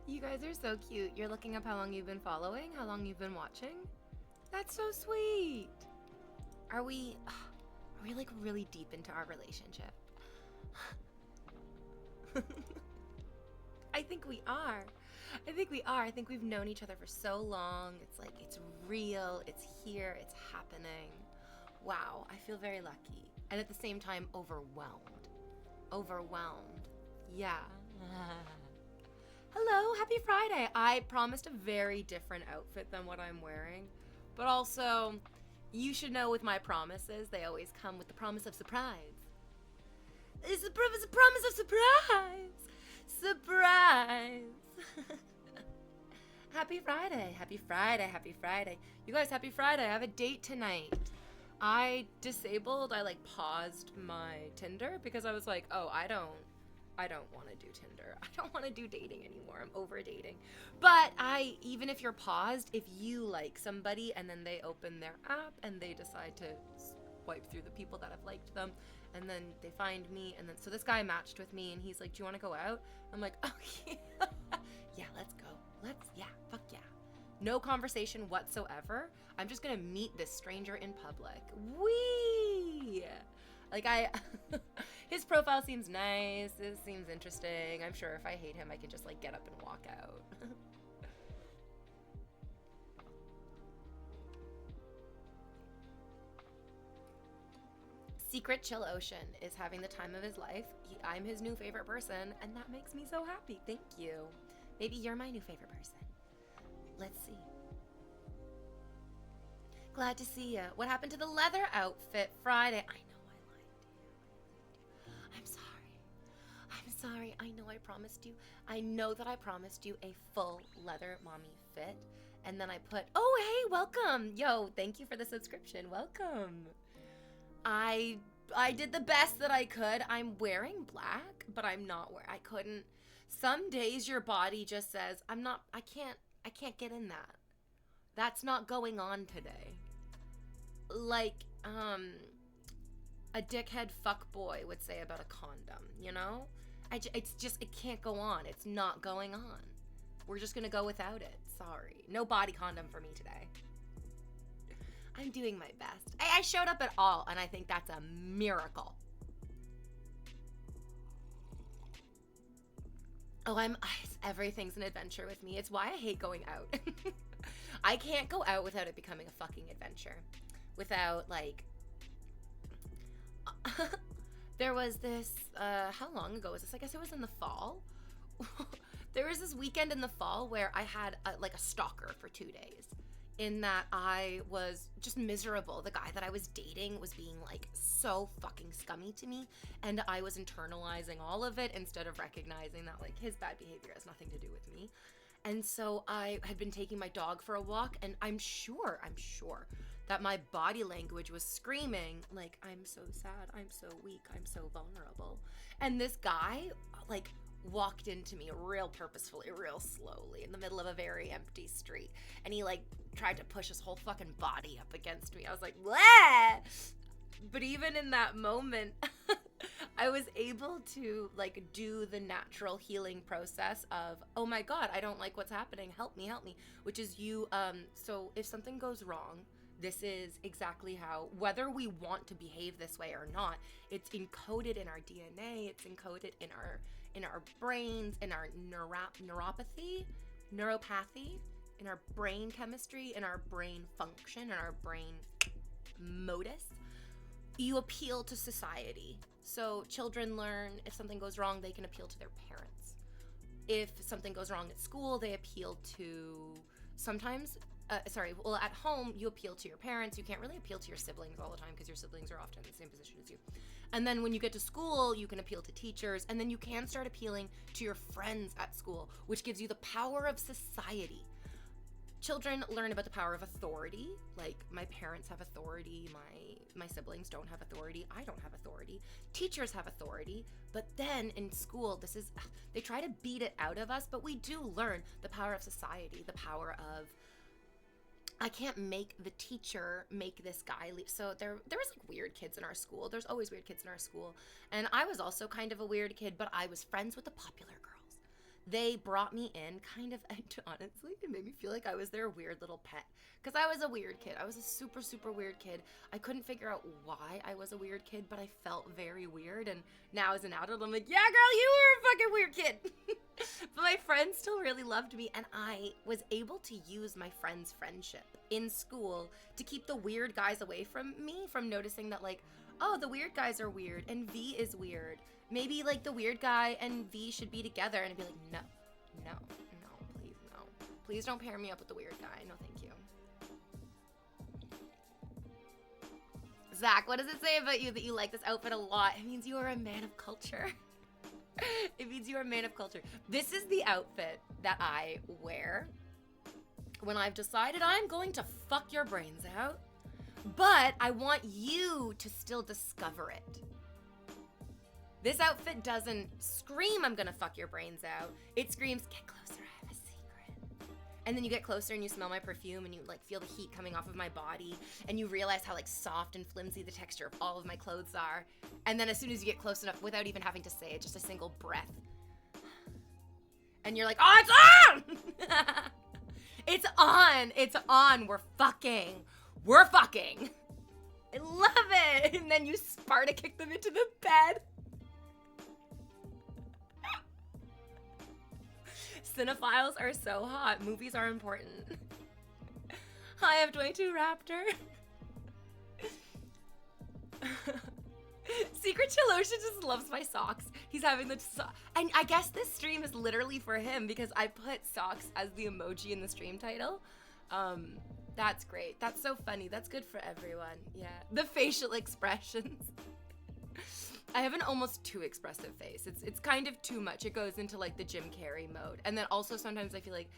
You guys are so cute. You're looking up how long you've been following, how long you've been watching. That's so sweet. Are we like really deep into our relationship? I think we are. I think we've known each other for so long. It's like, it's real, it's here, it's happening. Wow, I feel very lucky. And at the same time, overwhelmed. Yeah. Hello, happy Friday. I promised a very different outfit than what I'm wearing. But also, you should know with my promises, they always come with the promise of surprise. It's a promise of surprise. Happy Friday. You guys, happy Friday. I have a date tonight. I paused my Tinder because I was like, oh, I don't want to do Tinder. I don't want to do dating anymore. I'm over dating. But even if you're paused, if you like somebody and then they open their app and they decide to swipe through the people that have liked them, and then they find me, and then so this guy matched with me and he's like, do you want to go out? I'm like, oh yeah. Yeah, let's go. Fuck yeah. No conversation whatsoever. I'm just gonna meet this stranger in public. Whee! His profile seems nice. It seems interesting. I'm sure if I hate him, I can just get up and walk out. Secret Chill Ocean is having the time of his life. I'm his new favorite person, and that makes me so happy. Thank you. Maybe you're my new favorite person. Let's see. Glad to see you. What happened to the leather outfit Friday? I know I lied to you. I'm sorry. I know I promised you. I know that I promised you a full leather mommy fit. And then I put, oh, hey, welcome. Yo, thank you for the subscription. Welcome. I did the best that I could. I'm wearing black, but I couldn't. Some days your body just says, I can't get in that. That's not going on today. Like, a dickhead fuckboy would say about a condom, you know? It can't go on. It's not going on. We're just gonna go without it. Sorry. No body condom for me today. I'm doing my best. I showed up at all, and I think that's a miracle. Oh, everything's an adventure with me. It's why I hate going out. I can't go out without it becoming a fucking adventure. Without, there was this, how long ago was this? I guess it was in the fall. There was this weekend in the fall where I had, a stalker for 2 days. In that I was just miserable. The guy that I was dating was being so fucking scummy to me, and I was internalizing all of it instead of recognizing that his bad behavior has nothing to do with me. And so I had been taking my dog for a walk, and I'm sure that my body language was screaming I'm so sad, I'm so weak, I'm so vulnerable. And this guy walked into me real purposefully, real slowly in the middle of a very empty street, and he tried to push his whole fucking body up against me. I was like, bleh! But even in that moment, I was able to do the natural healing process of, oh my God, I don't like what's happening. Help me. Which is so if something goes wrong, this is exactly how, whether we want to behave this way or not, it's encoded in our DNA, it's encoded in our brains, in our neuropathy, in our brain chemistry, in our brain function, in our brain modus. You appeal to society. So children learn if something goes wrong, they can appeal to their parents. If something goes wrong at school, they appeal to at home, you appeal to your parents. You can't really appeal to your siblings all the time because your siblings are often in the same position as you. And then when you get to school, you can appeal to teachers, and then you can start appealing to your friends at school, which gives you the power of society. Children learn about the power of authority. My parents have authority, my siblings don't have authority, I don't have authority. Teachers have authority, but then in school, they try to beat it out of us, but we do learn the power of society, the power of, I can't make the teacher make this guy leave. So there was weird kids in our school. There's always weird kids in our school. And I was also kind of a weird kid, but I was friends with the popular girls. they brought me in kind of, and honestly, it made me feel like I was their weird little pet. Because I was a weird kid. I was a super, super weird kid. I couldn't figure out why I was a weird kid, but I felt very weird. And now as an adult, I'm like, yeah, girl, you were a fucking weird kid. But my friends still really loved me, and I was able to use my friends' friendship in school to keep the weird guys away from me, from noticing that, like, oh, the weird guys are weird, and V is weird. Maybe, like, the weird guy and V should be together, and I'd be like, no, please, no. Please don't pair me up with the weird guy. No, thank you. Zach, what does it say about you that you like this outfit a lot? It means you are a man of culture. It means you are a man of culture. This is the outfit that I wear when I've decided I'm going to fuck your brains out, but I want you to still discover it. This outfit doesn't scream, I'm gonna fuck your brains out. It screams, get closer, I have a secret. And then you get closer and you smell my perfume and you like feel the heat coming off of my body and you realize how like soft and flimsy the texture of all of my clothes are. And then as soon as you get close enough, without even having to say it, just a single breath. And you're like, oh, it's on! It's on, it's on, we're fucking. I love it. And then you Sparta kick them into the bed. Cinephiles are so hot. Movies are important. Hi, F22 Raptor. Secret Chilosha just loves my socks. He's having the and I guess this stream is literally for him because I put socks as the emoji in the stream title. That's great. That's so funny. That's good for everyone. Yeah. The facial expressions. I have an almost too expressive face. It's kind of too much. It goes into like the Jim Carrey mode. And then also sometimes I feel like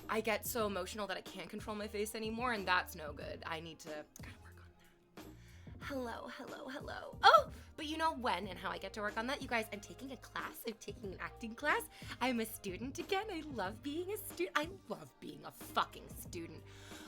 I get so emotional that I can't control my face anymore, and that's no good. I need to gotta work on that. Hello. Oh, but you know when and how I get to work on that? You guys, I'm taking a class. I'm taking an acting class. I'm a student again. I love being a student. I love being a fucking student.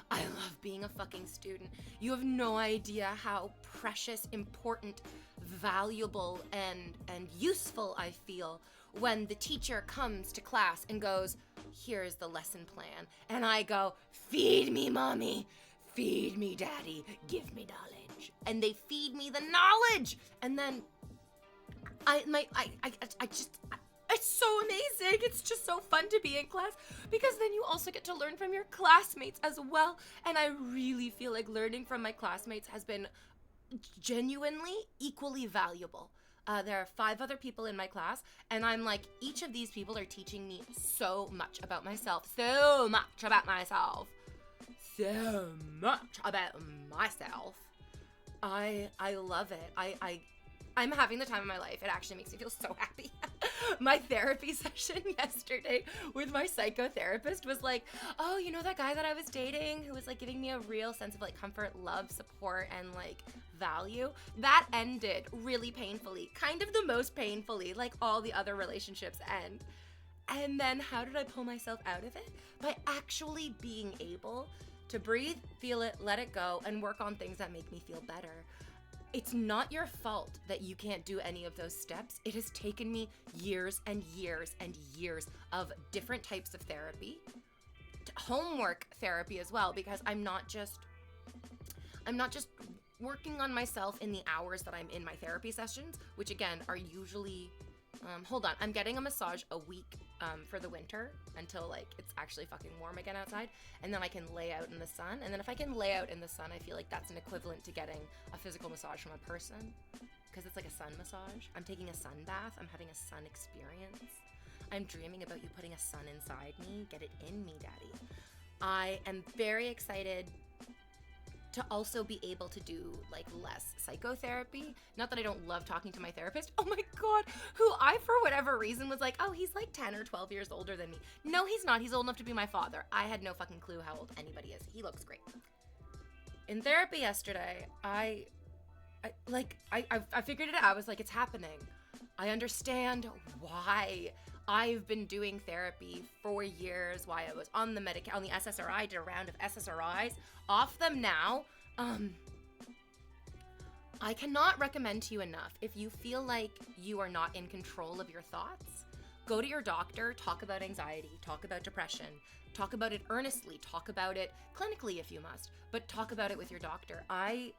I love being a fucking student. You have no idea how precious, important, valuable, and useful I feel when the teacher comes to class and goes, here's the lesson plan. And I go, feed me, mommy. Feed me, daddy. Give me knowledge. And they feed me the knowledge. And then it's so amazing. It's just so fun to be in class because then you also get to learn from your classmates as well. And I really feel like learning from my classmates has been genuinely equally valuable. There are 5 other people in my class, and I'm like, each of these people are teaching me so much about myself. So much about myself. I love it. I'm having the time of my life. It actually makes me feel so happy. My therapy session yesterday with my psychotherapist was like, oh, you know that guy that I was dating who was like giving me a real sense of like comfort, love, support, and like value? That ended really painfully, kind of the most painfully, like all the other relationships end. And then how did I pull myself out of it? By actually being able to breathe, feel it, let it go, and work on things that make me feel better. It's not your fault that you can't do any of those steps. It has taken me years and years and years of different types of therapy, homework therapy as well, because I'm not just working on myself in the hours that I'm in my therapy sessions, which again are usually, hold on, I'm getting a massage a week for the winter until like it's actually fucking warm again outside, and then I can lay out in the sun. And then if I can lay out in the sun, I feel like that's an equivalent to getting a physical massage from a person, because it's like a sun massage. I'm taking a sun bath. I'm having a sun experience. I'm dreaming about you putting a sun inside me. Get it in me, daddy. I am very excited to also be able to do like less psychotherapy. Not that I don't love talking to my therapist. Oh my God, who I, for whatever reason, was like, oh, he's like 10 or 12 years older than me. No, he's not. He's old enough to be my father. I had no fucking clue how old anybody is. He looks great. In therapy yesterday, I figured it out. I was like, it's happening. I understand why I've been doing therapy for years, why I was on the SSRI, did a round of SSRIs, off them now. I cannot recommend to you enough, if you feel like you are not in control of your thoughts, Go to your doctor, talk about anxiety, talk about depression, talk about it earnestly, talk about it clinically if you must, but talk about it with your doctor. I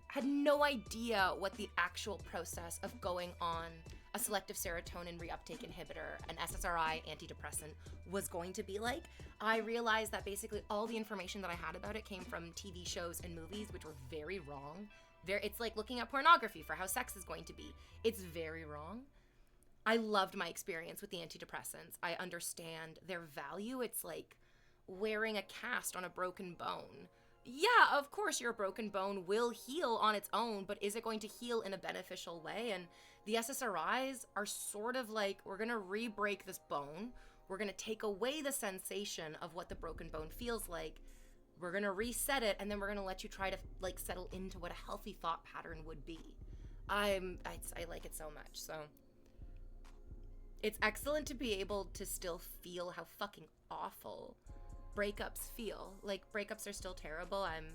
had no idea what the actual process of going on a selective serotonin reuptake inhibitor, an SSRI antidepressant, was going to be like. I realized that basically all the information that I had about it came from TV shows and movies, which were very wrong. It's like looking at pornography for how sex is going to be. It's very wrong. I loved my experience with the antidepressants. I understand their value. It's like wearing a cast on a broken bone. Yeah, of course your broken bone will heal on its own, but is it going to heal in a beneficial way? And the SSRIs are sort of like, we're going to re-break this bone. We're going to take away the sensation of what the broken bone feels like. We're going to reset it, and then we're going to let you try to like settle into what a healthy thought pattern would be. I like it so much. So it's excellent to be able to still feel how fucking awful breakups feel. Like, breakups are still terrible. I'm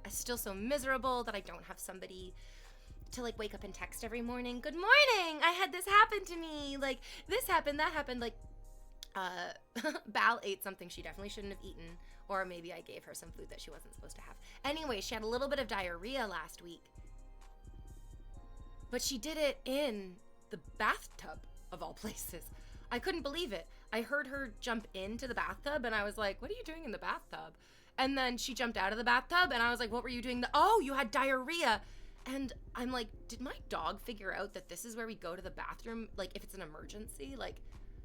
still so miserable that I don't have somebody to like wake up and text every morning. Good morning, I had this happen to me. Like, this happened, that happened. Like, Bal ate something she definitely shouldn't have eaten, or maybe I gave her some food that she wasn't supposed to have. Anyway, she had a little bit of diarrhea last week, but she did it in the bathtub of all places. I couldn't believe it. I heard her jump into the bathtub and I was like, what are you doing in the bathtub? And then she jumped out of the bathtub and I was like, what were you doing? Oh, you had diarrhea. And I'm like, did my dog figure out that this is where we go to the bathroom? Like, if it's an emergency? Like,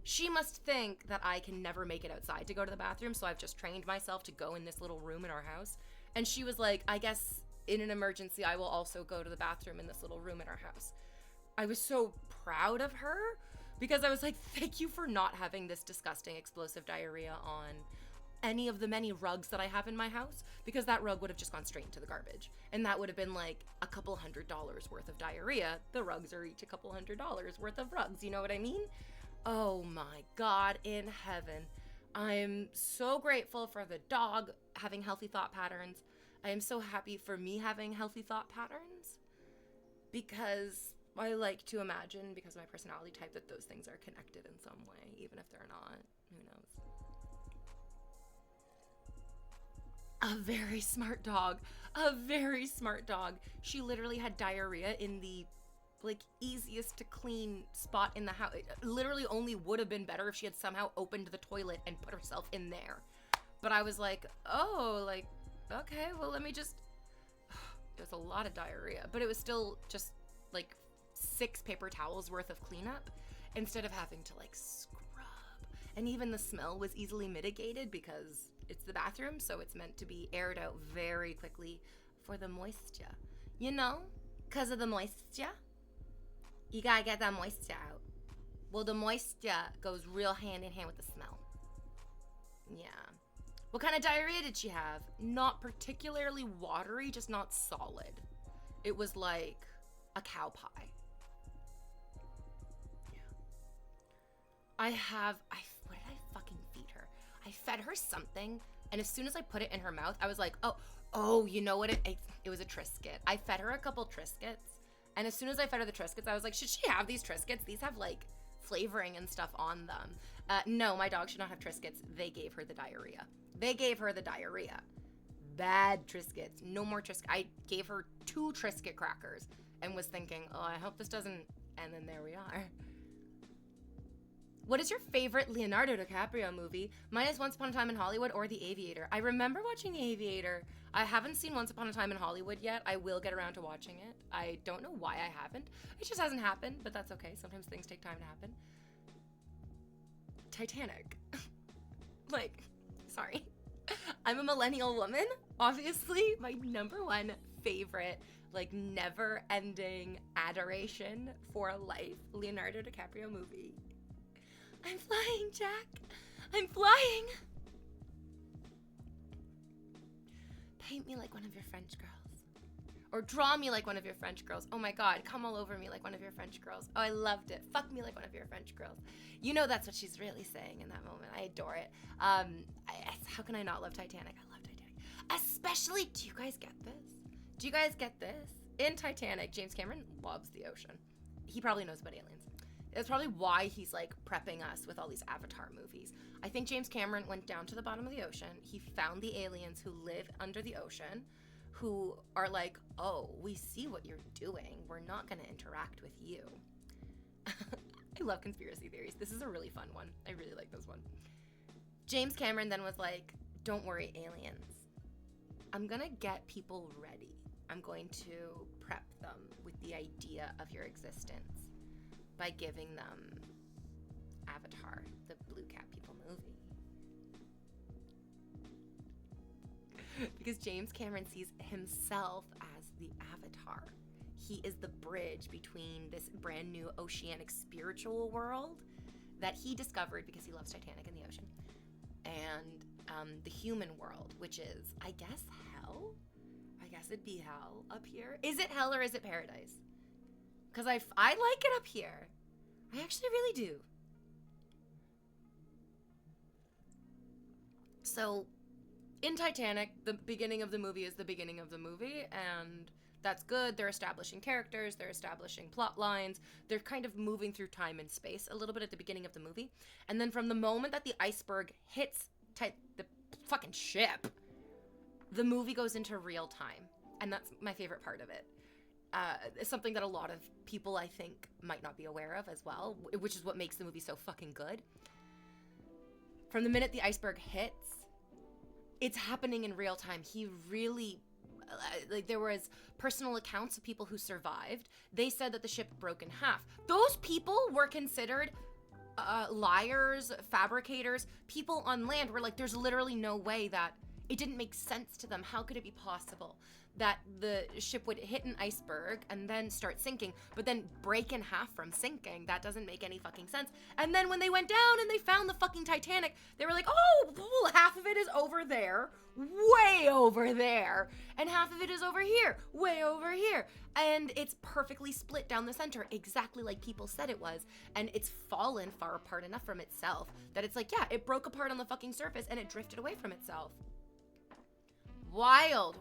she must think that I can never make it outside to go to the bathroom, so I've just trained myself to go in this little room in our house. And she was like, I guess in an emergency, I will also go to the bathroom in this little room in our house. I was so proud of her because I was like, thank you for not having this disgusting explosive diarrhea on any of the many rugs that I have in my house, because that rug would have just gone straight into the garbage. And that would have been like a couple $100 worth of diarrhea. The rugs are each a couple $100 worth of rugs. You know what I mean? Oh my God in heaven. I'm so grateful for the dog having healthy thought patterns. I am so happy for me having healthy thought patterns, because I like to imagine, because of my personality type, that those things are connected in some way, even if they're not. Who knows? A very smart dog. A very smart dog. She literally had diarrhea in the easiest to clean spot in the house. It literally only would have been better if she had somehow opened the toilet and put herself in there. But I was like, oh, like, okay, well, let me just... It was a lot of diarrhea, but it was still just like 6 paper towels worth of cleanup instead of having to like scrub. And even the smell was easily mitigated because it's the bathroom, so it's meant to be aired out very quickly for the moisture. You know? Because of the moisture. You gotta get that moisture out. Well, the moisture goes real hand in hand with the smell. Yeah. What kind of diarrhea did she have? Not particularly watery, just not solid. It was like a cow pie. Yeah. What did I fucking feed her? I fed her something, and as soon as I put it in her mouth, I was like, oh, you know what? It was a Triscuit. I fed her a couple Triscuits. And as soon as I fed her the Triscuits, I was like, should she have these Triscuits? These have like flavoring and stuff on them. No, my dog should not have Triscuits. They gave her the diarrhea. Bad Triscuits. No more Triscuits. I gave her 2 Triscuit crackers and was thinking, oh, I hope this doesn't... And then there we are. What is your favorite Leonardo DiCaprio movie? Mine is Once Upon a Time in Hollywood or The Aviator. I remember watching The Aviator. I haven't seen Once Upon a Time in Hollywood yet. I will get around to watching it. I don't know why I haven't. It just hasn't happened, but that's okay. Sometimes things take time to happen. Titanic. Sorry. I'm a millennial woman. Obviously, my #1 favorite, never-ending adoration for life, Leonardo DiCaprio movie. I'm flying, Jack. I'm flying. Paint me like one of your French girls. Or draw me like one of your French girls. Oh my God, come all over me like one of your French girls. Oh, I loved it. Fuck me like one of your French girls. You know that's what she's really saying in that moment. I adore it. How can I not love Titanic? I love Titanic. Especially, do you guys get this? In Titanic, James Cameron loves the ocean. He probably knows about aliens. That's probably why he's like prepping us with all these Avatar movies. I think James Cameron went down to the bottom of the ocean. He found the aliens who live under the ocean, who are like, oh, we see what you're doing. We're not going to interact with you. I love conspiracy theories. This is a really fun one. I really like this one. James Cameron then was like, don't worry, aliens. I'm going to get people ready. I'm going to prep them with the idea of your existence by giving them Avatar, the Blue Cat People movie. Because James Cameron sees himself as the Avatar. He is the bridge between this brand new oceanic spiritual world that he discovered because he loves Titanic in the ocean, and the human world, which is, I guess, hell? I guess it'd be hell up here. Is it hell or is it paradise? Because I like it up here. I actually really do. So, in Titanic, the beginning of the movie is the beginning of the movie, and that's good. They're establishing characters, they're establishing plot lines, they're kind of moving through time and space a little bit at the beginning of the movie. And then from the moment that the iceberg hits the fucking ship, the movie goes into real time. And that's my favorite part of it. It's something that a lot of people, I think, might not be aware of as well, which is what makes the movie so fucking good. From the minute the iceberg hits, it's happening in real time. He really, like, there was personal accounts of people who survived. They said that the ship broke in half. Those people were considered liars, fabricators. People on land were like, there's literally no way that it didn't make sense to them. How could it be possible that the ship would hit an iceberg and then start sinking, but then break in half from sinking? That doesn't make any fucking sense. And then when they went down and they found the fucking Titanic, they were like, oh, well, half of it is over there, way over there, and half of it is over here, way over here. And it's perfectly split down the center, exactly like people said it was. And it's fallen far apart enough from itself that it's like, yeah, it broke apart on the fucking surface and it drifted away from itself. Wild.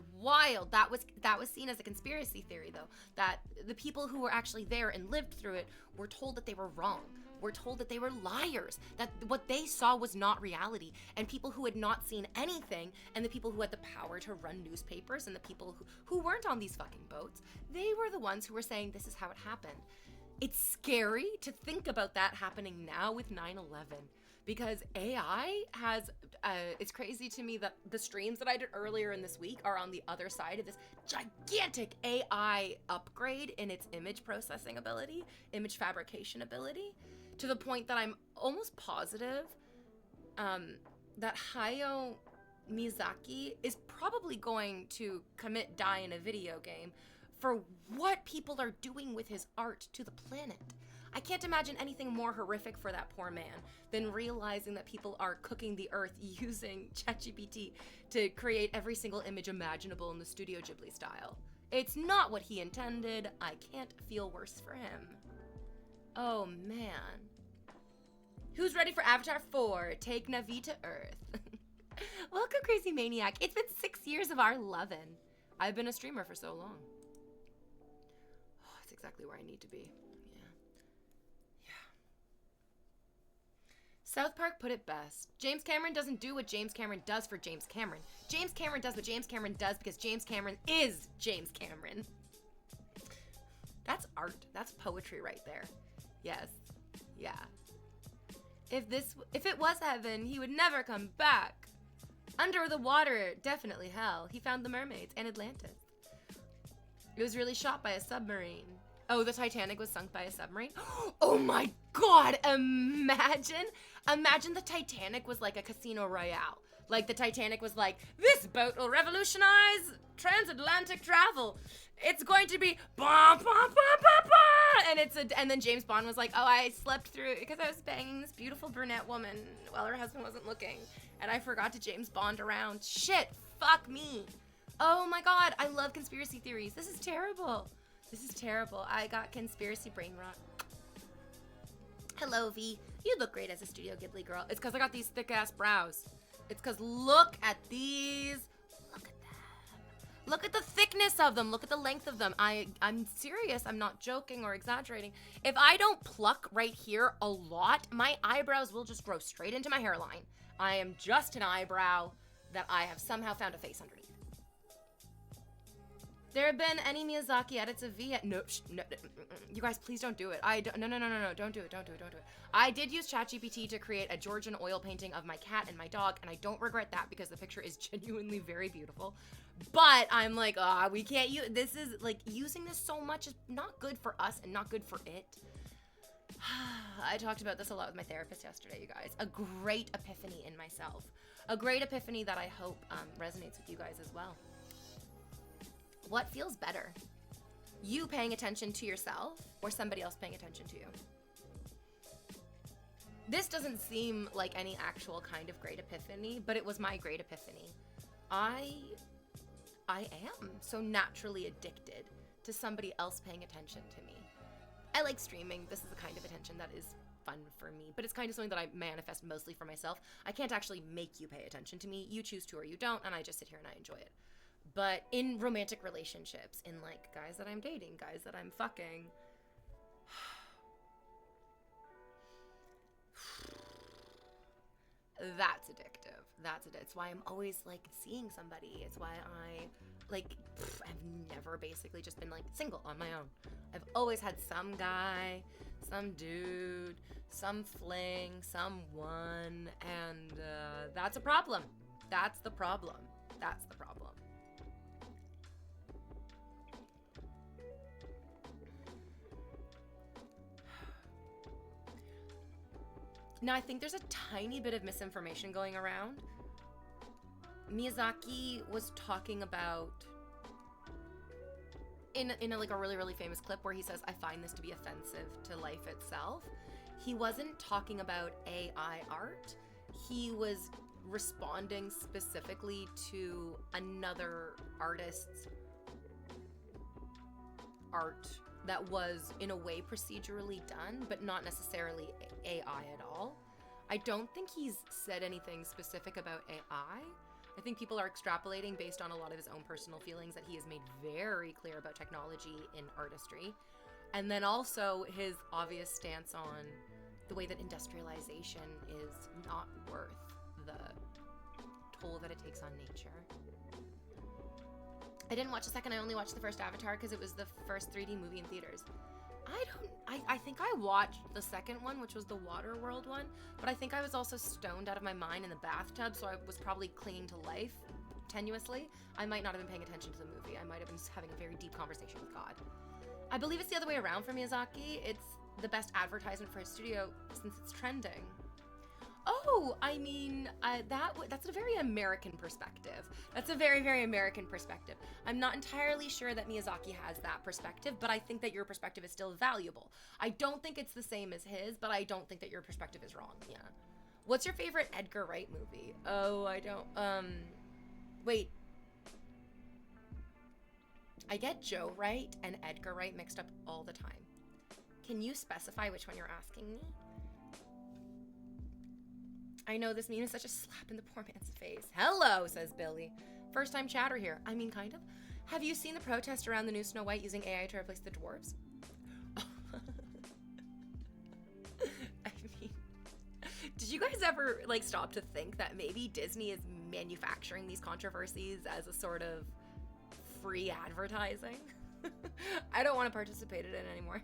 That was seen as a conspiracy theory, though, that the people who were actually there and lived through it were told that they were wrong. Were told that they were liars, that what they saw was not reality. And people who had not seen anything, and the people who had the power to run newspapers, and the people who weren't on these fucking boats, they were the ones who were saying this is how it happened. It's scary to think about that happening now with 9/11. Because AI has, it's crazy to me that the streams that I did earlier in this week are on the other side of this gigantic AI upgrade in its image processing ability, image fabrication ability, to the point that I'm almost positive that Hayao Miyazaki is probably going to die in a video game for what people are doing with his art to the planet. I can't imagine anything more horrific for that poor man than realizing that people are cooking the earth using ChatGPT to create every single image imaginable in the Studio Ghibli style. It's not what he intended. I can't feel worse for him. Oh, man. Who's ready for Avatar 4? Take Na'vi to Earth. Welcome, Crazy Maniac. It's been 6 years of our lovin'. I've been a streamer for so long. Oh, it's exactly where I need to be. South Park put it best. James Cameron doesn't do what James Cameron does for James Cameron. James Cameron does what James Cameron does because James Cameron is James Cameron. That's art. That's poetry right there. Yes. Yeah. If it was heaven, he would never come back. Under the water, definitely hell. He found the mermaids and Atlantis. It was really shot by a submarine. Oh, the Titanic was sunk by a submarine? Oh my God, imagine the Titanic was like a Casino Royale. Like the Titanic was like, this boat will revolutionize transatlantic travel. It's going to be bah, bah, bah, bah, bah. And then James Bond was like, oh, I slept through because I was banging this beautiful brunette woman while her husband wasn't looking. And I forgot to James Bond around. Shit, fuck me. Oh my God, I love conspiracy theories. This is terrible. This is terrible. I got conspiracy brain rot. Hello, V. You look great as a Studio Ghibli girl. It's because I got these thick-ass brows. It's because look at these. Look at them. Look at the thickness of them. Look at the length of them. I'm serious. I'm not joking or exaggerating. If I don't pluck right here a lot, my eyebrows will just grow straight into my hairline. I am just an eyebrow that I have somehow found a face underneath. There have been any Miyazaki edits of V? No, you guys, please don't do it. No, don't do it. I did use ChatGPT to create a Georgian oil painting of my cat and my dog, and I don't regret that because the picture is genuinely very beautiful. But I'm like, we can't use, this is like, using this so much is not good for us and not good for it. I talked about this a lot with my therapist yesterday, you guys. A great epiphany in myself. A great epiphany that I hope resonates with you guys as well. What feels better? You paying attention to yourself or somebody else paying attention to you? This doesn't seem like any actual kind of great epiphany, but it was my great epiphany. I am so naturally addicted to somebody else paying attention to me. I like streaming. This is the kind of attention that is fun for me, but it's kind of something that I manifest mostly for myself. I can't actually make you pay attention to me. You choose to or you don't, and I just sit here and I enjoy it. But in romantic relationships, in like guys that I'm dating, guys that I'm fucking, that's addictive. It's why I'm always like seeing somebody. It's why I like, I've never basically just been like single on my own. I've always had some guy, some dude, some fling, someone, and that's a problem. That's the problem. Now, I think there's a tiny bit of misinformation going around. Miyazaki was talking about, in like a really, really famous clip where he says, I find this to be offensive to life itself. He wasn't talking about AI art. He was responding specifically to another artist's art that was in a way procedurally done, but not necessarily AI at all. I don't think he's said anything specific about AI. I think people are extrapolating based on a lot of his own personal feelings that he has made very clear about technology in artistry. And then also his obvious stance on the way that industrialization is not worth the toll that it takes on nature. I didn't watch the second. I only watched the first Avatar because it was the first 3D movie in theaters. I think I watched the second one, which was the Waterworld one, but I think I was also stoned out of my mind in the bathtub, so I was probably clinging to life tenuously. I might not have been paying attention to the movie. I might have been having a very deep conversation with God. I believe it's the other way around for Miyazaki. It's the best advertisement for his studio since it's trending. Oh, I mean, that's a very American perspective. That's a very, very American perspective. I'm not entirely sure that Miyazaki has that perspective, but I think that your perspective is still valuable. I don't think it's the same as his, but I don't think that your perspective is wrong. Yeah. What's your favorite Edgar Wright movie? Oh, I don't, wait. I get Joe Wright and Edgar Wright mixed up all the time. Can you specify which one you're asking me? I know this meme is such a slap in the poor man's face. Hello, says Billy. First time chatter here. I mean, kind of. Have you seen the protest around the new Snow White using AI to replace the dwarves? I mean, did you guys ever like stop to think that maybe Disney is manufacturing these controversies as a sort of free advertising? I don't want to participate in it anymore.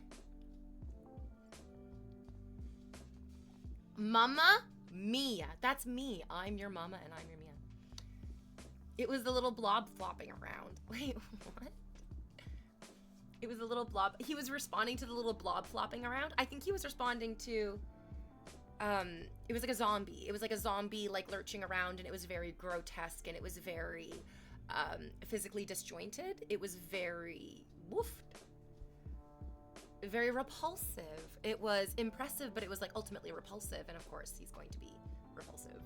Mama Mia. That's me. I'm your mama and I'm your Mia. It was the little blob flopping around. Wait, what? It was a little blob. He was responding to the little blob flopping around. I think he was responding to, it was like a zombie. It was like a zombie like lurching around, and it was very grotesque, and it was very physically disjointed. It was very very repulsive. It was impressive, but it was like ultimately repulsive, and of course he's going to be repulsive.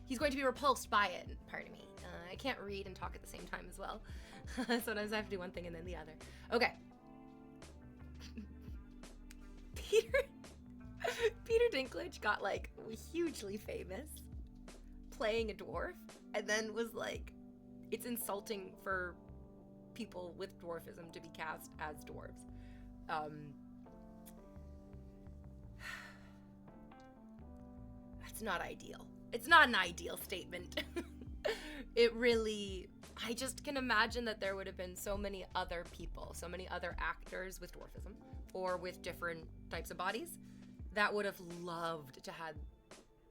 He's going to be repulsed by it. Pardon me. I can't read and talk at the same time as well. Sometimes I have to do one thing and then the other. Okay. Peter Dinklage got like hugely famous playing a dwarf, and then was like, it's insulting for people with dwarfism to be cast as dwarves. That's not ideal. It's not an ideal statement. It really, I just can imagine that there would have been so many other people, so many other actors with dwarfism or with different types of bodies that would have loved to have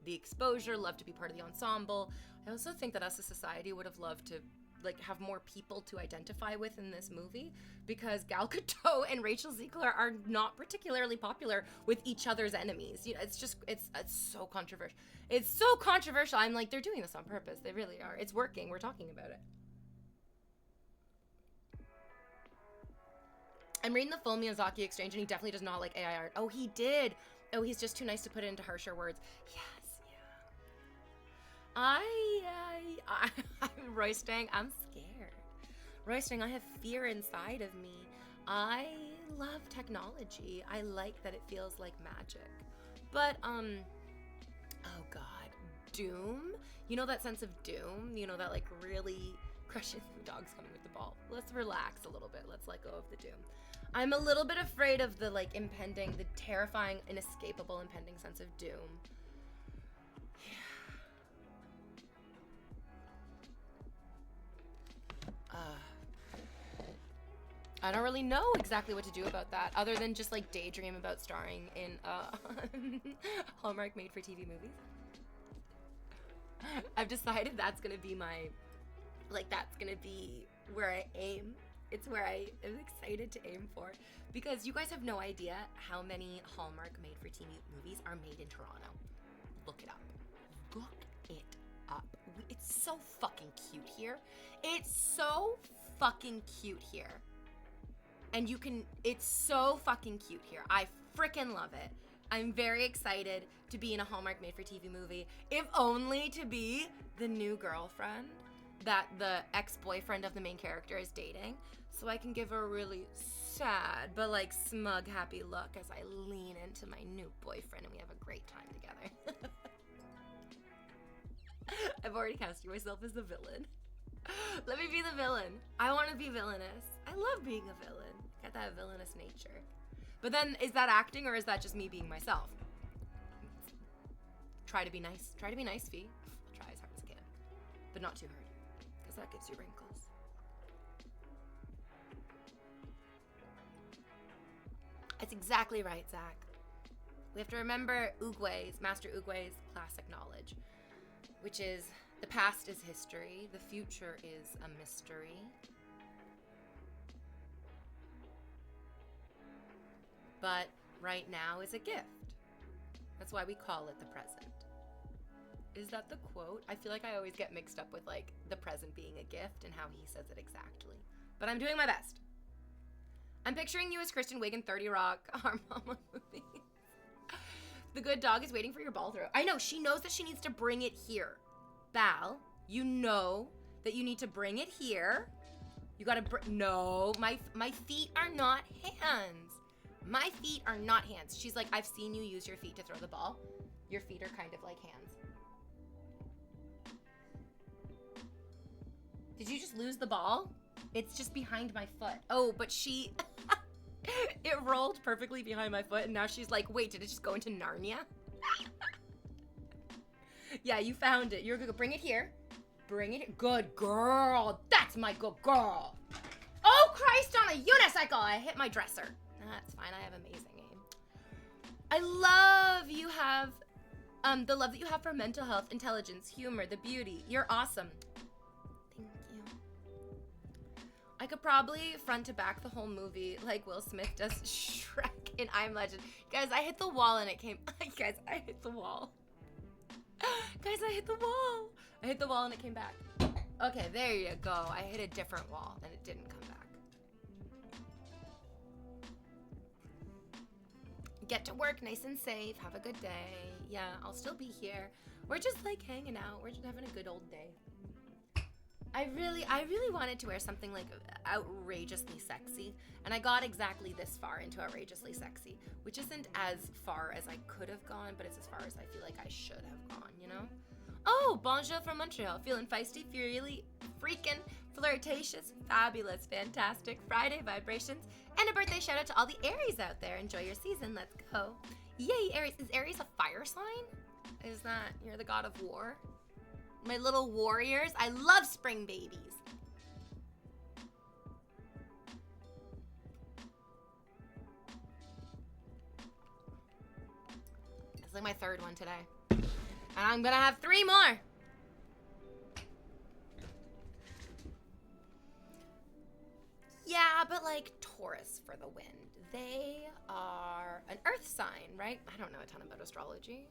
the exposure, loved to be part of the ensemble. I also think that us as society would have loved to like have more people to identify with in this movie, because Gal Gadot and Rachel Zegler are not particularly popular with each other's enemies. You know, it's so controversial. It's so controversial. I'm like, they're doing this on purpose. They really are. It's working. We're talking about it. I'm reading the full Miyazaki exchange, and he definitely does not like AI art. Oh, he did. Oh, he's just too nice to put it into harsher words. Yes, yeah. I'm Roystang. I'm scared. Roystang, I have fear inside of me. I love technology. I like that it feels like magic. But, oh God, Doom? You know that sense of doom? You know, that like really crushes the dog's coming with the ball. Let's relax a little bit. Let's let go of the doom. I'm a little bit afraid of the like impending, the terrifying, inescapable impending sense of doom. I don't really know exactly what to do about that, other than just like daydream about starring in Hallmark made-for-TV movies. I've decided that's gonna be my, like, that's gonna be where I aim. It's where I am excited to aim for, because you guys have no idea how many Hallmark made-for-TV movies are made in Toronto. Look it up. Look it up. It's so fucking cute here. It's so fucking cute here. And you can, it's so fucking cute here. I freaking love it. I'm very excited to be in a Hallmark made-for-TV movie, if only to be the new girlfriend that the ex-boyfriend of the main character is dating, so I can give her a really sad but like smug happy look as I lean into my new boyfriend and we have a great time together. I've already casted myself as the villain. Let me be the villain. I want to be villainous. I love being a villain. Got that villainous nature. But then, is that acting or is that just me being myself? Try to be nice. Try to be nice, Fee. I'll try as hard as I can. But not too hard, because that gives you wrinkles. That's exactly right, Zach. We have to remember Master Oogway's classic knowledge, which is the past is history, the future is a mystery. But right now is a gift. That's why we call it the present. Is that the quote? I feel like I always get mixed up with like the present being a gift and how he says it exactly. But I'm doing my best. I'm picturing you as Kristen Wiig in 30 Rock, our mama movie. The good dog is waiting for your ball throw. I know, she knows that she needs to bring it here. Val, you know that you need to bring it here. You gotta no, my feet are not hands. My feet are not hands. She's like, I've seen you use your feet to throw the ball. Your feet are kind of like hands. Did you just lose the ball? It's just behind my foot. Oh, but she, it rolled perfectly behind my foot and now she's like, wait, did it just go into Narnia? Yeah, you found it. You're good. Bring it here. Bring it. Good girl. That's my good girl. Oh, Christ, on a unicycle. I hit my dresser. That's fine. I have amazing aim. I love you have, the love that you have for mental health, intelligence, humor, the beauty. You're awesome. Thank you. I could probably front to back the whole movie like Will Smith does Shrek in I Am Legend. Guys, I hit the wall and it came, guys, I hit the wall. Guys, I hit the wall. I hit the wall and it came back. Okay, there you go. I hit a different wall and it didn't come back. Get to work nice and safe. Have a good day. Yeah, I'll still be here. We're just like hanging out. We're just having a good old day. I really wanted to wear something like outrageously sexy, and I got exactly this far into outrageously sexy, which isn't as far as I could have gone, but it's as far as I feel like I should have gone, you know? Oh, bonjour from Montreal. Feeling feisty, freaking flirtatious, fabulous, fantastic Friday vibrations, and a birthday shout out to all the Aries out there. Enjoy your season. Let's go. Yay, Aries. Is Aries a fire sign? Is that, you're the god of war? My little warriors. I love spring babies. It's like my third one today. And I'm gonna have 3 more. Yeah, but like Taurus for the wind. They are an earth sign, right? I don't know a ton about astrology.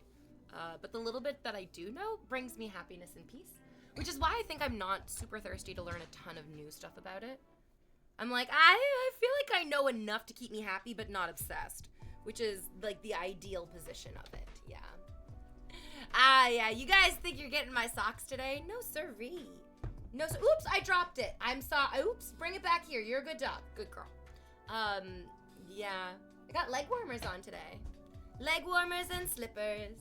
But the little bit that I do know brings me happiness and peace. Which is why I think I'm not super thirsty to learn a ton of new stuff about it. I'm like, I feel like I know enough to keep me happy, but not obsessed. Which is like the ideal position of it, yeah. Yeah, you guys think you're getting my socks today? No siree. No, oops, I dropped it. I'm sorry. Oops, bring it back here. You're a good dog. Good girl. Yeah. I got leg warmers on today. Leg warmers and slippers.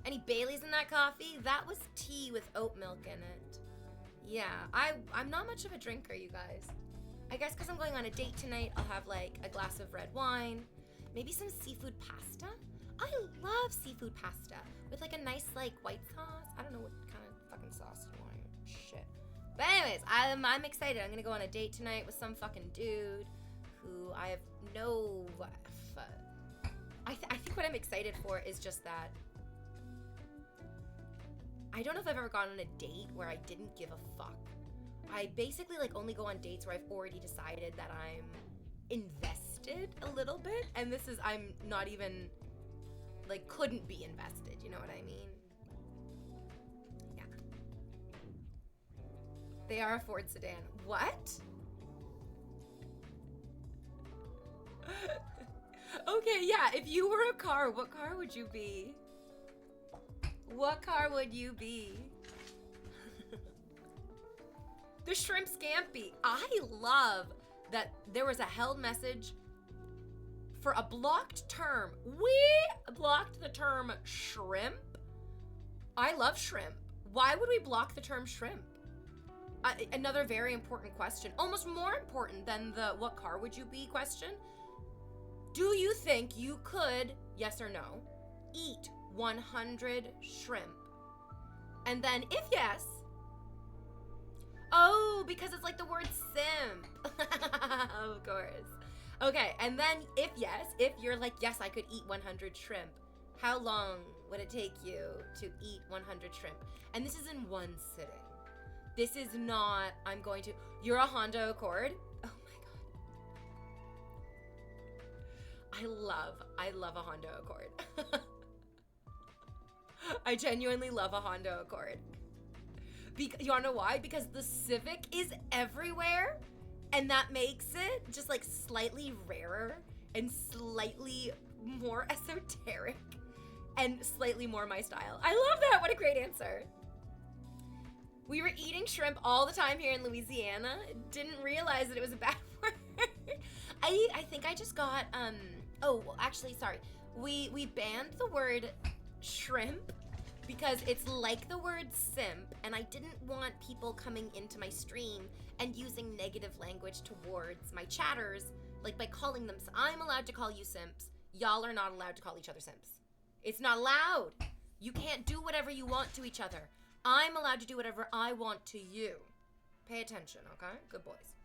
Any Baileys in that coffee? That was tea with oat milk in it. Yeah, I'm not much of a drinker, you guys. I guess because I'm going on a date tonight, I'll have like a glass of red wine, maybe some seafood pasta. I love seafood pasta with like a nice like white sauce. I don't know what kind of fucking sauce you want. Shit. But anyways, I'm excited. I'm gonna go on a date tonight with some fucking dude who I have no. I think what I'm excited for is just that. I don't know if I've ever gone on a date where I didn't give a fuck. I basically like only go on dates where I've already decided that I'm invested a little bit, and this is I'm not even like couldn't be invested, you know what I mean? Yeah. They are a Ford sedan. What? Okay, yeah, if you were a car, what car would you be? What car would you be? The shrimp scampi. I love that there was a held message for a blocked term. We blocked the term shrimp. I love shrimp. Why would we block the term shrimp? Another very important question, almost more important than the what car would you be question. Do you think you could, yes or no, eat 100 shrimp? And then if yes, oh, because it's like the word simp. Of course. Okay, and then if yes, if you're like, yes, I could eat 100 shrimp, how long would it take you to eat 100 shrimp? And this is in one sitting. This is not, I'm going to, you're a Honda Accord? Oh my God. I love a Honda Accord. I genuinely love a Honda Accord. You wanna know why? Because the Civic is everywhere, and that makes it just like slightly rarer and slightly more esoteric and slightly more my style. I love that. What a great answer. We were eating shrimp all the time here in Louisiana. Didn't realize that it was a bad word. I think I just got oh, well, actually, sorry. We banned the word shrimp because it's like the word simp, and I didn't want people coming into my stream and using negative language towards my chatters, like by calling them. I'm allowed to call you simps. Y'all are not allowed to call each other simps. It's not allowed. You can't do whatever you want to each other. I'm allowed to do whatever I want to you. Pay attention, okay? Good boys.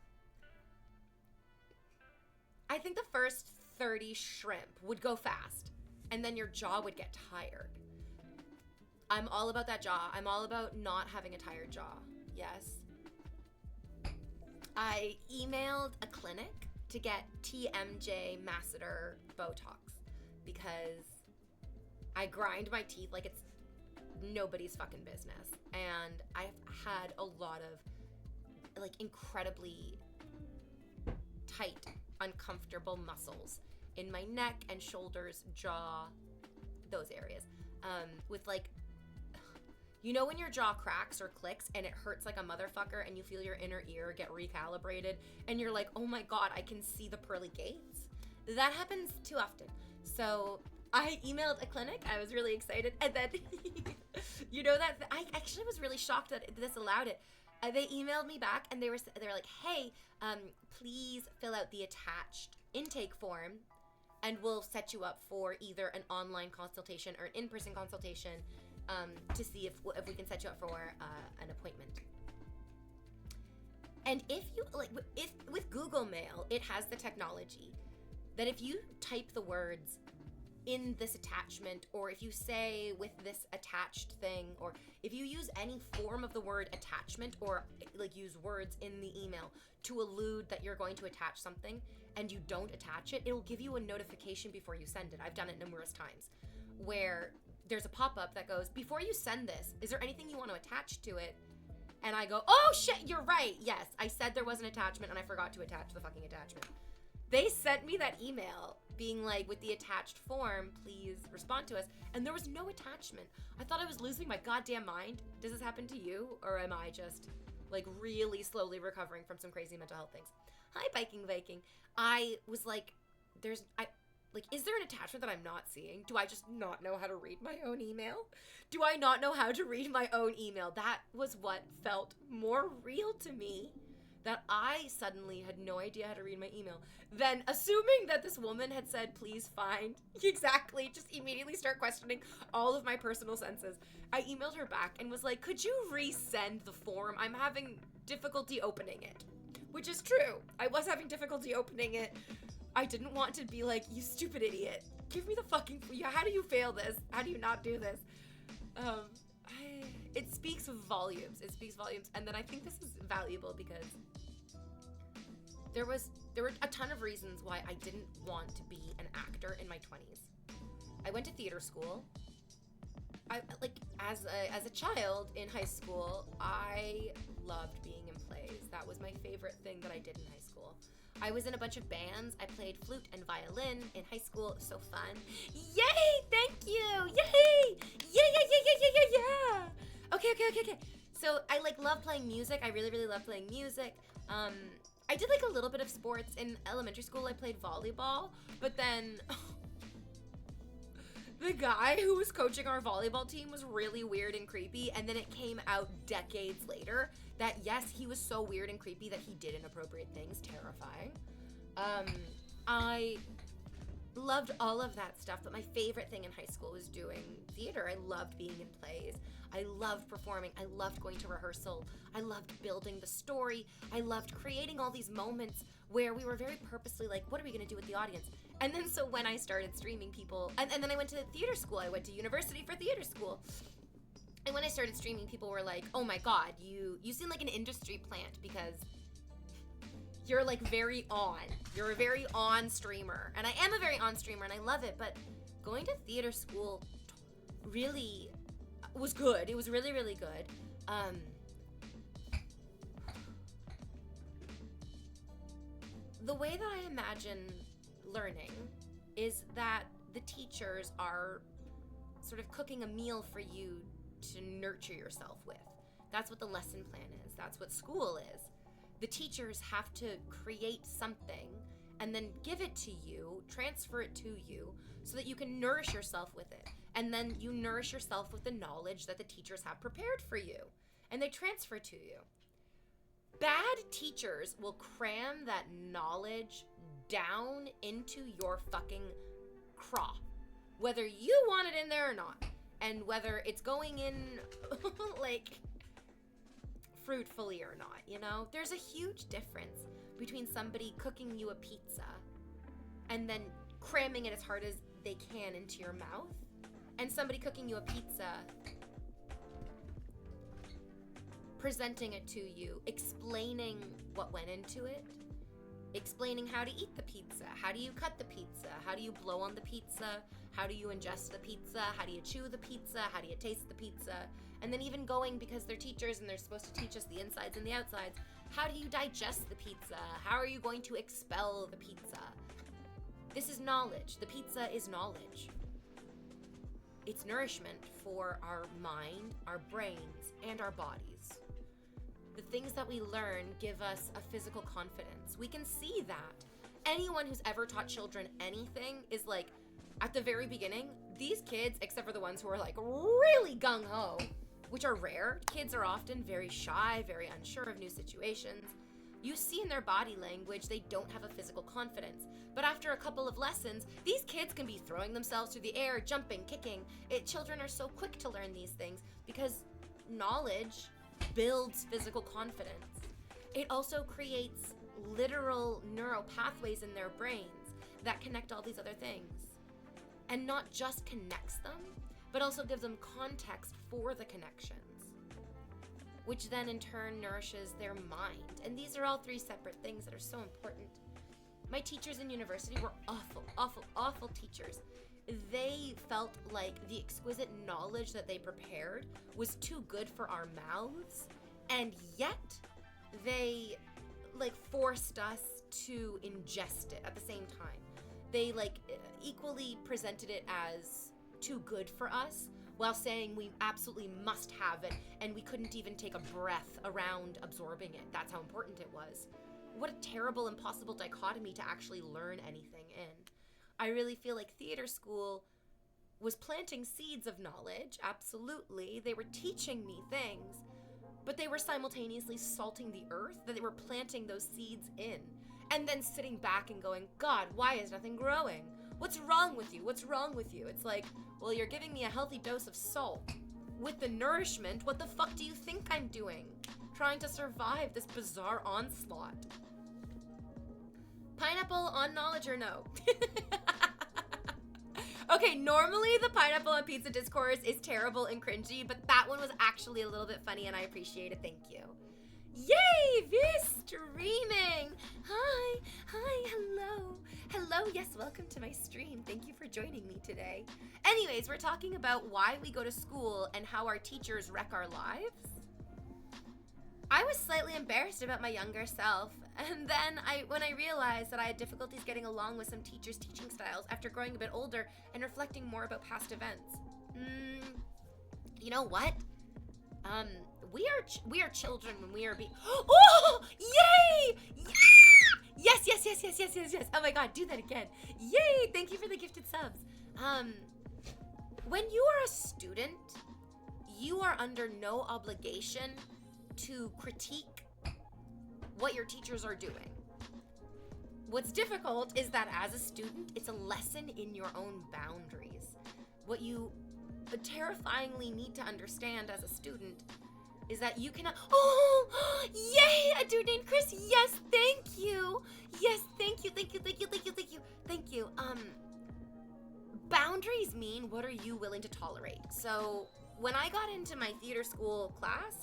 I think the first 30 shrimp would go fast, and then your jaw would get tired. I'm all about that jaw. I'm all about not having a tired jaw. Yes. I emailed a clinic to get TMJ masseter Botox because I grind my teeth like it's nobody's fucking business. And I've had a lot of like incredibly tight, uncomfortable muscles in my neck and shoulders, jaw, those areas. With like, you know when your jaw cracks or clicks and it hurts like a motherfucker and you feel your inner ear get recalibrated and you're like, oh my God, I can see the pearly gates? That happens too often. So I emailed a clinic. I was really excited. And then You know that I actually was really shocked that this allowed it. They emailed me back and they were like, hey, please fill out the attached intake form and we'll set you up for either an online consultation or an in-person consultation to see if we can set you up for an appointment. And if you if with Google Mail, it has the technology that if you type the words in this attachment, or if you say with this attached thing, or if you use any form of the word attachment, or like use words in the email to allude that you're going to attach something and you don't attach it, it'll give you a notification before you send it. I've done it numerous times where there's a pop-up that goes, before you send this, is there anything you want to attach to it? And I go, oh shit, you're right. Yes, I said there was an attachment and I forgot to attach the fucking attachment. They sent me that email being like, with the attached form, please respond to us. And there was no attachment. I thought I was losing my goddamn mind. Does this happen to you? Or am I just like really slowly recovering from some crazy mental health things? Hi, Biking Viking. I was like, is there an attachment that I'm not seeing? Do I just not know how to read my own email? Do I not know how to read my own email? That was what felt more real to me, that I suddenly had no idea how to read my email. Then, assuming that this woman had said, please find, exactly, just immediately start questioning all of my personal senses. I emailed her back and was like, could you resend the form? I'm having difficulty opening it. Which is true. I was having difficulty opening it. I didn't want to be like, you stupid idiot. Give me the fucking, how do you fail this? How do you not do this? It speaks volumes. It speaks volumes. And then I think this is valuable because there were a ton of reasons why I didn't want to be an actor in my 20s. I went to theater school. As a child in high school, I loved being in plays. That was my favorite thing that I did in high school. I was in a bunch of bands. I played flute and violin in high school. It was so fun. Yay! Thank you! Yay! Yeah! Okay. So I love playing music. I really love playing music. I did a little bit of sports in elementary school. I played volleyball, but then the guy who was coaching our volleyball team was really weird and creepy, and then it came out decades later that yes, he was so weird and creepy that he did inappropriate things. Terrifying. I loved all of that stuff, but my favorite thing in high school was doing theater. I loved being in plays. I loved performing. I loved going to rehearsal. I loved building the story. I loved creating all these moments where we were very purposely like, what are we going to do with the audience? And then so when I started streaming, people, and then I went to theater school. I went to university for theater school. And when I started streaming, people were like, oh my God, you seem like an industry plant because you're very on. You're a very on streamer. And I am a very on streamer and I love it, but going to theater school really was good. It was really good. The way that I imagine learning is that the teachers are sort of cooking a meal for you to nurture yourself with. That's what the lesson plan is. That's what school is. The teachers have to create something and then give it to you, transfer it to you, so that you can nourish yourself with it. And then you nourish yourself with the knowledge that the teachers have prepared for you, and they transfer to you. Bad teachers will cram that knowledge down into your fucking craw, whether you want it in there or not, and whether it's going in fruitfully or not, you know? There's a huge difference between somebody cooking you a pizza and then cramming it as hard as they can into your mouth, and somebody cooking you a pizza, presenting it to you, explaining what went into it, explaining how to eat the pizza, how do you cut the pizza, how do you blow on the pizza, how do you ingest the pizza, how do you chew the pizza, how do you taste the pizza, and then even going, because they're teachers and they're supposed to teach us the insides and the outsides, how do you digest the pizza, how are you going to expel the pizza? This is knowledge. The pizza is knowledge. It's nourishment for our mind, our brains, and our bodies. The things that we learn give us a physical confidence. We can see that. Anyone who's ever taught children anything is at the very beginning, these kids, except for the ones who are like really gung-ho, which are rare, kids are often very shy, very unsure of new situations. You see in their body language they don't have a physical confidence. But after a couple of lessons, these kids can be throwing themselves through the air, jumping, kicking. Children are so quick to learn these things because knowledge builds physical confidence. It also creates literal neural pathways in their brains that connect all these other things. And not just connects them, but also gives them context for the connections, which then in turn nourishes their mind. And these are all three separate things that are so important. My teachers in university were awful teachers. They felt like the exquisite knowledge that they prepared was too good for our mouths, and yet they forced us to ingest it at the same time. They equally presented it as too good for us while saying we absolutely must have it and we couldn't even take a breath around absorbing it. That's how important it was. What a terrible, impossible dichotomy to actually learn anything in. I really feel like theater school was planting seeds of knowledge, absolutely. They were teaching me things, but they were simultaneously salting the earth that they were planting those seeds in. And then sitting back and going, God, why is nothing growing? What's wrong with you? What's wrong with you? It's like, well, you're giving me a healthy dose of salt. With the nourishment, what the fuck do you think I'm doing? Trying to survive this bizarre onslaught. Pineapple on knowledge or no? Okay, normally the pineapple on pizza discourse is terrible and cringy, but that one was actually a little bit funny and I appreciate it. Thank you. Yay, this streaming. Hi, hello, yes, welcome to my stream. Thank you for joining me today. Anyways, we're talking about why we go to school and how our teachers wreck our lives. I was slightly embarrassed about my younger self, and then when I realized that I had difficulties getting along with some teachers' teaching styles after growing a bit older and reflecting more about past events. You know what? We are children when we are oh, yay! Yeah! Yes. Oh my God, do that again. Yay! Thank you for the gifted subs. When you are a student, you are under no obligation to critique what your teachers are doing. What's difficult is that as a student, it's a lesson in your own boundaries. What you terrifyingly need to understand as a student is that you cannot, oh, yay, a dude named Chris, yes, thank you. Yes, thank you. Boundaries mean what are you willing to tolerate? So when I got into my theater school class,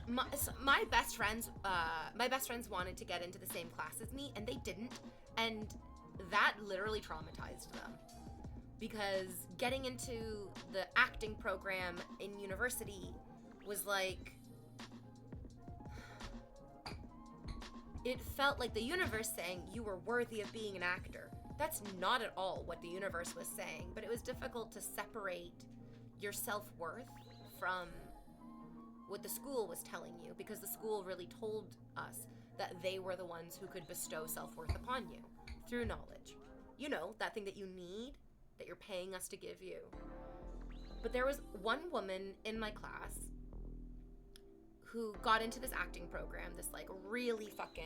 my best friends wanted to get into the same class as me, and they didn't, and that literally traumatized them. Because getting into the acting program in university was like, it felt like the universe saying you were worthy of being an actor. That's not at all what the universe was saying, but it was difficult to separate your self-worth from what the school was telling you, because the school really told us that they were the ones who could bestow self-worth upon you through knowledge. You know, that thing that you need, that you're paying us to give you. But there was one woman in my class who got into this acting program, this really fucking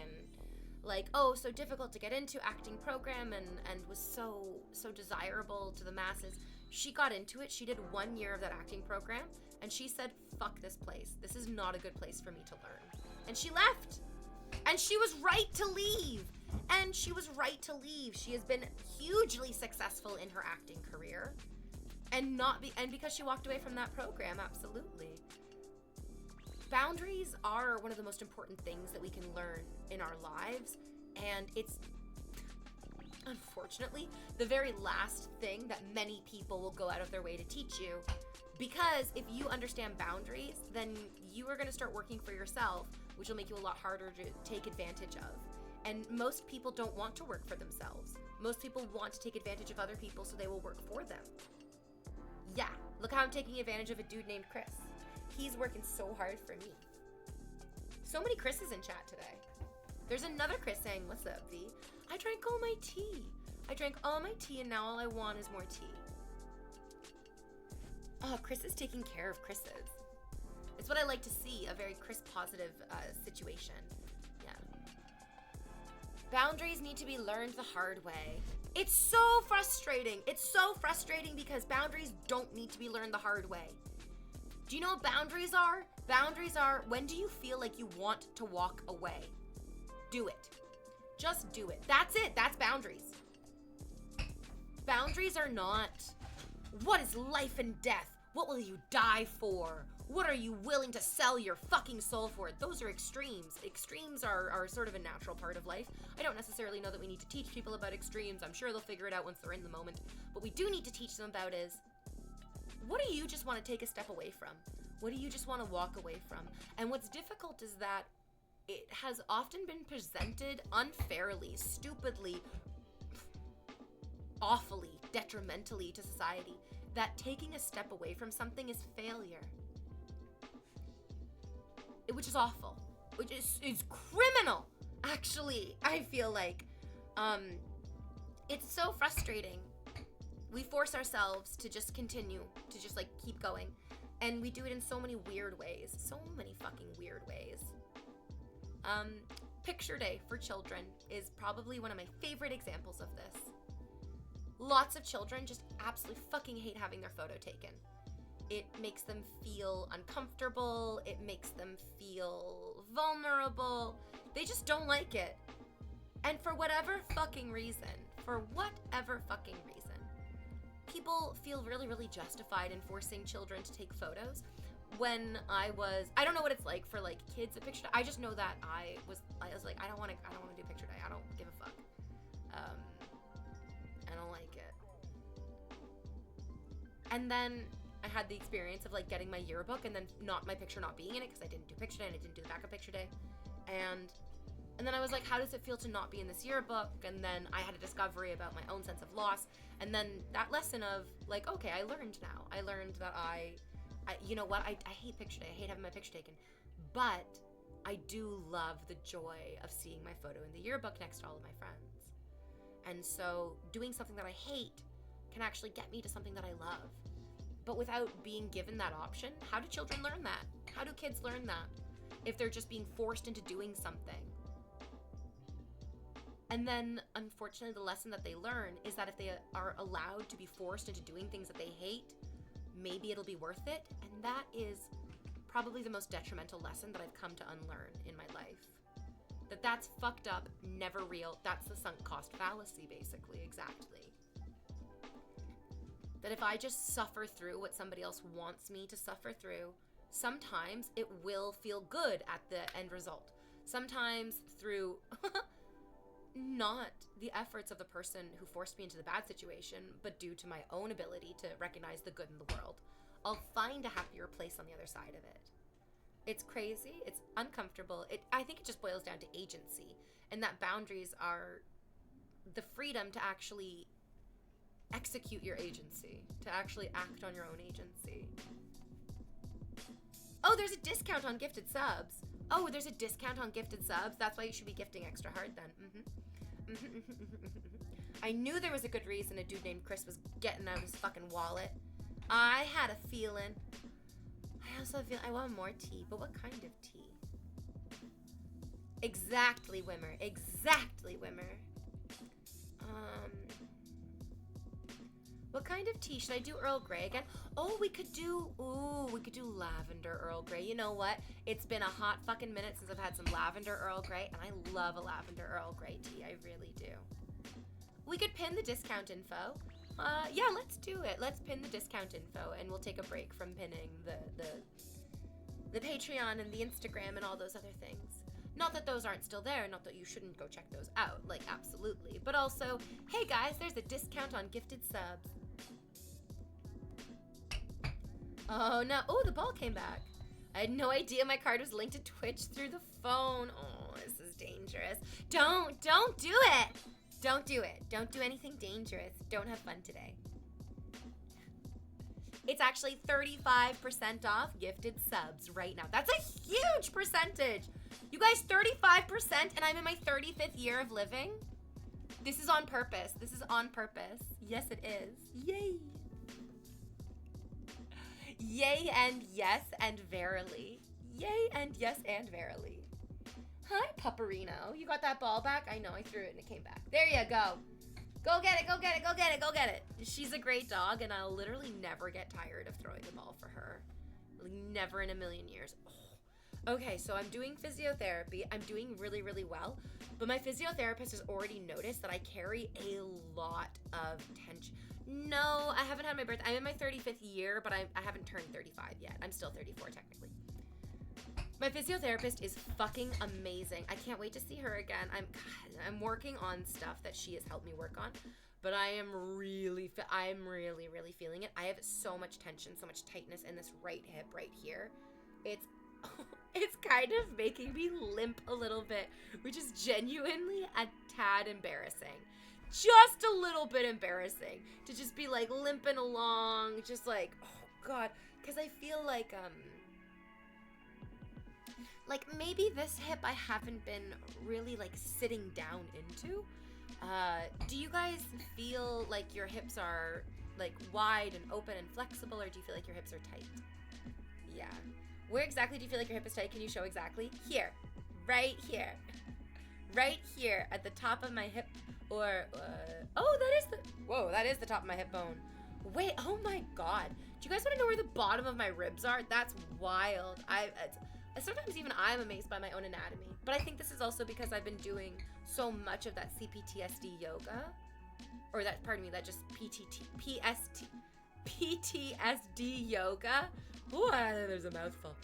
so difficult to get into acting program and was so desirable to the masses. She got into it. She did 1 year of that acting program and she said, fuck this place. This is not a good place for me to learn. And she left. And she was right to leave. She has been hugely successful in her acting career. And because she walked away from that program, absolutely. Boundaries are one of the most important things that we can learn in our lives, and it's unfortunately the very last thing that many people will go out of their way to teach you, because if you understand boundaries, then you are going to start working for yourself, which will make you a lot harder to take advantage of. And most people don't want to work for themselves. Most people want to take advantage of other people so they will work for them. Yeah, look how I'm taking advantage of a dude named Chris. He's working so hard for me. So many Chris's in chat today. There's another Chris saying, what's up, V? I drank all my tea. I drank all my tea and now all I want is more tea. Oh, Chris is taking care of Chris's. It's what I like to see, a very Chris positive situation. Yeah. Boundaries need to be learned the hard way. It's so frustrating. It's so frustrating because boundaries don't need to be learned the hard way. Do you know what boundaries are? Boundaries are when do you feel like you want to walk away? Do it. Just do it. That's it. That's boundaries. Boundaries are not, what is life and death? What will you die for? What are you willing to sell your fucking soul for? Those are extremes. Extremes are sort of a natural part of life. I don't necessarily know that we need to teach people about extremes. I'm sure they'll figure it out once they're in the moment. What we do need to teach them about is, what do you just want to take a step away from? What do you just want to walk away from? And what's difficult is that it has often been presented unfairly, stupidly, awfully, detrimentally to society, that taking a step away from something is failure. Which is awful. Which is criminal, actually, I feel like. It's so frustrating. We force ourselves to just continue, to just like keep going. And we do it in so many weird ways. So many fucking weird ways. Picture day for children is probably one of my favorite examples of this. Lots of children just absolutely fucking hate having their photo taken. It makes them feel uncomfortable. It makes them feel vulnerable. They just don't like it. And for whatever fucking reason, people feel really, really justified in forcing children to take photos. When I don't know what it's like for like kids at picture day. I just know that I was like, I don't want to do picture day. I don't give a fuck. I don't like it. And then I had the experience of like getting my yearbook and then my picture not being in it because I didn't do picture day and I didn't do the backup picture day. And then I was like, how does it feel to not be in this yearbook? And then I had a discovery about my own sense of loss. And then that lesson of like, okay, I learned now. I learned that I you know what? I hate picture day. I hate having my picture taken. But I do love the joy of seeing my photo in the yearbook next to all of my friends. And so doing something that I hate can actually get me to something that I love. But without being given that option, how do children learn that? How do kids learn that if they're just being forced into doing something? And then, unfortunately, the lesson that they learn is that if they are allowed to be forced into doing things that they hate, maybe it'll be worth it. And that is probably the most detrimental lesson that I've come to unlearn in my life. That's fucked up, never real. That's the sunk cost fallacy, basically, exactly. That if I just suffer through what somebody else wants me to suffer through, sometimes it will feel good at the end result. Sometimes through not the efforts of the person who forced me into the bad situation, but due to my own ability to recognize the good in the world, I'll find a happier place on the other side of it. It's crazy. It's uncomfortable. I think it just boils down to agency, and that boundaries are the freedom to actually execute your agency, to actually act on your own agency. Oh, there's a discount on gifted subs. Oh, there's a discount on gifted subs. That's why you should be gifting extra hard then. I knew there was a good reason a dude named Chris was getting out of his fucking wallet. I had a feeling. I also feel I want more tea, but what kind of tea? Exactly, Wimmer. Exactly, Wimmer. What kind of tea? Should I do Earl Grey again? Oh, we could do lavender Earl Grey. You know what? It's been a hot fucking minute since I've had some lavender Earl Grey, and I love a lavender Earl Grey tea. I really do. We could pin the discount info. Yeah, let's do it. Let's pin the discount info, and we'll take a break from pinning the Patreon and the Instagram and all those other things. Not that those aren't still there, not that you shouldn't go check those out, like, absolutely. But also, hey guys, there's a discount on gifted subs. Oh no, oh, the ball came back. I had no idea my card was linked to Twitch through the phone. Oh, this is dangerous. Don't do it. Don't do it. Don't do anything dangerous. Don't have fun today. It's actually 35% off gifted subs right now. That's a huge percentage. You guys, 35%, and I'm in my 35th year of living. This is on purpose. This is on purpose. Yes, it is. Yay. Yay and yes and verily. Yay and yes and verily. Hi, Pupperino. You got that ball back? I know, I threw it and it came back. There you go. Go get it, go get it, go get it, go get it. She's a great dog, and I'll literally never get tired of throwing the ball for her. Like, never in a million years. Oh. Okay, so I'm doing physiotherapy. I'm doing really, really well. But my physiotherapist has already noticed that I carry a lot of tension. No, I haven't had my birthday. I'm in my 35th year, but I haven't turned 35 yet. I'm still 34 technically. My physiotherapist is fucking amazing. I can't wait to see her again. I'm working on stuff that she has helped me work on, but I'm really feeling it. I have so much tension, so much tightness in this right hip right here. It's kind of making me limp a little bit, which is genuinely a tad embarrassing. Just a little bit embarrassing to just be like limping along, just like, oh God, because I feel like maybe this hip I haven't been really like sitting down into. Do you guys feel like your hips are like wide and open and flexible, or do you feel like your hips are tight? Yeah. Where exactly do you feel like your hip is tight? Can you show exactly? Here. Right here. Right here at the top of my hip, or, oh, that is the top of my hip bone. Wait, oh my God. Do you guys want to know where the bottom of my ribs are? That's wild. Sometimes even I'm amazed by my own anatomy. But I think this is also because I've been doing so much of that CPTSD yoga. Or that, pardon me, that just PTSD yoga. Ooh, there's a mouthful.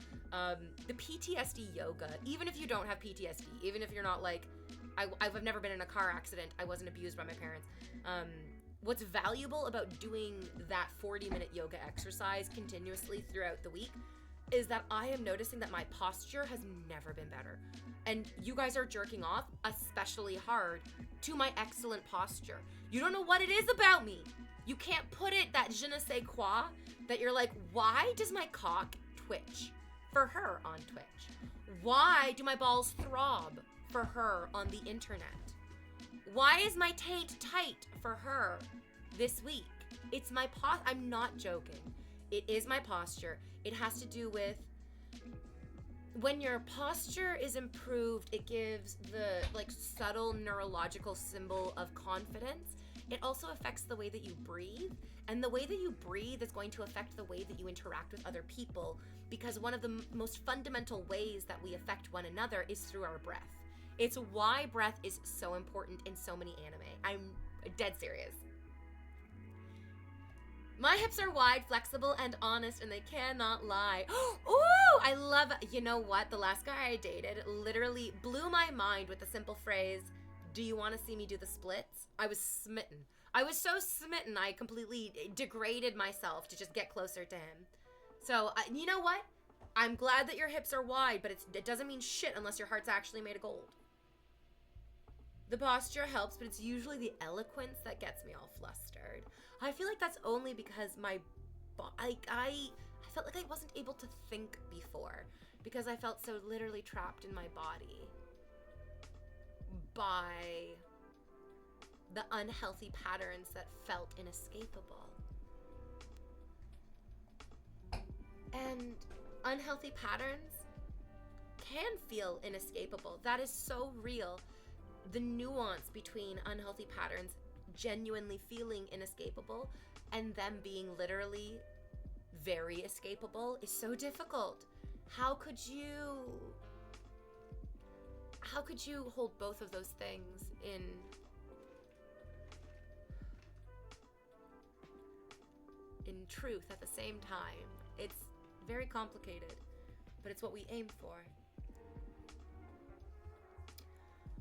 The PTSD yoga, even if you don't have PTSD, even if you're not like, I've never been in a car accident, I wasn't abused by my parents. What's valuable about doing that 40-minute yoga exercise continuously throughout the week is that I am noticing that my posture has never been better. And you guys are jerking off especially hard to my excellent posture. You don't know what it is about me. You can't put it, that je ne sais quoi, that you're like, why does my cock twitch for her on Twitch? Why do my balls throb for her on the internet? Why is my taint tight for her this week? It's my I'm not joking. It is my posture. It has to do with when your posture is improved, it gives the like subtle neurological symbol of confidence. It also affects the way that you breathe, and the way that you breathe is going to affect the way that you interact with other people, because one of the most fundamental ways that we affect one another is through our breath. It's why breath is so important in so many anime. I'm dead serious. My hips are wide, flexible, and honest, and they cannot lie. Ooh, I love, you know what? The last guy I dated literally blew my mind with the simple phrase, "Do you want to see me do the splits?" I was smitten. I was so smitten, I completely degraded myself to just get closer to him. So, you know what? I'm glad that your hips are wide, but it doesn't mean shit unless your heart's actually made of gold. The posture helps, but it's usually the eloquence that gets me all flustered. I feel like that's only because I felt like I wasn't able to think before, because I felt so literally trapped in my body by the unhealthy patterns that felt inescapable. And unhealthy patterns can feel inescapable. That is so real. The nuance between unhealthy patterns genuinely feeling inescapable and them being literally very escapable is so difficult. How could you hold both of those things in truth at the same time? It's very complicated, but it's what we aim for.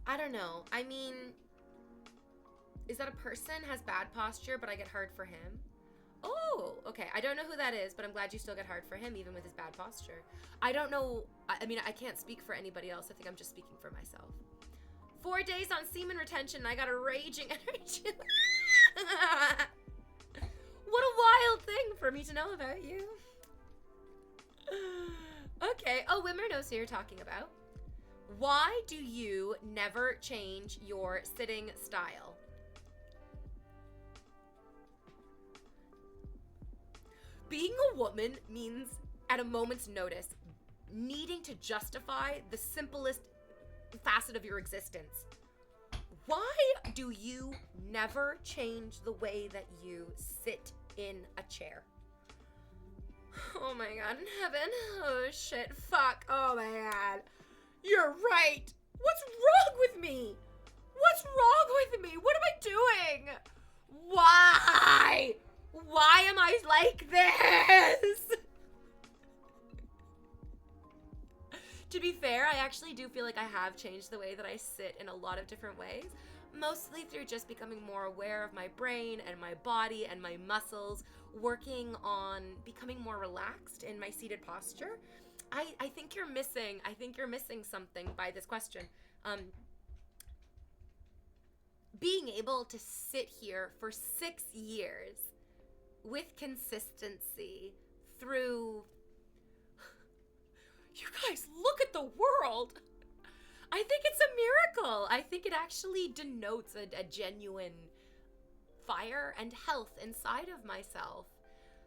I don't know. I mean, is that a person has bad posture, but I get hard for him? Oh, okay. I don't know who that is, but I'm glad you still get hard for him, even with his bad posture. I don't know. I mean, I can't speak for anybody else. I think I'm just speaking for myself. 4 days on semen retention, and I got a raging energy. What a wild thing for me to know about you. Okay. Oh, Wimmer knows who you're talking about. Why do you never change your sitting style? being a woman means, at a moment's notice, needing to justify the simplest facet of your existence. Why do you never change the way that you sit in a chair? Oh my god, in heaven. Oh shit, fuck. Oh my god. You're right. What's wrong with me? What's wrong with me? What am I doing? Why? Why am I like this? To be fair, I actually do feel like I have changed the way that I sit in a lot of different ways. Mostly through just becoming more aware of my brain and my body and my muscles, working on becoming more relaxed in my seated posture. I think you're missing something by this question. Being able to sit here for 6 years with consistency through... You guys, look at the world! I think it's a miracle. I think it actually denotes a genuine fire and health inside of myself.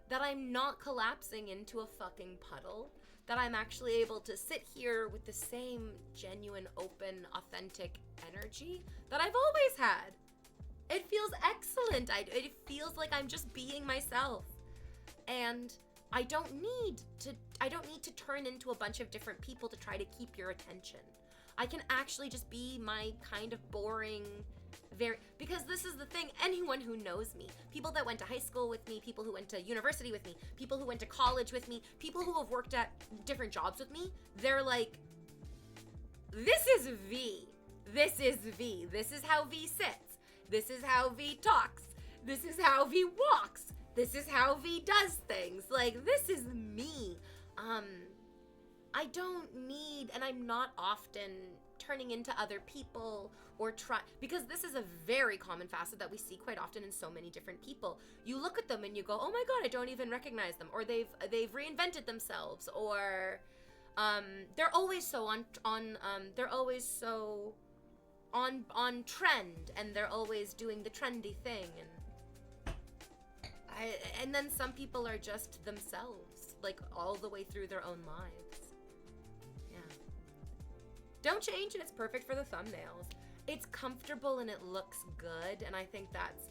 That I'm not collapsing into a fucking puddle. That I'm actually able to sit here with the same genuine, open, authentic energy that I've always had. It feels excellent. It feels like I'm just being myself. And I don't need to turn into a bunch of different people to try to keep your attention. I can actually just be my kind of boring, because this is the thing, anyone who knows me, people that went to high school with me, people who went to university with me, people who went to college with me, people who have worked at different jobs with me, they're like, this is V. This is V. This is how V sits. This is how V talks. This is how V walks. This is how V does things. Like, this is me. I don't need, and I'm not often turning into other people or because this is a very common facet that we see quite often in so many different people. You look at them and you go, oh my god, I don't even recognize them, or they've reinvented themselves, or they're always so on trend, and they're always doing the trendy thing, and then some people are just themselves, like all the way through their own lives. Yeah. Don't change, and it's perfect for the thumbnails. It's comfortable and it looks good, and I think that's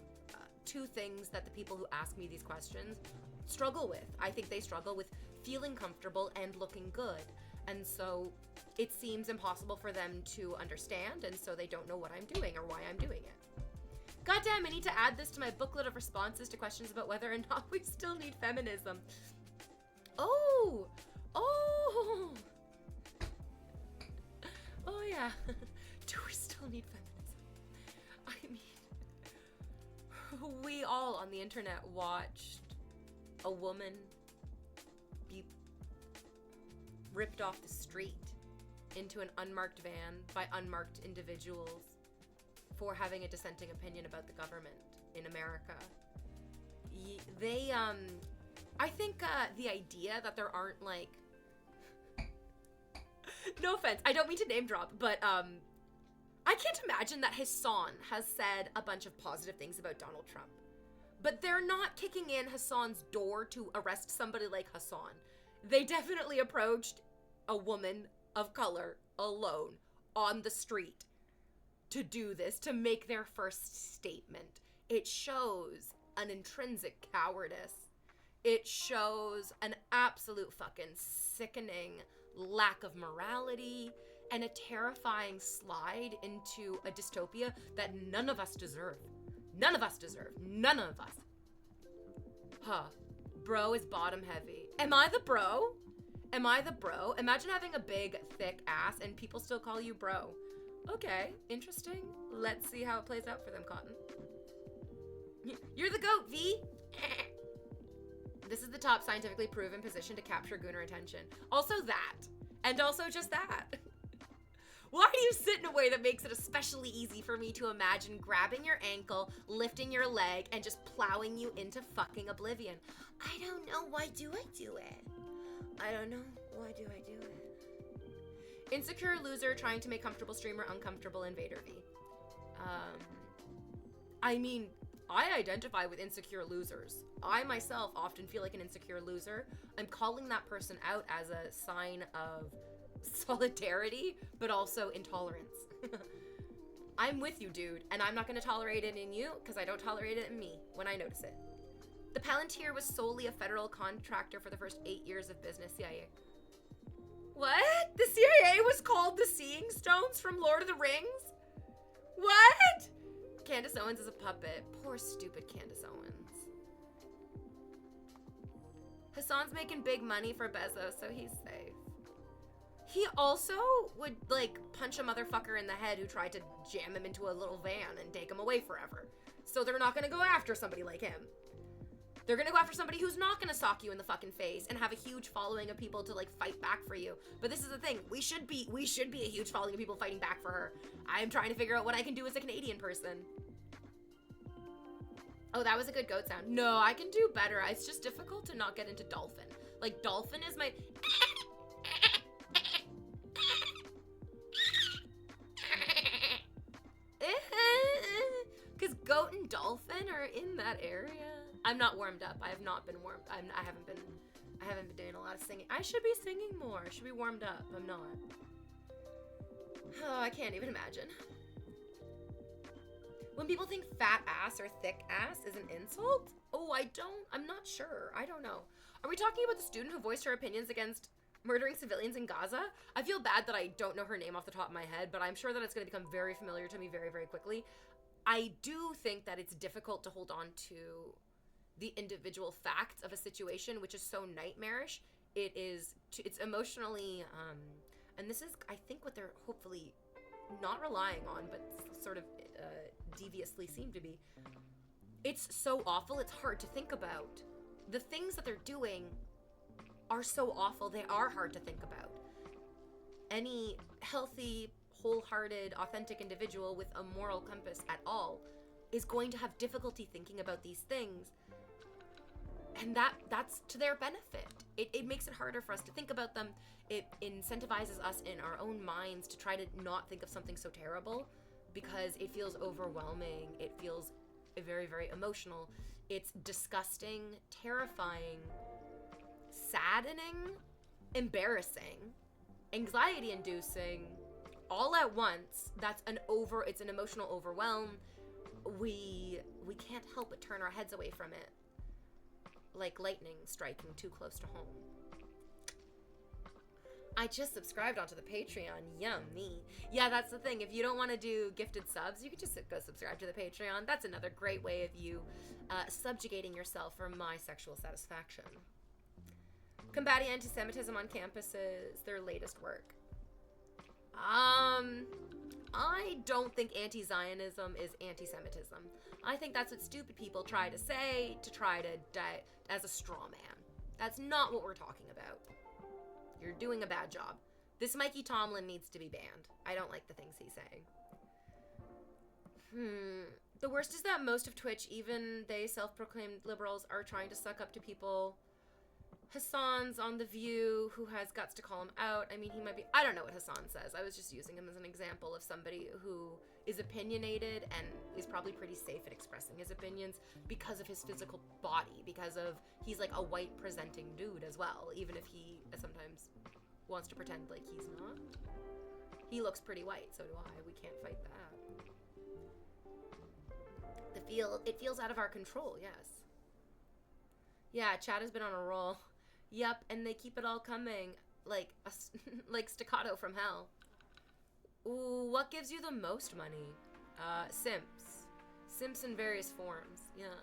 two things that the people who ask me these questions struggle with. I think they struggle with feeling comfortable and looking good, and so it seems impossible for them to understand, and so they don't know what I'm doing or why I'm doing it. Goddamn, I need to add this to my booklet of responses to questions about whether or not we still need feminism. Oh yeah. Do we still need feminism? I mean, we all on the internet watched a woman be ripped off the street into an unmarked van by unmarked individuals for having a dissenting opinion about the government in America. I think the idea that there aren't, like, no offense, I don't mean to name drop, but I can't imagine that Hassan has said a bunch of positive things about Donald Trump. But they're not kicking in Hassan's door to arrest somebody like Hassan. They definitely approached a woman of color alone on the street to do this, to make their first statement. It shows an intrinsic cowardice. It shows an absolute fucking sickening lack of morality and a terrifying slide into a dystopia that none of us deserve. None of us deserve. None of us. Huh. Bro is bottom heavy. Am I the bro? Am I the bro? Imagine having a big, thick ass and people still call you bro. Okay, interesting. Let's see how it plays out for them, Cotton. You're the goat, V. This is the top scientifically proven position to capture gooner attention. Also that. And also just that. Why do you sit in a way that makes it especially easy for me to imagine grabbing your ankle, lifting your leg, and just plowing you into fucking oblivion? I don't know. Why do I do it? I don't know. Why do I do it? Insecure loser trying to make comfortable streamer uncomfortable InvaderVie. I mean, I identify with insecure losers. I myself often feel like an insecure loser. I'm calling that person out as a sign of solidarity, but also intolerance. I'm with you, dude, and I'm not going to tolerate it in you because I don't tolerate it in me when I notice it. The Palantir was solely a federal contractor for the first 8 years of business, CIA. What? The CIA was called the Seeing Stones from Lord of the Rings? What? Candace Owens is a puppet. Poor stupid Candace Owens. Hassan's making big money for Bezos, so he's safe. He also would, like, punch a motherfucker in the head who tried to jam him into a little van and take him away forever. So they're not gonna go after somebody like him. They're gonna go after somebody who's not gonna sock you in the fucking face and have a huge following of people to, like, fight back for you. But this is the thing, we should be a huge following of people fighting back for her. I'm trying to figure out what I can do as a Canadian person. Oh, that was a good goat sound. No, I can do better. It's just difficult to not get into dolphin. Like, dolphin is my... Because goat and dolphin are in that area. I'm not warmed up. I have not been warmed. I haven't been doing a lot of singing. I should be singing more. I should be warmed up. I'm not. Oh, I can't even imagine. When people think fat ass or thick ass is an insult? Oh, I'm not sure. I don't know. Are we talking about the student who voiced her opinions against murdering civilians in Gaza? I feel bad that I don't know her name off the top of my head, but I'm sure that it's going to become very familiar to me very, very quickly. I do think that it's difficult to hold on to the individual facts of a situation, which is so nightmarish. It's emotionally, and this is, I think, what they're hopefully not relying on, but sort of deviously seem to be. It's so awful, it's hard to think about. The things that they're doing are so awful, they are hard to think about. Any healthy, wholehearted, authentic individual with a moral compass at all is going to have difficulty thinking about these things. And that's to their benefit. It makes it harder for us to think about them. It incentivizes us in our own minds to try to not think of something so terrible because it feels overwhelming. It feels very, very emotional. It's disgusting, terrifying, saddening, embarrassing, anxiety-inducing, all at once. It's an emotional overwhelm. We can't help but turn our heads away from it. Like lightning striking too close to home. I just subscribed onto the Patreon. Yummy. Yeah, that's the thing. If you don't want to do gifted subs, you can just go subscribe to the Patreon. That's another great way of you subjugating yourself for my sexual satisfaction. Combating anti-Semitism on campuses, their latest work. I don't think anti-Zionism is anti-Semitism. I think that's what stupid people try to say to try to as a straw man. That's not what we're talking about. You're doing a bad job. This Mikey Tomlin needs to be banned. I don't like the things he's saying. The worst is that most of Twitch, even they self-proclaimed liberals, are trying to suck up to people. Hassan's on The View, who has guts to call him out. I mean, he might be... I don't know what Hassan says. I was just using him as an example of somebody who is opinionated and is probably pretty safe at expressing his opinions because of his physical body, because of... He's like a white-presenting dude as well, even if he sometimes wants to pretend like he's not. He looks pretty white, so do I. We can't fight that. It feels out of our control, yes. Yeah, Chad has been on a roll. Yep, and they keep it all coming, like like staccato from hell. Ooh, what gives you the most money? Simps in various forms. Yeah.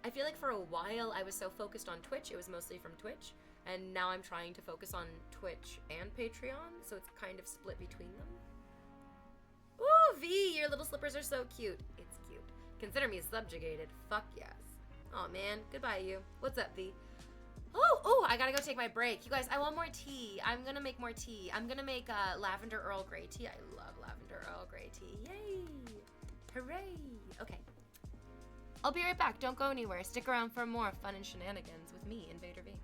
I feel like for a while I was so focused on Twitch, it was mostly from Twitch, and now I'm trying to focus on Twitch and Patreon, so it's kind of split between them. Ooh, V, your little slippers are so cute. It's cute. Consider me subjugated. Fuck yes. Oh man, goodbye you. What's up, V? Oh, I gotta go take my break. You guys, I want more tea. I'm gonna make more tea. I'm gonna make lavender Earl Grey tea. I love lavender Earl Grey tea. Yay! Hooray! Okay. I'll be right back. Don't go anywhere. Stick around for more fun and shenanigans with me, InvaderVie.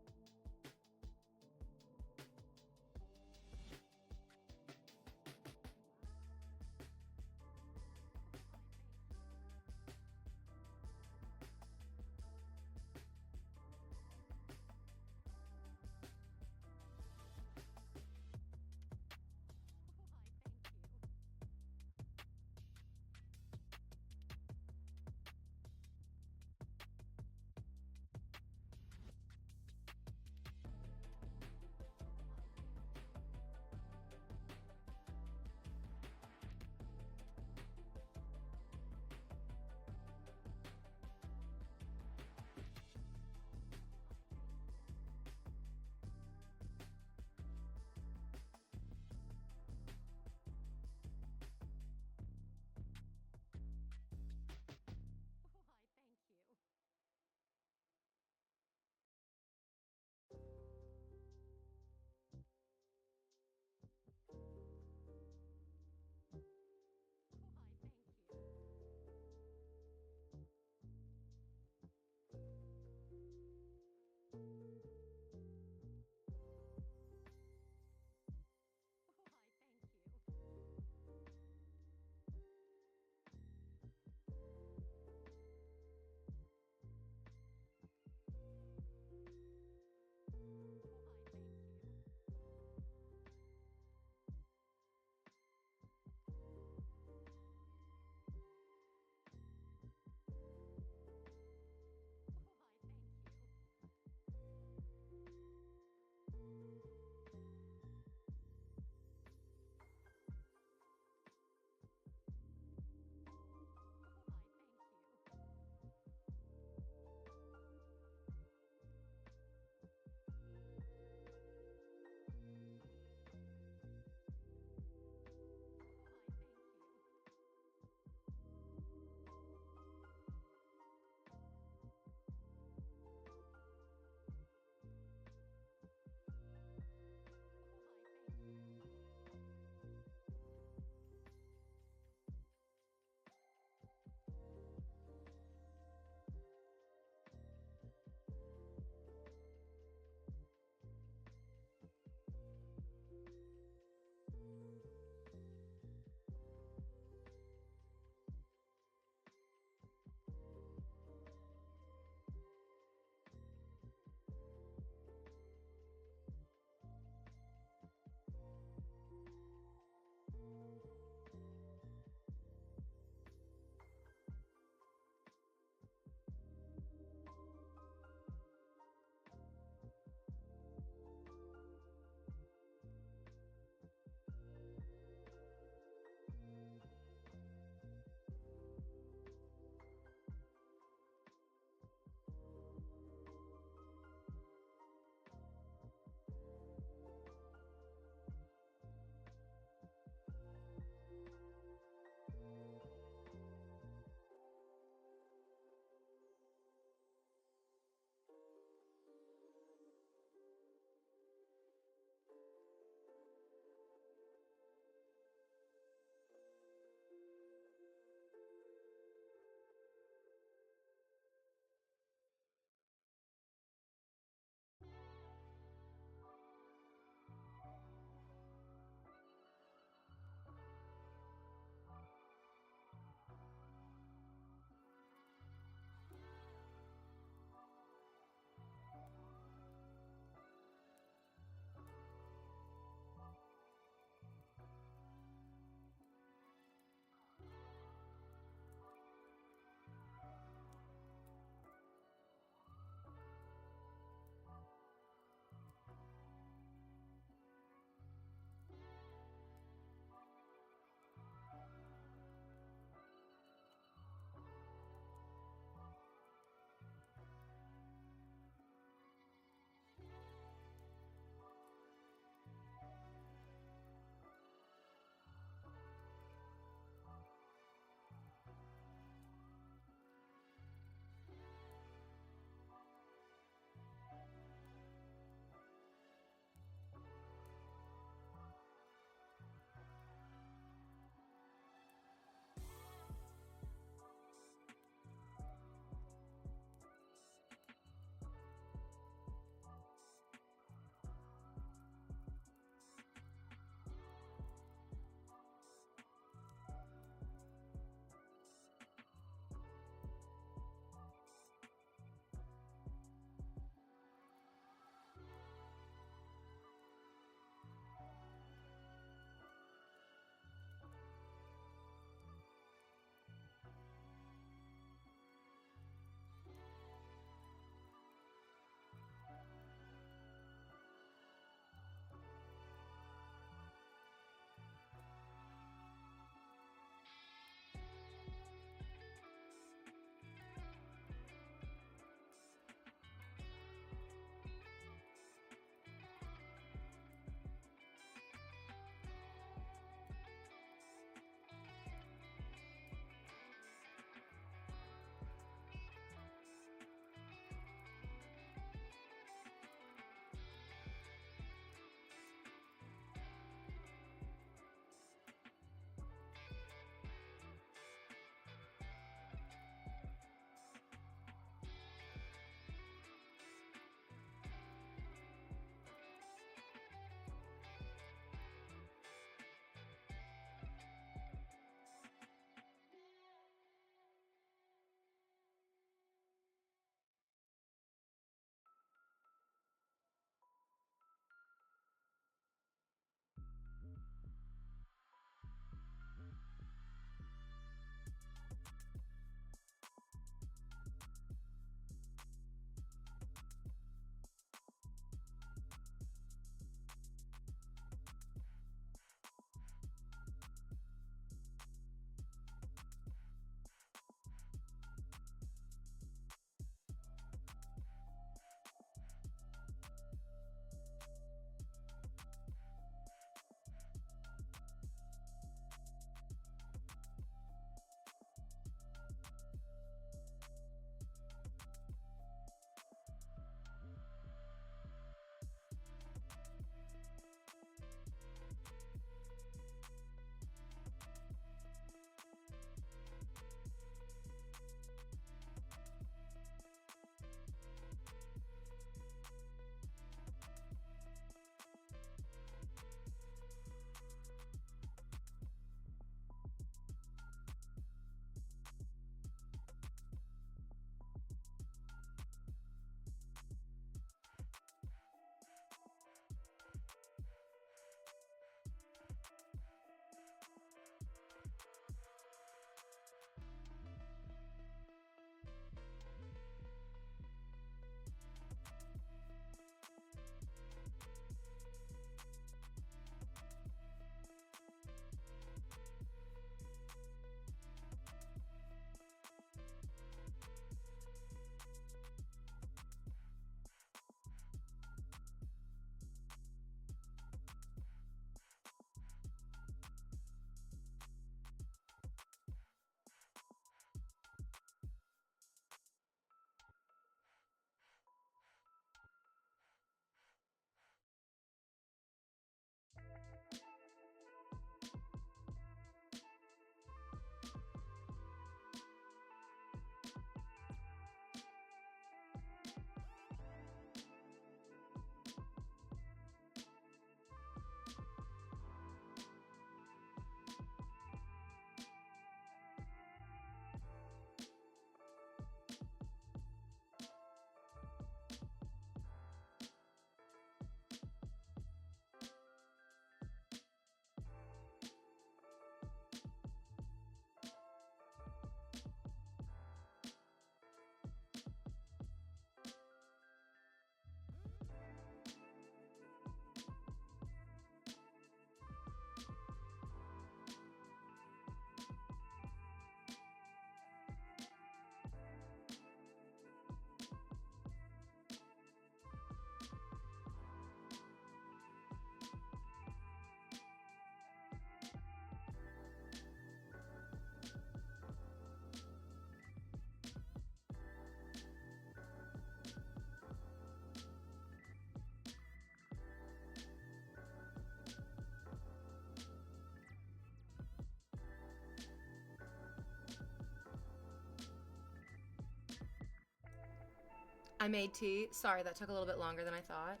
I made tea. Sorry, that took a little bit longer than I thought.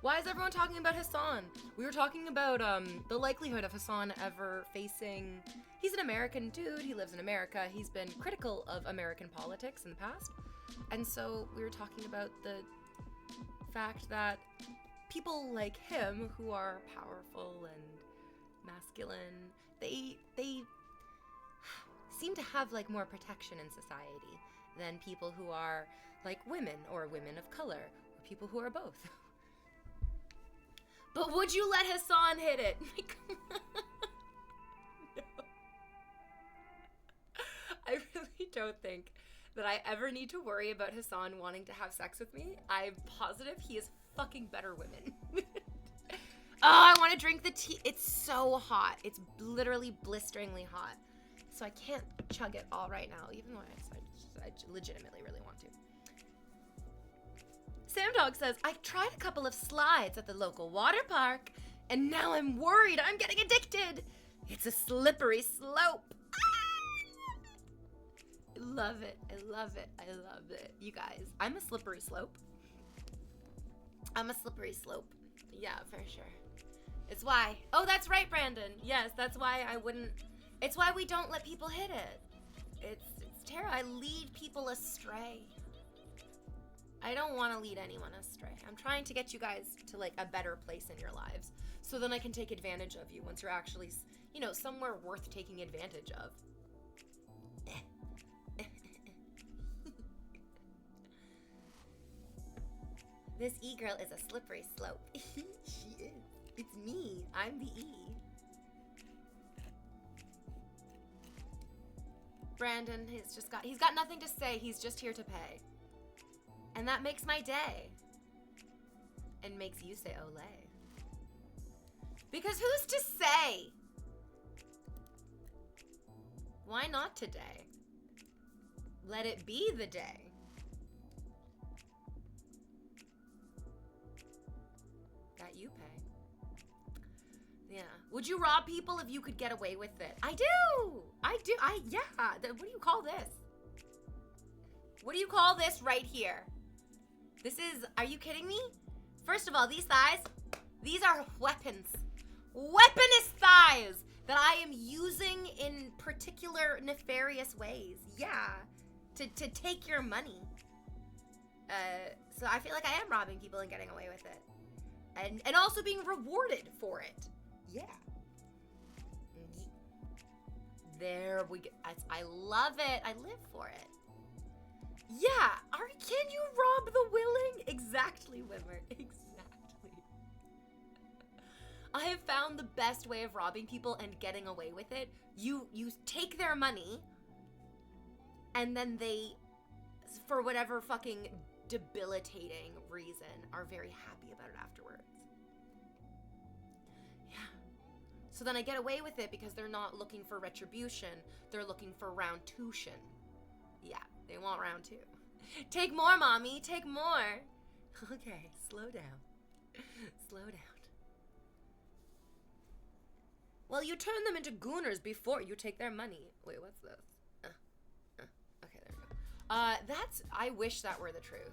Why is everyone talking about Hassan? We were talking about the likelihood of Hassan ever facing... He's an American dude. He lives in America. He's been critical of American politics in the past. And so we were talking about the fact that people like him who are powerful and masculine, they seem to have like more protection in society than people who are like women or women of color or people who are both. But would you let Hassan hit it? No. I really don't think that I ever need to worry about Hassan wanting to have sex with me. I'm positive he is fucking better women. Oh, I want to drink the tea. It's so hot. It's literally blisteringly hot. So I can't chug it all right now, even though I legitimately really want to. Sam Dog says, I tried a couple of slides at the local water park, and now I'm worried I'm getting addicted. It's a slippery slope. I love it. I love it. I love it. You guys, I'm a slippery slope. I'm a slippery slope. Yeah, for sure. It's why. Oh, that's right, Brandon. Yes, that's why I wouldn't. It's why we don't let people hit it. It's terrible. I lead people astray. I don't want to lead anyone astray. I'm trying to get you guys to like a better place in your lives, so then I can take advantage of you once you're actually, you know, somewhere worth taking advantage of. This E-girl is a slippery slope. She is. It's me. I'm the E. Brandon, he's got nothing to say. He's just here to pay. And that makes my day. And makes you say Olay. Because who's to say? Why not today? Let it be the day. That you pay. Yeah. Would you rob people if you could get away with it? I do. Yeah. What do you call this? What do you call this right here? This is, are you kidding me? First of all, these thighs, these are weapons. Weaponous thighs that I am using in particular nefarious ways. Yeah. To take your money. So I feel like I am robbing people and getting away with it. And also being rewarded for it. Yeah. There we go. I love it. I live for it. Yeah. Can you rob the willing? Exactly, Wimmer. Exactly. I have found the best way of robbing people and getting away with it. You take their money, and then they, for whatever fucking debilitating reason, are very happy about it afterwards. Yeah. So then I get away with it because they're not looking for retribution. They're looking for round two-tion. Yeah, they want round two. Take more, mommy. Take more. Okay, slow down. Slow down. Well, you turn them into gooners before you take their money. Wait, what's this? Okay, there we go. I wish that were the truth.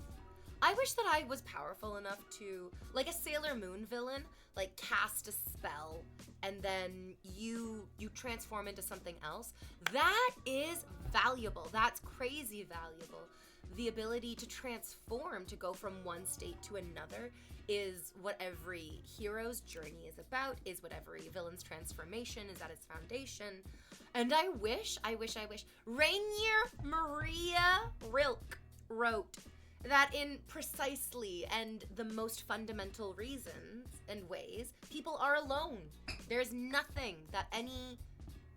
I wish that I was powerful enough to, like a Sailor Moon villain, like cast a spell and then you transform into something else. That is valuable. That's crazy valuable. The ability to transform, to go from one state to another, is what every hero's journey is about, is what every villain's transformation is at its foundation. And I wish Rainier Maria Rilke wrote that in precisely and the most fundamental reasons and ways, people are alone. There's nothing that any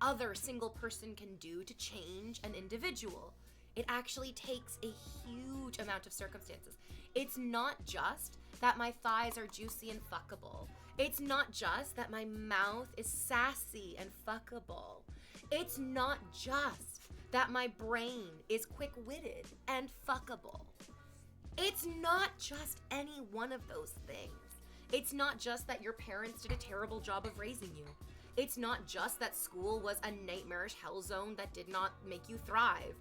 other single person can do to change an individual. It actually takes a huge amount of circumstances. It's not just that my thighs are juicy and fuckable. It's not just that my mouth is sassy and fuckable. It's not just that my brain is quick-witted and fuckable. It's not just any one of those things. It's not just that your parents did a terrible job of raising you. It's not just that school was a nightmarish hell zone that did not make you thrive.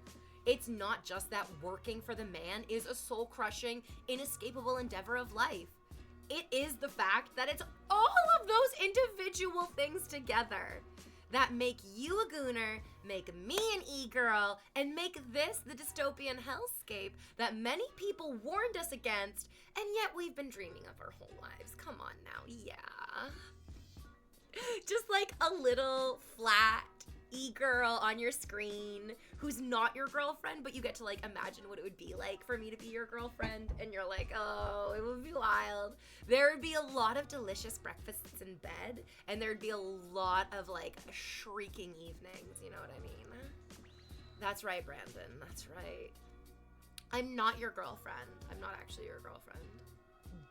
It's not just that working for the man is a soul-crushing, inescapable endeavor of life. It is the fact that it's all of those individual things together that make you a gooner, make me an e-girl, and make this the dystopian hellscape that many people warned us against, and yet we've been dreaming of our whole lives. Come on now, yeah. Just like a little flat e-girl on your screen who's not your girlfriend, but you get to like imagine what it would be like for me to be your girlfriend, and you're like, oh, it would be wild. There would be a lot of delicious breakfasts in bed, and there'd be a lot of like shrieking evenings, you know what I mean? That's right, Brandon, that's right. I'm not your girlfriend. I'm not actually your girlfriend.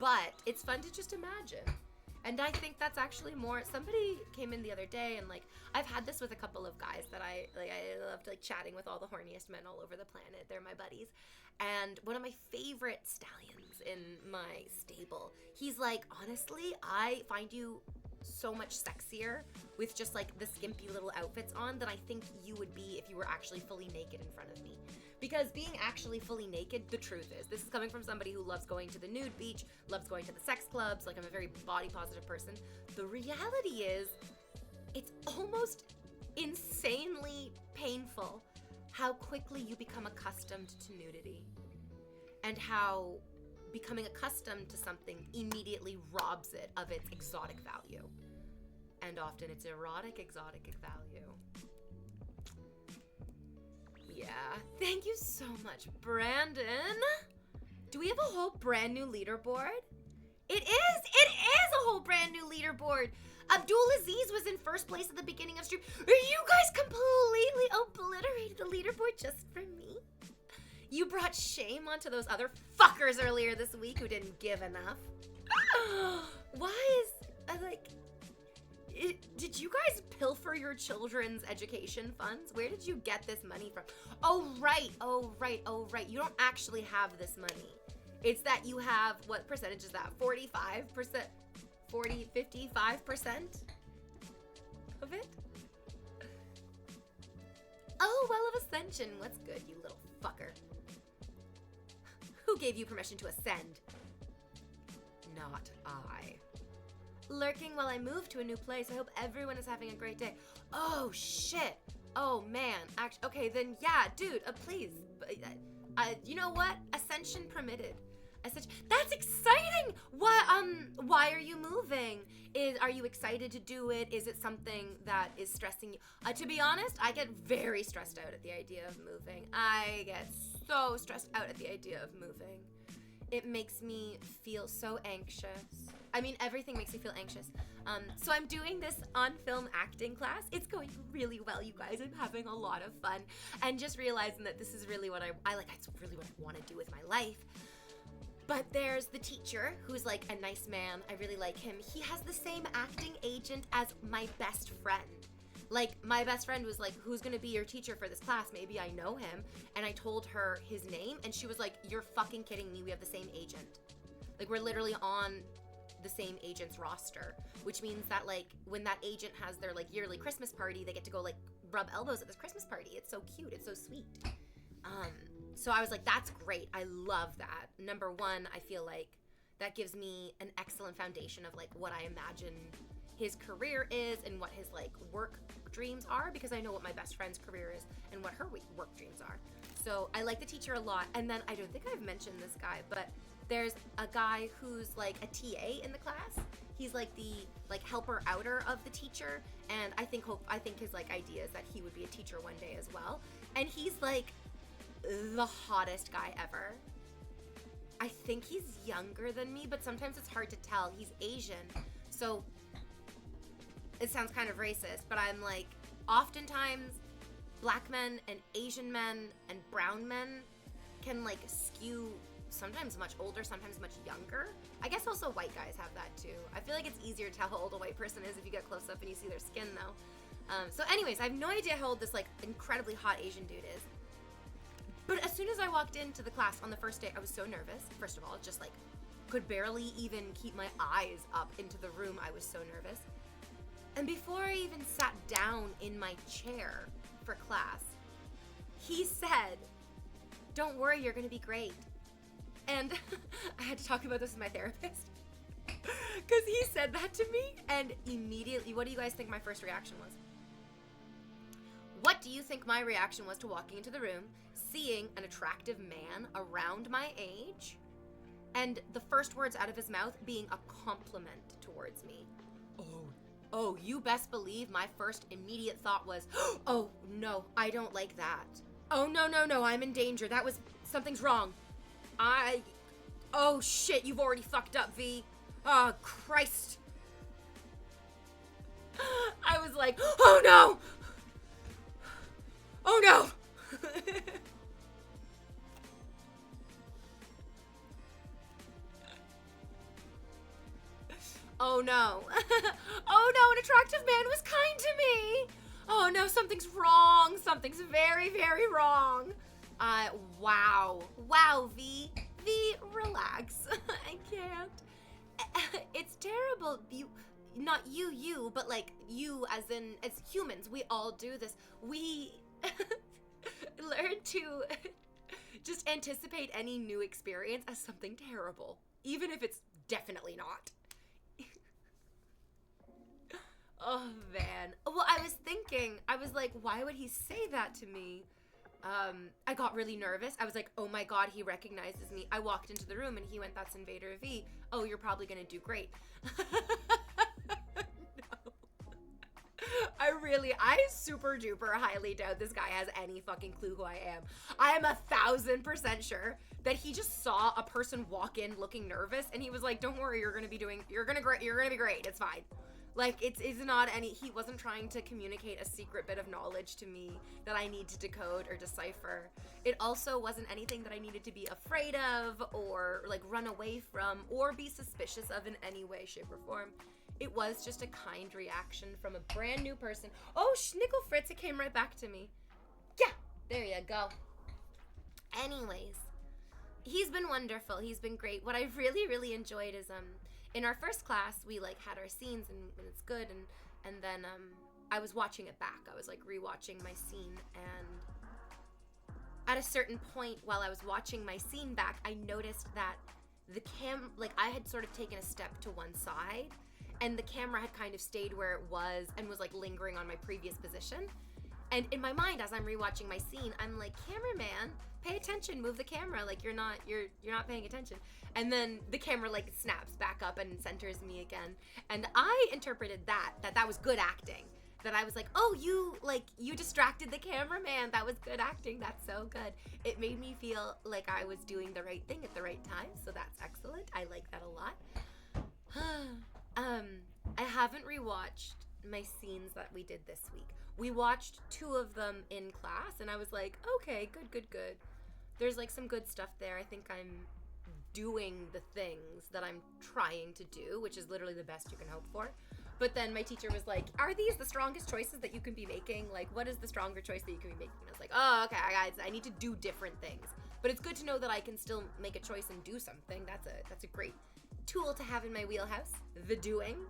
But it's fun to just imagine. And I think that's actually more, somebody came in the other day and like, I've had this with a couple of guys that I loved like chatting with all the horniest men all over the planet. They're my buddies. And one of my favorite stallions in my stable, he's like, honestly, I find you so much sexier with just like the skimpy little outfits on than I think you would be if you were actually fully naked in front of me. Because being actually fully naked, the truth is, this is coming from somebody who loves going to the nude beach, loves going to the sex clubs, like I'm a very body positive person. The reality is, it's almost insanely painful how quickly you become accustomed to nudity. And how becoming accustomed to something immediately robs it of its exotic value. And often it's erotic exotic value. Yeah, thank you so much, Brandon. Do we have a whole brand new leaderboard? It is a whole brand new leaderboard. Abdulaziz was in first place at the beginning of stream. You guys completely obliterated the leaderboard just for me. You brought shame onto those other fuckers earlier this week who didn't give enough. Why is, did you guys pilfer your children's education funds? Where did you get this money from? Oh, right. You don't actually have this money. It's that you have, what percentage is that? 45%? 55% of it? Oh, well of Ascension. What's good, you little fucker? Who gave you permission to ascend? Not I. Lurking while I move to a new place. I hope everyone is having a great day. Oh, shit. Oh, man. Okay, then, yeah, dude, please. You know what? Ascension permitted. That's exciting! Why are you moving? Are you excited to do it? Is it something that is stressing you? To be honest, I get very stressed out at the idea of moving. I get so stressed out at the idea of moving. It makes me feel so anxious. I mean, everything makes me feel anxious. So I'm doing this on-film acting class. It's going really well, you guys. I'm having a lot of fun. And just realizing that this is really what I like. It's really what I want to do with my life. But there's the teacher, who's like a nice man. I really like him. He has the same acting agent as my best friend. Like, my best friend was like, who's gonna be your teacher for this class? Maybe I know him. And I told her his name, and she was like, you're fucking kidding me. We have the same agent. Like, we're literally on the same agent's roster, which means that, like, when that agent has their, like, yearly Christmas party, they get to go, like, rub elbows at this Christmas party. It's so cute. It's so sweet. So I was like, that's great. I love that. Number one, I feel like that gives me an excellent foundation of, like, what I imagine his career is and what his, like, work dreams are, because I know what my best friend's career is and what her work dreams are. So I like the teacher a lot. And then I don't think I've mentioned this guy, but there's a guy who's like a TA in the class. He's like the helper outer of the teacher, and I think his like idea is that he would be a teacher one day as well. And he's like the hottest guy ever. I think he's younger than me, but sometimes it's hard to tell. He's Asian, so it sounds kind of racist, but I'm like, oftentimes black men and Asian men and brown men can like skew sometimes much older, sometimes much younger. I guess also white guys have that too. I feel like it's easier to tell how old a white person is if you get close up and you see their skin though. So anyways, I have no idea how old this like incredibly hot Asian dude is. But as soon as I walked into the class on the first day, I was so nervous. First of all, just like could barely even keep my eyes up into the room. I was so nervous. And before I even sat down in my chair for class, he said, Don't worry, you're gonna be great. And I had to talk about this with my therapist because he said that to me, and immediately, what do you guys think my first reaction was? What do you think my reaction was to walking into the room, seeing an attractive man around my age, and the first words out of his mouth being a compliment towards me? Oh, you best believe my first immediate thought was, oh, no, I don't like that. Oh, no, I'm in danger. Something's wrong. Oh, shit, you've already fucked up, V. Oh, Christ. I was like, oh, no. Oh, no. Oh no. Oh no, an attractive man was kind to me. Oh no, something's wrong. Something's very, very wrong. Wow. Wow, V. V, relax. I can't. It's terrible. Not you, but like you as humans, we all do this. We learn to just anticipate any new experience as something terrible, even if it's definitely not. Oh, man. Well, I was like, why would he say that to me? I got really nervous. I was like, oh my God, he recognizes me. I walked into the room and he went, that's InvaderVie. Oh, you're probably gonna do great. No. I super duper highly doubt this guy has any fucking clue who I am. I am 1000% sure that he just saw a person walk in looking nervous and he was like, don't worry, you're gonna be great. It's fine. Like, it's not he wasn't trying to communicate a secret bit of knowledge to me that I need to decode or decipher. It also wasn't anything that I needed to be afraid of or, like, run away from or be suspicious of in any way, shape, or form. It was just a kind reaction from a brand new person. Oh, Schnickel Fritz, it came right back to me. Yeah, there you go. Anyways, he's been wonderful. He's been great. What I really, really enjoyed is, in our first class, we like had our scenes and it's good, and then I was watching it back. I was like rewatching my scene, and at a certain point while I was watching my scene back, I noticed that I had sort of taken a step to one side, and the camera had kind of stayed where it was and was like lingering on my previous position. And in my mind, as I'm rewatching my scene, I'm like, cameraman, pay attention, move the camera, like you're not paying attention. And then the camera like snaps back up and centers me again. And I interpreted that was good acting. That I was like, oh, you distracted the cameraman. That was good acting. That's so good. It made me feel like I was doing the right thing at the right time. So that's excellent. I like that a lot. I haven't rewatched my scenes that we did this week. We watched 2 of them in class, and I was like, okay, good. There's like some good stuff there. I think I'm doing the things that I'm trying to do, which is literally the best you can hope for. But then my teacher was like, are these the strongest choices that you can be making? Like, what is the stronger choice that you can be making? And I was like, oh, okay, guys, I need to do different things. But it's good to know that I can still make a choice and do something. That's a great tool to have in my wheelhouse. The doing.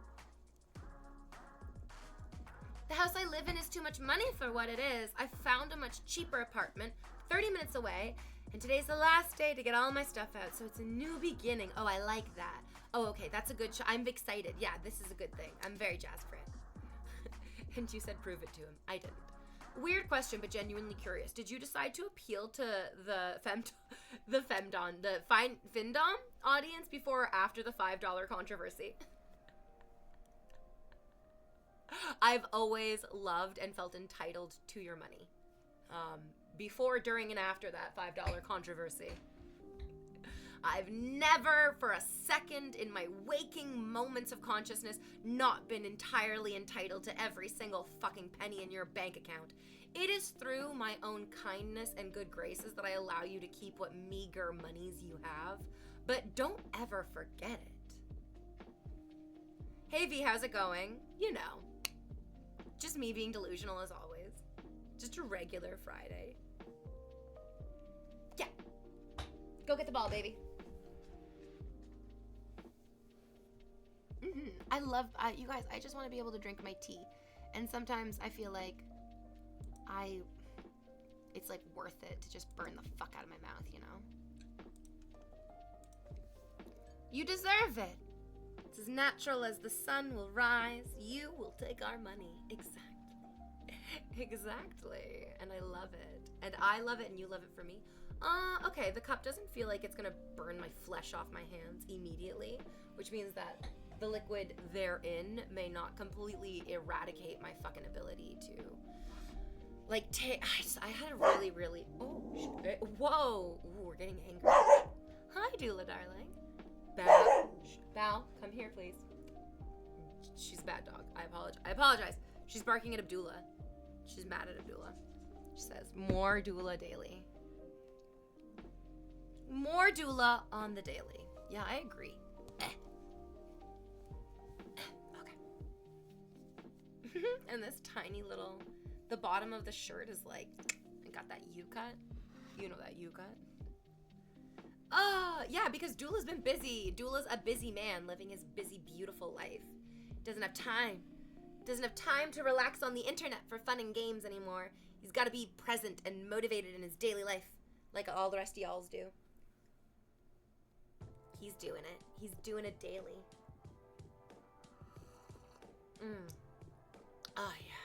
The house I live in is too much money for what it is. I found a much cheaper apartment 30 minutes away, and today's the last day to get all my stuff out, so it's a new beginning. Oh, I like that. Oh, okay, that's a good I'm excited. Yeah, this is a good thing. I'm very jazzed for it. And you said prove it to him. I didn't. Weird question, but genuinely curious. Did you decide to appeal to the Findom audience before or after the $5 controversy? I've always loved and felt entitled to your money. Before, during, and after that $5 controversy. I've never, for a second in my waking moments of consciousness, not been entirely entitled to every single fucking penny in your bank account. It is through my own kindness and good graces that I allow you to keep what meager monies you have. But don't ever forget it. Hey V, how's it going? You know. Just me being delusional as always. Just a regular Friday. Yeah. Go get the ball, baby. I love, you guys, I just want to be able to drink my tea. And sometimes I feel like it's like worth it to just burn the fuck out of my mouth, you know? You deserve it. It's as natural as the sun will rise. You will take our money. Exactly. Exactly. And I love it. And I love it and you love it for me. Okay, the cup doesn't feel like it's gonna burn my flesh off my hands immediately, which means that the liquid therein may not completely eradicate my fucking ability to, like, I had a really, oh, shit. Whoa, ooh, we're getting angry. Hi, Doula, darling. Bow. Bow, come here, please. She's a bad dog. I apologize. She's barking at Abdullah. She's mad at Abdullah. She says, more doula daily. More doula on the daily. Yeah, I agree. Okay. And this tiny little, the bottom of the shirt is like, I got that U-cut. You know that U-cut. Yeah, because Doula's been busy. Doula's a busy man living his busy, beautiful life. Doesn't have time. Doesn't have time to relax on the internet for fun and games anymore. He's got to be present and motivated in his daily life, like all the rest of y'all's do. He's doing it. He's doing it daily. Oh, yeah.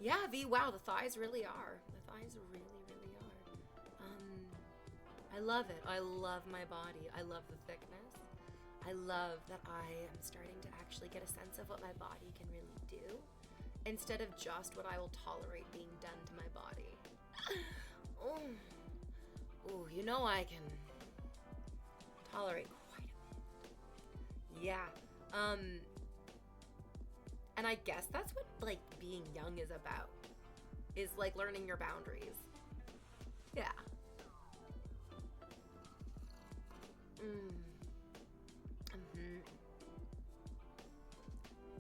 Yeah, V, wow, the thighs really are. The thighs really are. I love it. I love my body. I love the thickness. I love that I am starting to actually get a sense of what my body can really do, instead of just what I will tolerate being done to my body. Oh, you know I can tolerate quite a bit. Yeah. And I guess that's what, like, being young is about. Is, like, learning your boundaries. Yeah.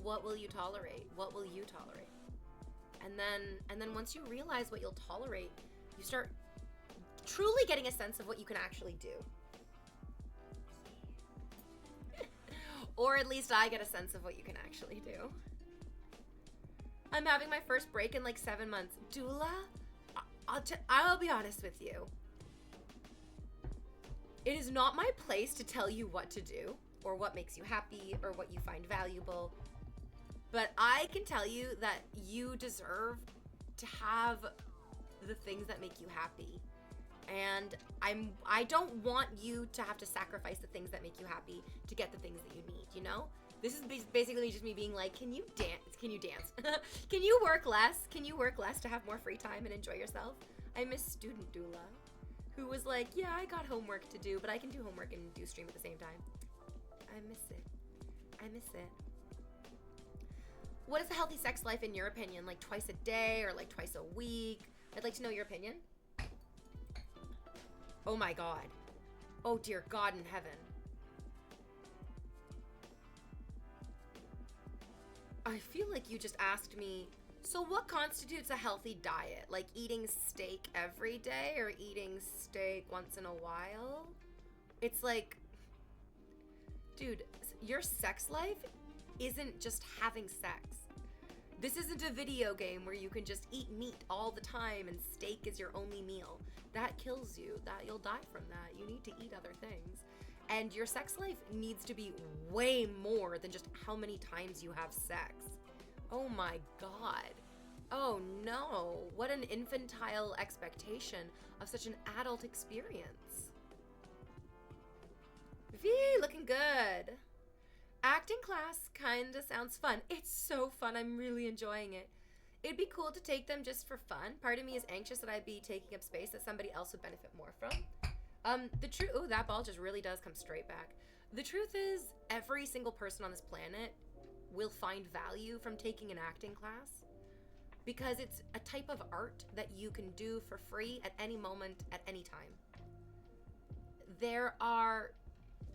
What will you tolerate? What will you tolerate? And then once you realize what you'll tolerate, you start truly getting a sense of what you can actually do. Or at least I get a sense of what you can actually do. I'm having my first break in like 7 months. Doula, I'll be honest with you. It is not my place to tell you what to do, or what makes you happy, or what you find valuable. But I can tell you that you deserve to have the things that make you happy. And I don't want you to have to sacrifice the things that make you happy to get the things that you need, you know? This is basically just me being like, can you dance? Can you dance? Can you work less? Can you work less to have more free time and enjoy yourself? I miss student doula, who was like, yeah, I got homework to do, but I can do homework and do stream at the same time. I miss it. I miss it. What is a healthy sex life in your opinion? Like twice a day or like twice a week? I'd like to know your opinion. Oh my God. Oh dear God in heaven. I feel like you just asked me, so what constitutes a healthy diet? Like eating steak every day or eating steak once in a while? It's like, dude, your sex life isn't just having sex. This isn't a video game where you can just eat meat all the time and steak is your only meal. That kills you. You'll die from that. You need to eat other things. And your sex life needs to be way more than just how many times you have sex. Oh my God. Oh no. What an infantile expectation of such an adult experience. V, looking good. Acting class kinda sounds fun. It's so fun. I'm really enjoying it. It'd be cool to take them just for fun. Part of me is anxious that I'd be taking up space that somebody else would benefit more from. Ooh, that ball just really does come straight back. The truth is, every single person on this planet will find value from taking an acting class because it's a type of art that you can do for free at any moment, at any time. There are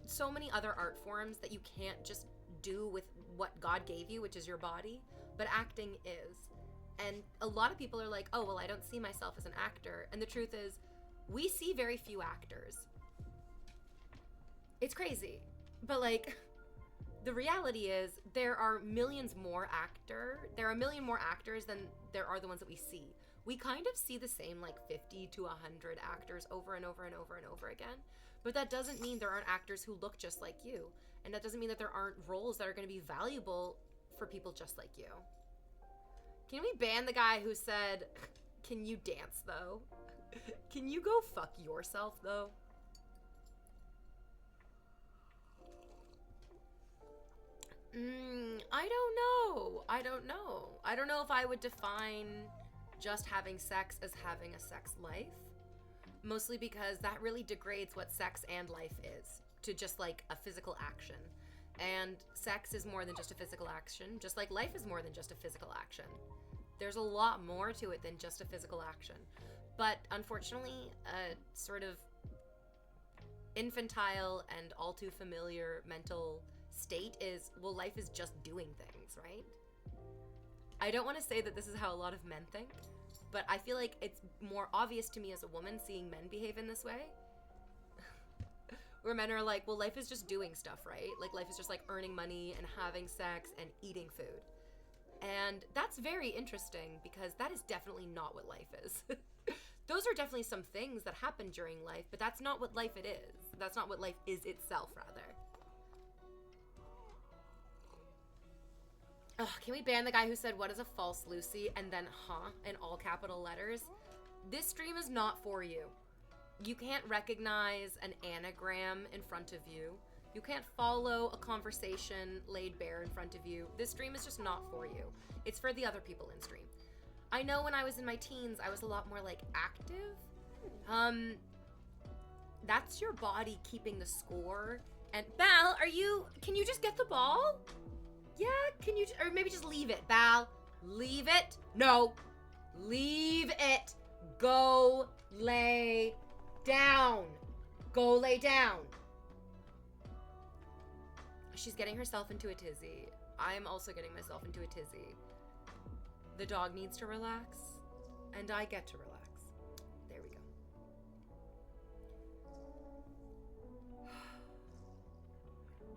so many other art forms that you can't just do with what God gave you, which is your body, but acting is. And a lot of people are like, oh, well, I don't see myself as an actor. And the truth is, we see very few actors. It's crazy. But like, the reality is there are a million more actors than there are the ones that we see. We kind of see the same like 50 to 100 actors over and over and over and over again. But that doesn't mean there aren't actors who look just like you. And that doesn't mean that there aren't roles that are going to be valuable for people just like you. Can we ban the guy who said, "Can you dance though?" Can you go fuck yourself though? I don't know. I don't know if I would define just having sex as having a sex life. Mostly because that really degrades what sex and life is to just like a physical action. And sex is more than just a physical action, just like life is more than just a physical action. There's a lot more to it than just a physical action. But unfortunately, a sort of infantile and all too familiar mental state is, well, life is just doing things, right? I don't want to say that this is how a lot of men think, but I feel like it's more obvious to me as a woman seeing men behave in this way. Where men are like, well, life is just doing stuff, right? Like, life is just like earning money and having sex and eating food. And that's very interesting because that is definitely not what life is. Those are definitely some things that happen during life, but that's not what life it is. That's not what life is itself, rather. Ugh, can we ban the guy who said, "What is a false Lucy?" and then "huh" in all capital letters? This stream is not for you. You can't recognize an anagram in front of you. You can't follow a conversation laid bare in front of you. This stream is just not for you. It's for the other people in stream. I know when I was in my teens, I was a lot more like active. That's your body keeping the score. And Bal, can you just get the ball? Yeah, can you, or maybe just leave it, Bal. Leave it. No, leave it. Go lay down. Go lay down. She's getting herself into a tizzy. I'm also getting myself into a tizzy. The dog needs to relax, and I get to relax. There we go.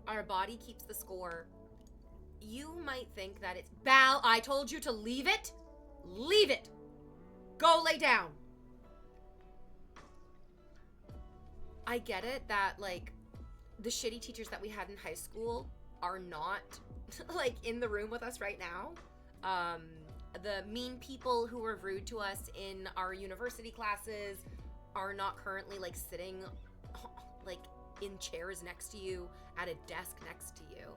Our body keeps the score. You might think that it's, Bal, I told you to leave it. Leave it. Go lay down. I get it that, like, the shitty teachers that we had in high school are not, like, in the room with us right now. The mean people who were rude to us in our university classes are not currently, like, sitting, like, in chairs next to you, at a desk next to you.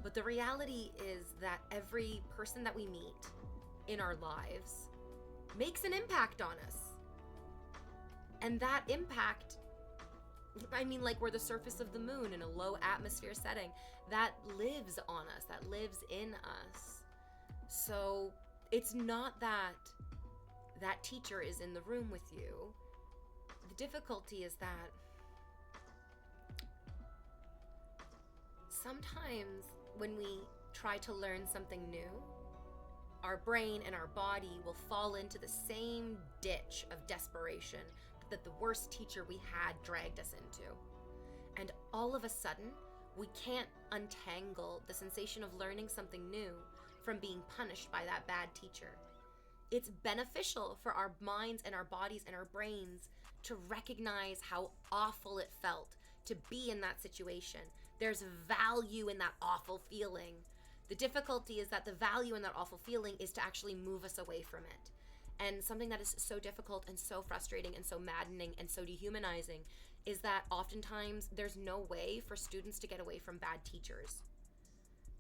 But the reality is that every person that we meet in our lives makes an impact on us. And that impact, I mean, like, we're the surface of the moon in a low atmosphere setting. That lives on us, that lives in us. So it's not that that teacher is in the room with you. The difficulty is that sometimes when we try to learn something new, our brain and our body will fall into the same ditch of desperation that the worst teacher we had dragged us into. And all of a sudden, we can't untangle the sensation of learning something new from being punished by that bad teacher. It's beneficial for our minds and our bodies and our brains to recognize how awful it felt to be in that situation. There's value in that awful feeling. The difficulty is that the value in that awful feeling is to actually move us away from it. And something that is so difficult and so frustrating and so maddening and so dehumanizing is that oftentimes there's no way for students to get away from bad teachers.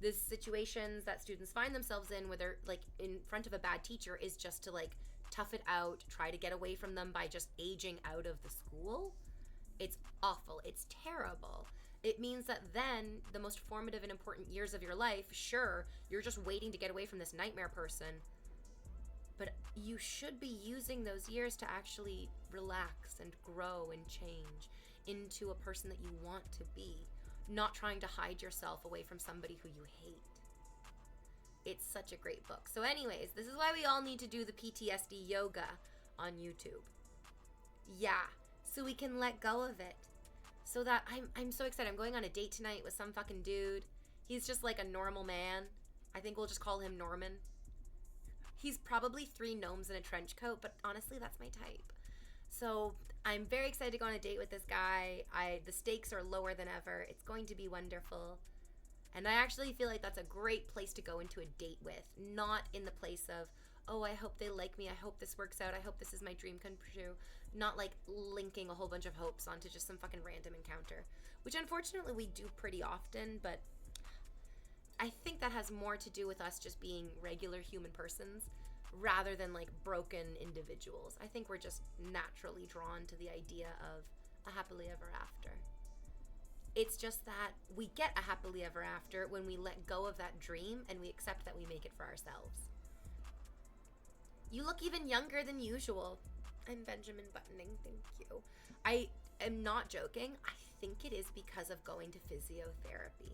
The situations that students find themselves in where they're like in front of a bad teacher is just to like tough it out, try to get away from them by just aging out of the school. It's awful. It's terrible. It means that then the most formative and important years of your life, sure, you're just waiting to get away from this nightmare person, but you should be using those years to actually relax and grow and change into a person that you want to be, not trying to hide yourself away from somebody who you hate. It's such a great book. So anyways, this is why we all need to do the PTSD yoga on YouTube. Yeah, so we can let go of it. So that I'm so excited. I'm going on a date tonight with some fucking dude. He's just like a normal man. I think we'll just call him Norman. He's probably 3 gnomes in a trench coat, but honestly, that's my type. So I'm very excited to go on a date with this guy. The stakes are lower than ever. It's going to be wonderful. And I actually feel like that's a great place to go into a date with. Not in the place of, oh, I hope they like me. I hope this works out. I hope this is my dream come true. Not like linking a whole bunch of hopes onto just some fucking random encounter. Which unfortunately we do pretty often, but I think that has more to do with us just being regular human persons rather than like broken individuals. I think we're just naturally drawn to the idea of a happily ever after. It's just that we get a happily ever after when we let go of that dream and we accept that we make it for ourselves. You look even younger than usual. I'm Benjamin Buttoning, thank you. I am not joking. I think it is because of going to physiotherapy.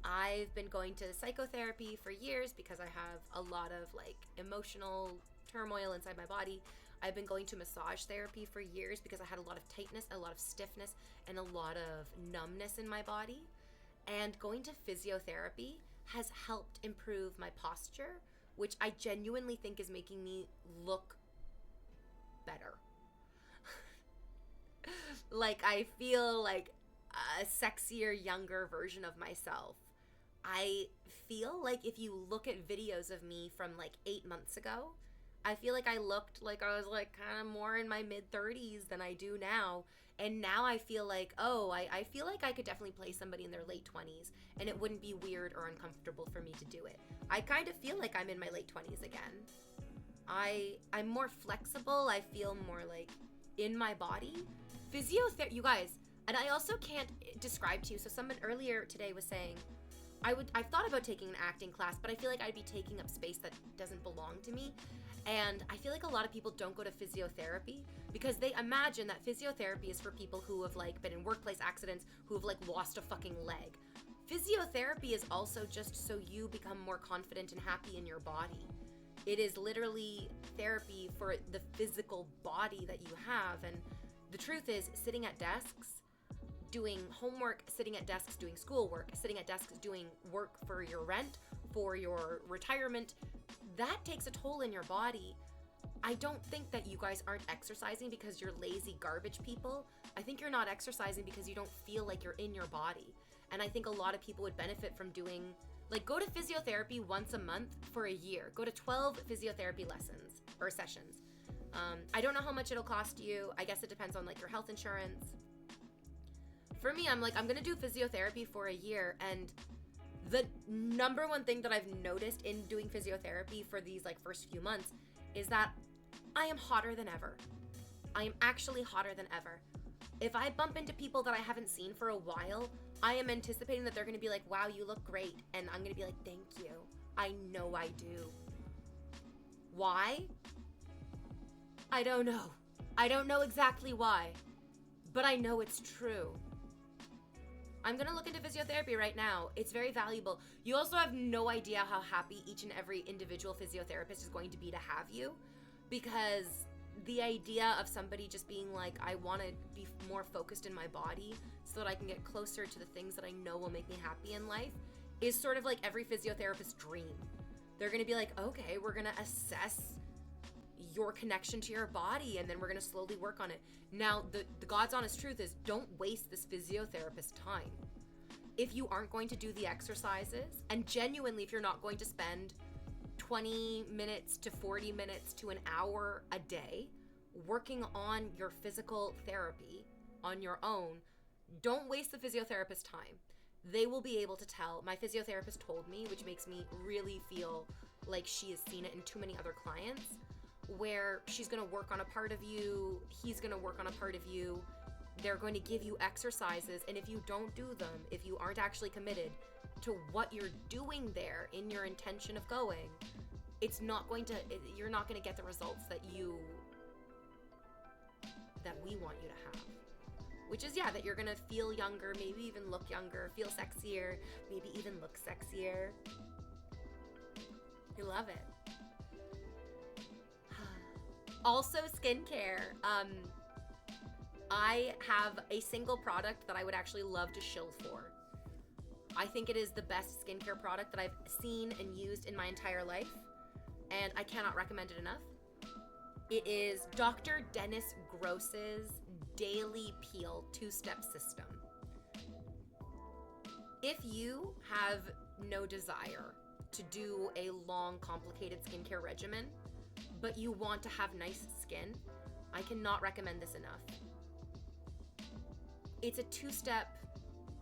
I've been going to psychotherapy for years because I have a lot of like emotional turmoil inside my body. I've been going to massage therapy for years because I had a lot of tightness, a lot of stiffness, and a lot of numbness in my body. And going to physiotherapy has helped improve my posture, which I genuinely think is making me look better. Like I feel like a sexier, younger version of myself. I feel like if you look at videos of me from like 8 months ago, I feel like I looked like I was like kind of more in my mid-30s than I do now. And now I feel like, I feel like I could definitely play somebody in their late 20s and it wouldn't be weird or uncomfortable for me to do it. I kind of feel like I'm in my late 20s again. I'm more flexible. I feel more like in my body. Physiotherapy, you guys, and I also can't describe to you. So someone earlier today was saying, I've thought about taking an acting class, but I feel like I'd be taking up space that doesn't belong to me. And I feel like a lot of people don't go to physiotherapy because they imagine that physiotherapy is for people who have like been in workplace accidents, who have like lost a fucking leg. Physiotherapy is also just so you become more confident and happy in your body. It is literally therapy for the physical body that you have. And the truth is, sitting at desks, doing homework, sitting at desks doing schoolwork, sitting at desks doing work for your rent, for your retirement, that takes a toll in your body. I don't think that you guys aren't exercising because you're lazy garbage people. I think you're not exercising because you don't feel like you're in your body. And I think a lot of people would benefit from doing, like, go to physiotherapy once a month for a year. Go to 12 physiotherapy lessons or sessions. I don't know how much it'll cost you. I guess it depends on like your health insurance. For me, I'm like, I'm gonna do physiotherapy for a year, and the number one thing that I've noticed in doing physiotherapy for these like first few months is that I am hotter than ever. I am actually hotter than ever. If I bump into people that I haven't seen for a while, I am anticipating that they're gonna be like, wow, you look great. And I'm gonna be like, thank you. I know I do. Why? I don't know. I don't know exactly why, but I know it's true. I'm gonna look into physiotherapy right now. It's very valuable. You also have no idea how happy each and every individual physiotherapist is going to be to have you, because the idea of somebody just being like, I want to be more focused in my body so that I can get closer to the things that I know will make me happy in life is sort of like every physiotherapist's dream. They're gonna be like, okay, we're gonna assess your connection to your body, and then we're gonna slowly work on it. Now, the God's honest truth is, don't waste this physiotherapist time. If you aren't going to do the exercises, and genuinely, if you're not going to spend 20 minutes to 40 minutes to an hour a day working on your physical therapy on your own, don't waste the physiotherapist's time. They will be able to tell. My physiotherapist told me, which makes me really feel like she has seen it in too many other clients, where she's going to work on a part of you, he's going to work on a part of you, they're going to give you exercises, and if you don't do them, if you aren't actually committed to what you're doing there in your intention of going, you're not going to get the results that we want you to have. Which is, that you're going to feel younger, maybe even look younger, feel sexier, maybe even look sexier. I love it. Also, skincare. I have a single product that I would actually love to shill for. I think it is the best skincare product that I've seen and used in my entire life, and I cannot recommend it enough. It is Dr. Dennis Gross's Daily Peel 2-step system. If you have no desire to do a long, complicated skincare regimen, but you want to have nice skin, I cannot recommend this enough. It's a 2-step,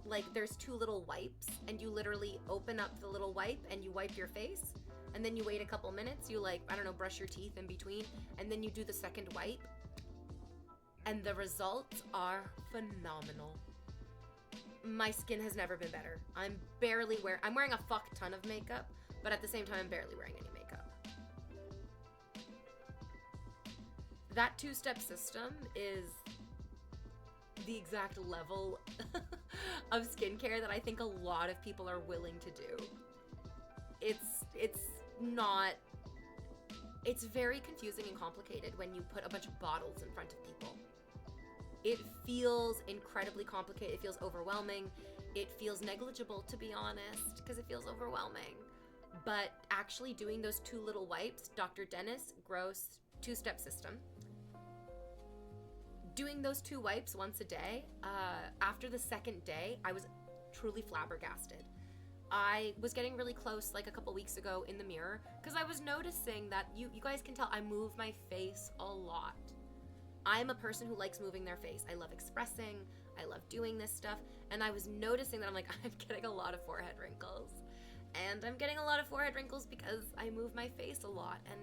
like there's 2 little wipes, and you literally open up the little wipe and you wipe your face, and then you wait a couple minutes, you like, I don't know, brush your teeth in between, and then you do the second wipe, and the results are phenomenal. My skin has never been better. I'm wearing a fuck ton of makeup, but at the same time, I'm barely wearing any makeup. That 2-step system is the exact level of skincare that I think a lot of people are willing to do. It's very confusing and complicated when you put a bunch of bottles in front of people. It feels incredibly complicated. It feels overwhelming. It feels negligible, to be honest, because it feels overwhelming. But actually doing those 2 little wipes, Dr. Dennis Gross 2-step system, doing those 2 wipes once a day, after the second day, I was truly flabbergasted. I was getting really close like a couple weeks ago in the mirror because I was noticing that you guys can tell I move my face a lot. I'm a person who likes moving their face. I love expressing. I love doing this stuff. And I was noticing that I'm like, I'm getting a lot of forehead wrinkles. And I'm getting a lot of forehead wrinkles because I move my face a lot. And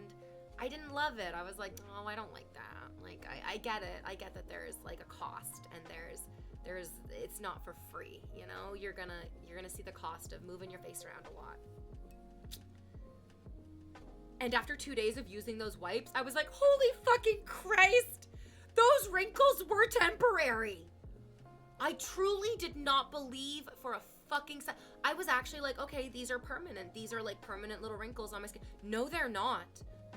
I didn't love it. I was like, oh, I don't like that. Like, I get it. I get that there's like a cost, and it's not for free, you know? You're gonna see the cost of moving your face around a lot. And after 2 days of using those wipes, I was like, holy fucking Christ! Those wrinkles were temporary. I truly did not believe for a fucking second. I was actually like, okay, these are permanent. These are like permanent little wrinkles on my skin. No, they're not.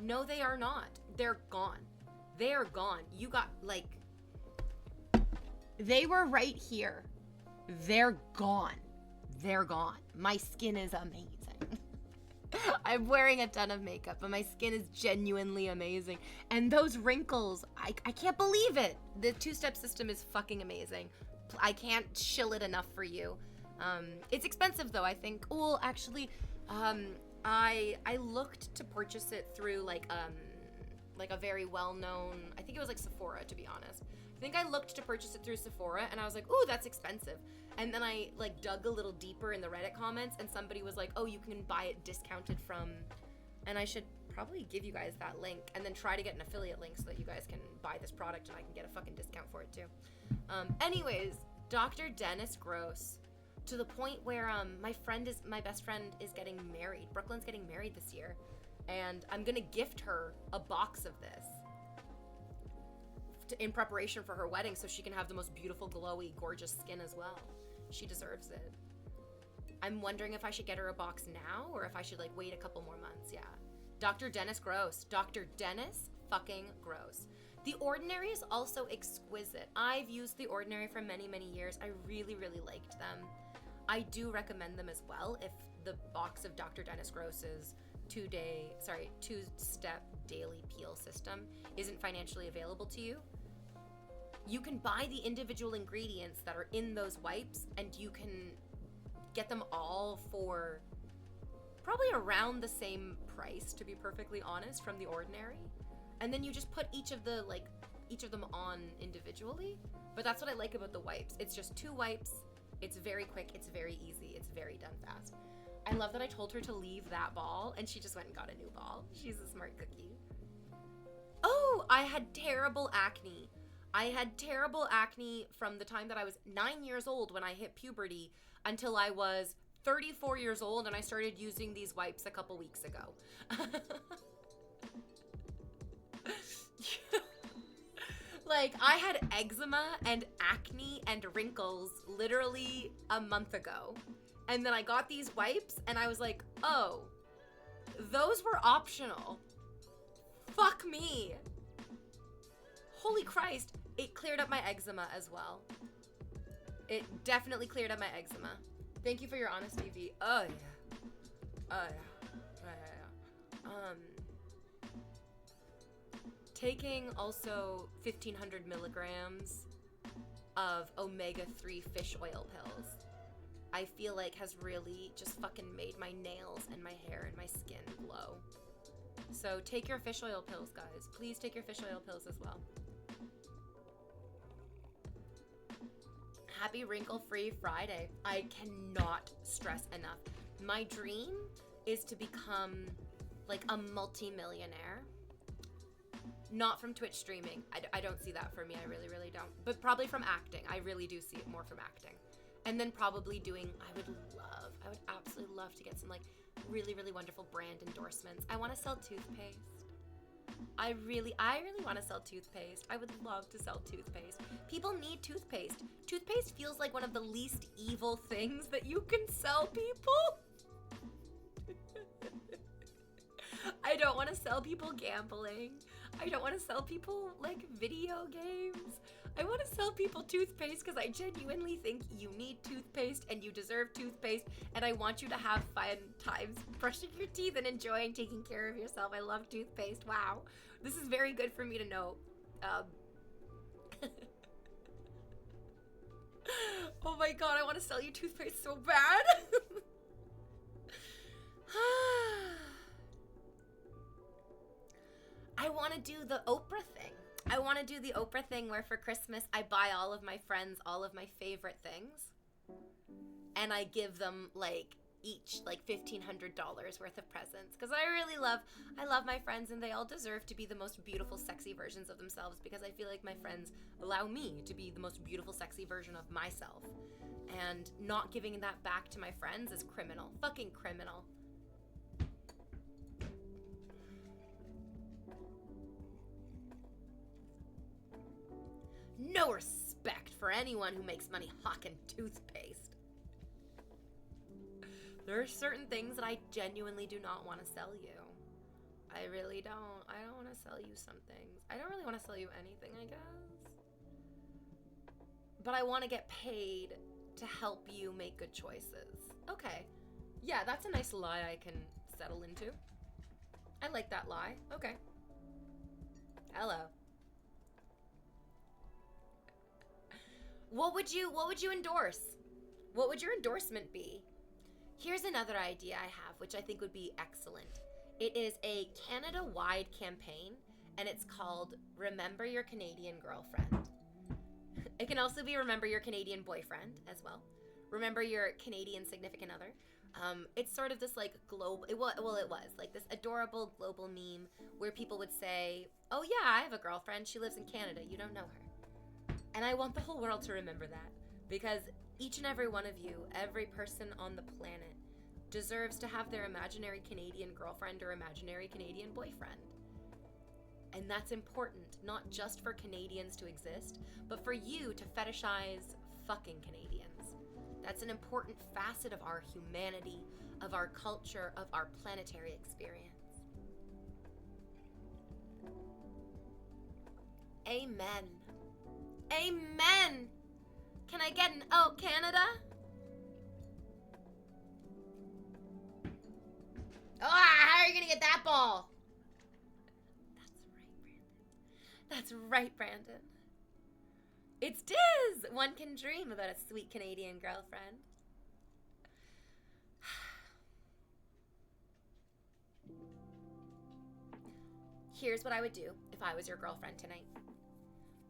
No, they are not. They're gone. They are gone. You got like, they were right here. They're gone. They're gone. My skin is amazing. I'm wearing a ton of makeup, but my skin is genuinely amazing. And those wrinkles, I can't believe it. The 2-step system is fucking amazing. I can't shill it enough for you. It's expensive though, I think. Well, actually, I looked to purchase it through like a very well-known, I think it was like Sephora, to be honest. I think I looked to purchase it through Sephora and I was like, ooh, that's expensive. And then I like dug a little deeper in the Reddit comments and somebody was like, oh, you can buy it discounted from, and I should probably give you guys that link and then try to get an affiliate link so that you guys can buy this product and I can get a fucking discount for it too. Anyways, Dr. Dennis Gross, to the point where my best friend is getting married. Brooklyn's getting married this year, and I'm gonna gift her a box of this in preparation for her wedding so she can have the most beautiful, glowy, gorgeous skin as well. She deserves it. I'm wondering if I should get her a box now or if I should like wait a couple more months. Yeah. Dr. Dennis Gross. Dr. Dennis fucking Gross. The Ordinary is also exquisite. I've used The Ordinary for many, many years. I really, really liked them. I do recommend them as well if the box of Dr. Dennis Gross's 2-step daily peel system isn't financially available to you. You can buy the individual ingredients that are in those wipes and you can get them all for probably around the same price, to be perfectly honest, from The Ordinary. And then you just put each of them on individually. But that's what I like about the wipes. It's just 2 wipes. It's very quick. It's very easy. It's very done fast. I love that I told her to leave that ball and she just went and got a new ball. She's a smart cookie. Oh, I had terrible acne. I had terrible acne from the time that I was 9 years old when I hit puberty until I was 34 years old and I started using these wipes a couple weeks ago. Like, I had eczema and acne and wrinkles literally a month ago. And then I got these wipes and I was like, oh, those were optional. Fuck me. Holy Christ. It cleared up my eczema as well. It definitely cleared up my eczema. Thank you for your honesty, V. Oh, yeah. Oh, yeah. Taking also 1,500 milligrams of omega-3 fish oil pills, I feel like has really just fucking made my nails and my hair and my skin glow. So take your fish oil pills, guys. Please take your fish oil pills as well. Happy wrinkle-free Friday. I cannot stress enough. My dream is to become like a multi-millionaire. Not from Twitch streaming. I don't see that for me. I really, really don't. But probably from acting. I really do see it more from acting. And then probably doing, I would absolutely love to get some like really, really wonderful brand endorsements. I want to sell toothpaste. I really want to sell toothpaste. I would love to sell toothpaste. People need toothpaste. Toothpaste feels like one of the least evil things that you can sell people. I don't want to sell people gambling. I don't want to sell people like video games. I want to sell people toothpaste because I genuinely think you need toothpaste and you deserve toothpaste, and I want you to have fun times brushing your teeth and enjoying taking care of yourself. I love toothpaste. Wow. This is very good for me to know. Oh my god, I want to sell you toothpaste so bad. I want to do the Oprah thing. I want to do the Oprah thing where for Christmas I buy all of my friends all of my favorite things, and I give them like each like $1,500 worth of presents because I love my friends, and they all deserve to be the most beautiful, sexy versions of themselves because I feel like my friends allow me to be the most beautiful, sexy version of myself, and not giving that back to my friends is criminal. Fucking criminal. No respect for anyone who makes money hawking toothpaste. There are certain things that I genuinely do not want to sell you. I really don't. I don't want to sell you some things. I don't really want to sell you anything, I guess. But I want to get paid to help you make good choices. Okay. Yeah, that's a nice lie I can settle into. I like that lie. Okay. Hello. What would you endorse? What would your endorsement be? Here's another idea I have, which I think would be excellent. It is a Canada-wide campaign, and it's called Remember Your Canadian Girlfriend. It can also be Remember Your Canadian Boyfriend as well. Remember Your Canadian Significant Other. It's sort of this like global, it was like this adorable global meme where people would say, oh yeah, I have a girlfriend, she lives in Canada, you don't know her. And I want the whole world to remember that, because each and every one of you, every person on the planet, deserves to have their imaginary Canadian girlfriend or imaginary Canadian boyfriend. And that's important, not just for Canadians to exist, but for you to fetishize fucking Canadians. That's an important facet of our humanity, of our culture, of our planetary experience. Amen. Amen! Can I get an oh, Canada? Oh, how are you gonna get that ball? That's right, Brandon. It's Diz! One can dream about a sweet Canadian girlfriend. Here's what I would do if I was your girlfriend tonight.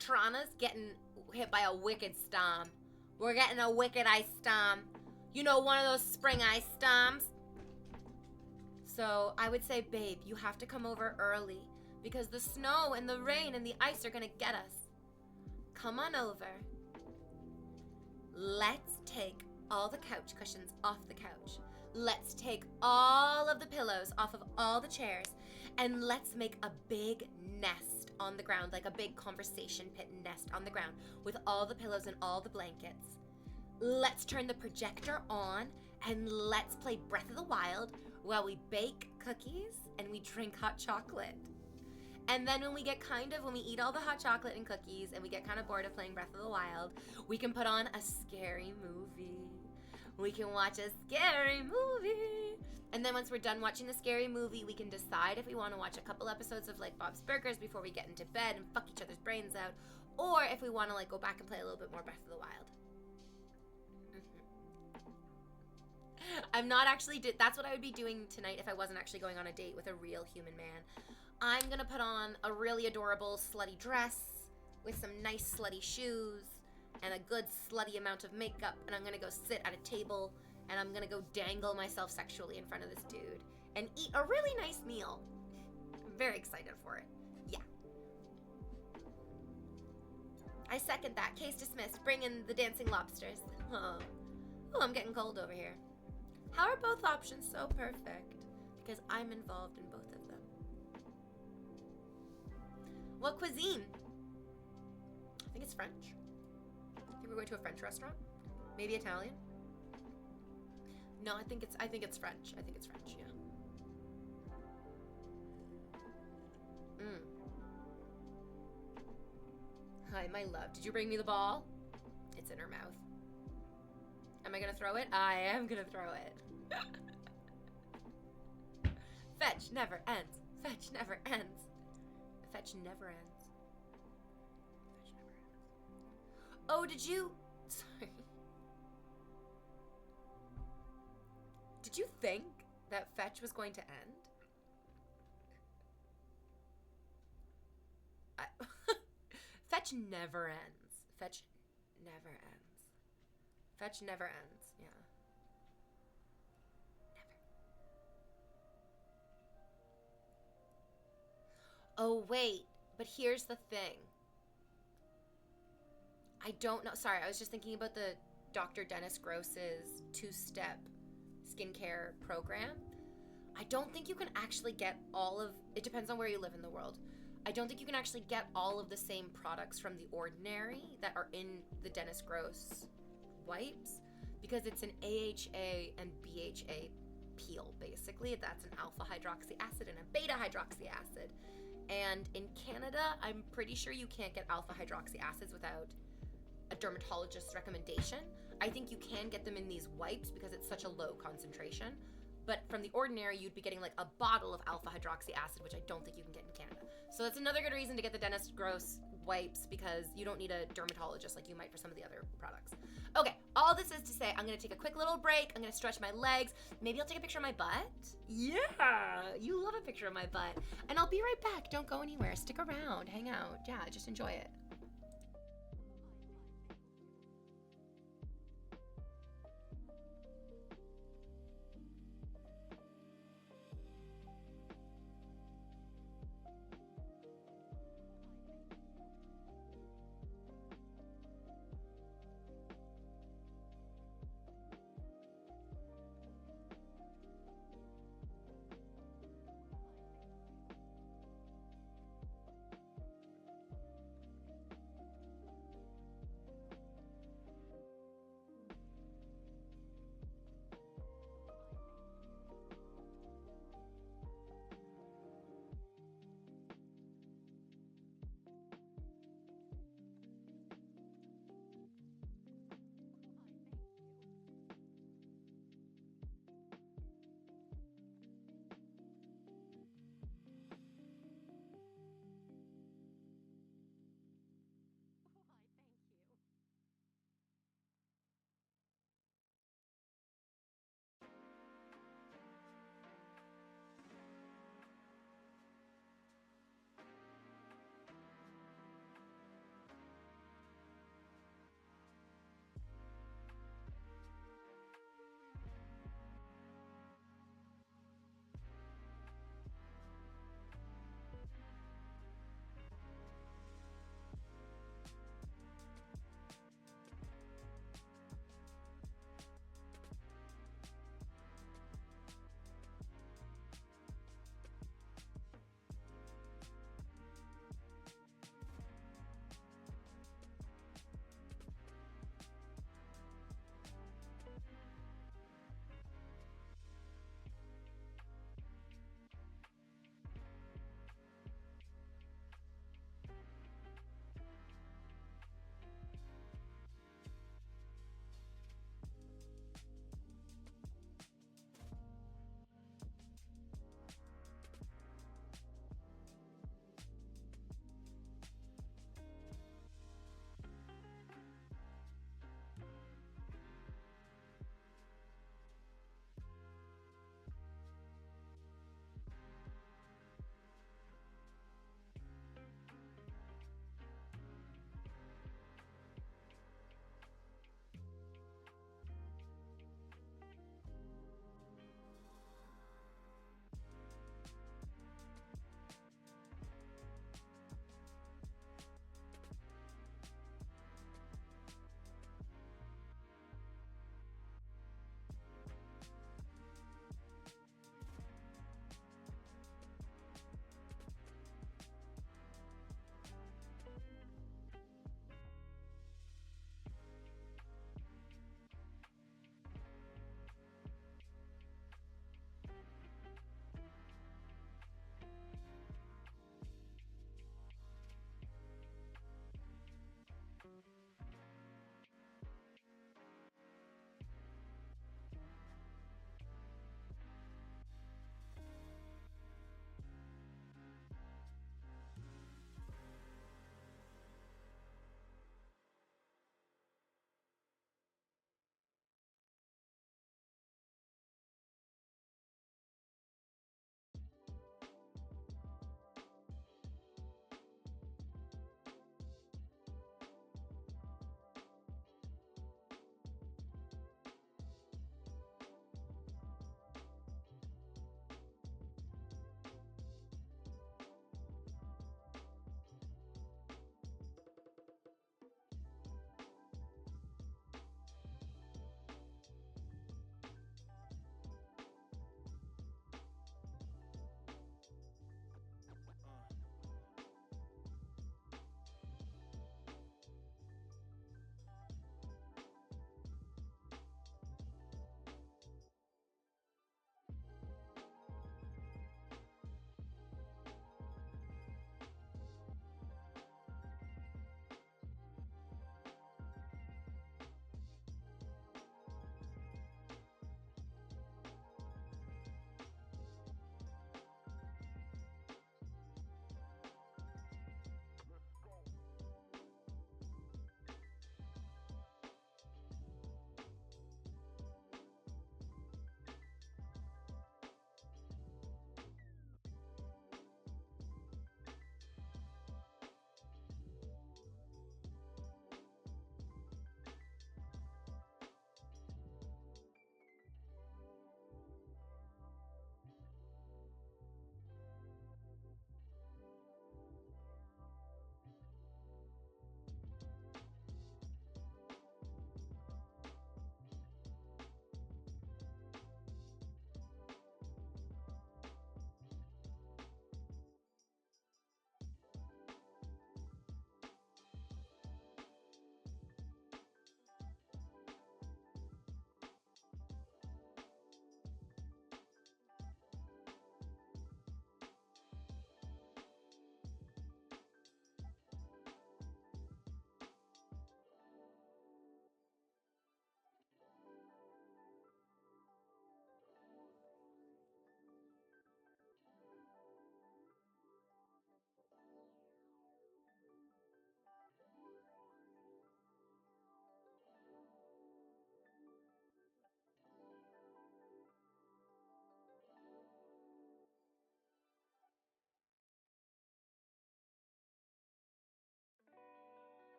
Toronto's getting hit by a wicked storm. We're getting a wicked ice storm. You know, one of those spring ice storms. So I would say, babe, you have to come over early because the snow and the rain and the ice are gonna get us. Come on over. Let's take all the couch cushions off the couch. Let's take all of the pillows off of all the chairs, and let's make a big nest on the ground, like a big conversation pit nest on the ground with all the pillows and all the blankets. Let's turn the projector on and let's play Breath of the Wild while we bake cookies and we drink hot chocolate. And then when we eat all the hot chocolate and cookies and we get kind of bored of playing Breath of the Wild, we can put on a scary movie. We can watch a scary movie. And then once we're done watching the scary movie, we can decide if we want to watch a couple episodes of like Bob's Burgers before we get into bed and fuck each other's brains out, or if we want to like go back and play a little bit more Breath of the Wild. I'm not actually, that's what I would be doing tonight if I wasn't actually going on a date with a real human man. I'm gonna put on a really adorable slutty dress with some nice slutty shoes and a good slutty amount of makeup, and I'm gonna go sit at a table and I'm gonna go dangle myself sexually in front of this dude and eat a really nice meal. I'm very excited for it. Yeah. I second that. Case dismissed. Bring in the dancing lobsters. Oh, I'm getting cold over here. How are both options so perfect? Because I'm involved in both of them. What cuisine? I think it's French. I think we're going to a French restaurant. Maybe Italian. No, I think it's French. I think it's French, yeah. Hi, my love. Did you bring me the ball? It's in her mouth. Am I gonna throw it? I am gonna throw it. Fetch never ends. Fetch never ends. Fetch never ends. Fetch never ends. Oh, did you... Sorry. Did you think that fetch was going to end? Fetch never ends. Fetch never ends. Fetch never ends. Yeah. Never. Oh, wait. But here's the thing. I don't know. Sorry, I was just thinking about the Dr. Dennis Gross's 2-step skincare program. I don't think you can actually get all of... It depends on where you live in the world. I don't think you can actually get all of the same products from The Ordinary that are in the Dennis Gross wipes, because it's an AHA and BHA peel, basically. That's an alpha hydroxy acid and a beta hydroxy acid. And in Canada, I'm pretty sure you can't get alpha hydroxy acids without a dermatologist's recommendation. I think you can get them in these wipes because it's such a low concentration. But from The Ordinary, you'd be getting like a bottle of alpha hydroxy acid, which I don't think you can get in Canada. So that's another good reason to get the Dennis Gross wipes, because you don't need a dermatologist like you might for some of the other products. Okay, all this is to say, I'm gonna take a quick little break. I'm gonna stretch my legs. Maybe I'll take a picture of my butt. Yeah, you love a picture of my butt. And I'll be right back. Don't go anywhere. Stick around, hang out. Yeah, just enjoy it.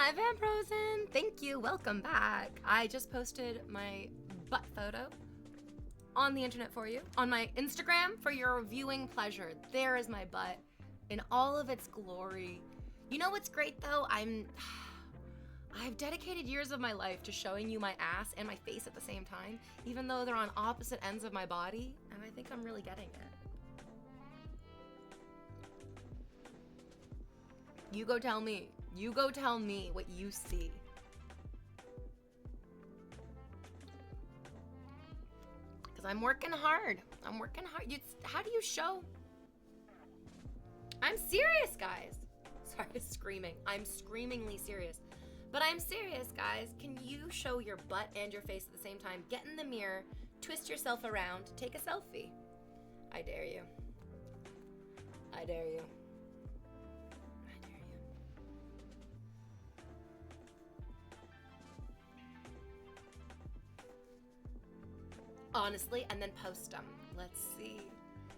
Hi, Van Prosen. Thank you. Welcome back. I just posted my butt photo on the internet for you, on my Instagram for your viewing pleasure. There is my butt in all of its glory. You know what's great though? I've dedicated years of my life to showing you my ass and my face at the same time, even though they're on opposite ends of my body, and I think I'm really getting it. You go tell me. You go tell me what you see. Because I'm working hard. I'm working hard. How do you show? I'm serious, guys. Sorry, screaming. I'm screamingly serious. But I'm serious, guys. Can you show your butt and your face at the same time? Get in the mirror, twist yourself around, take a selfie. I dare you. I dare you. I dare you. Honestly, and then post them. Let's see.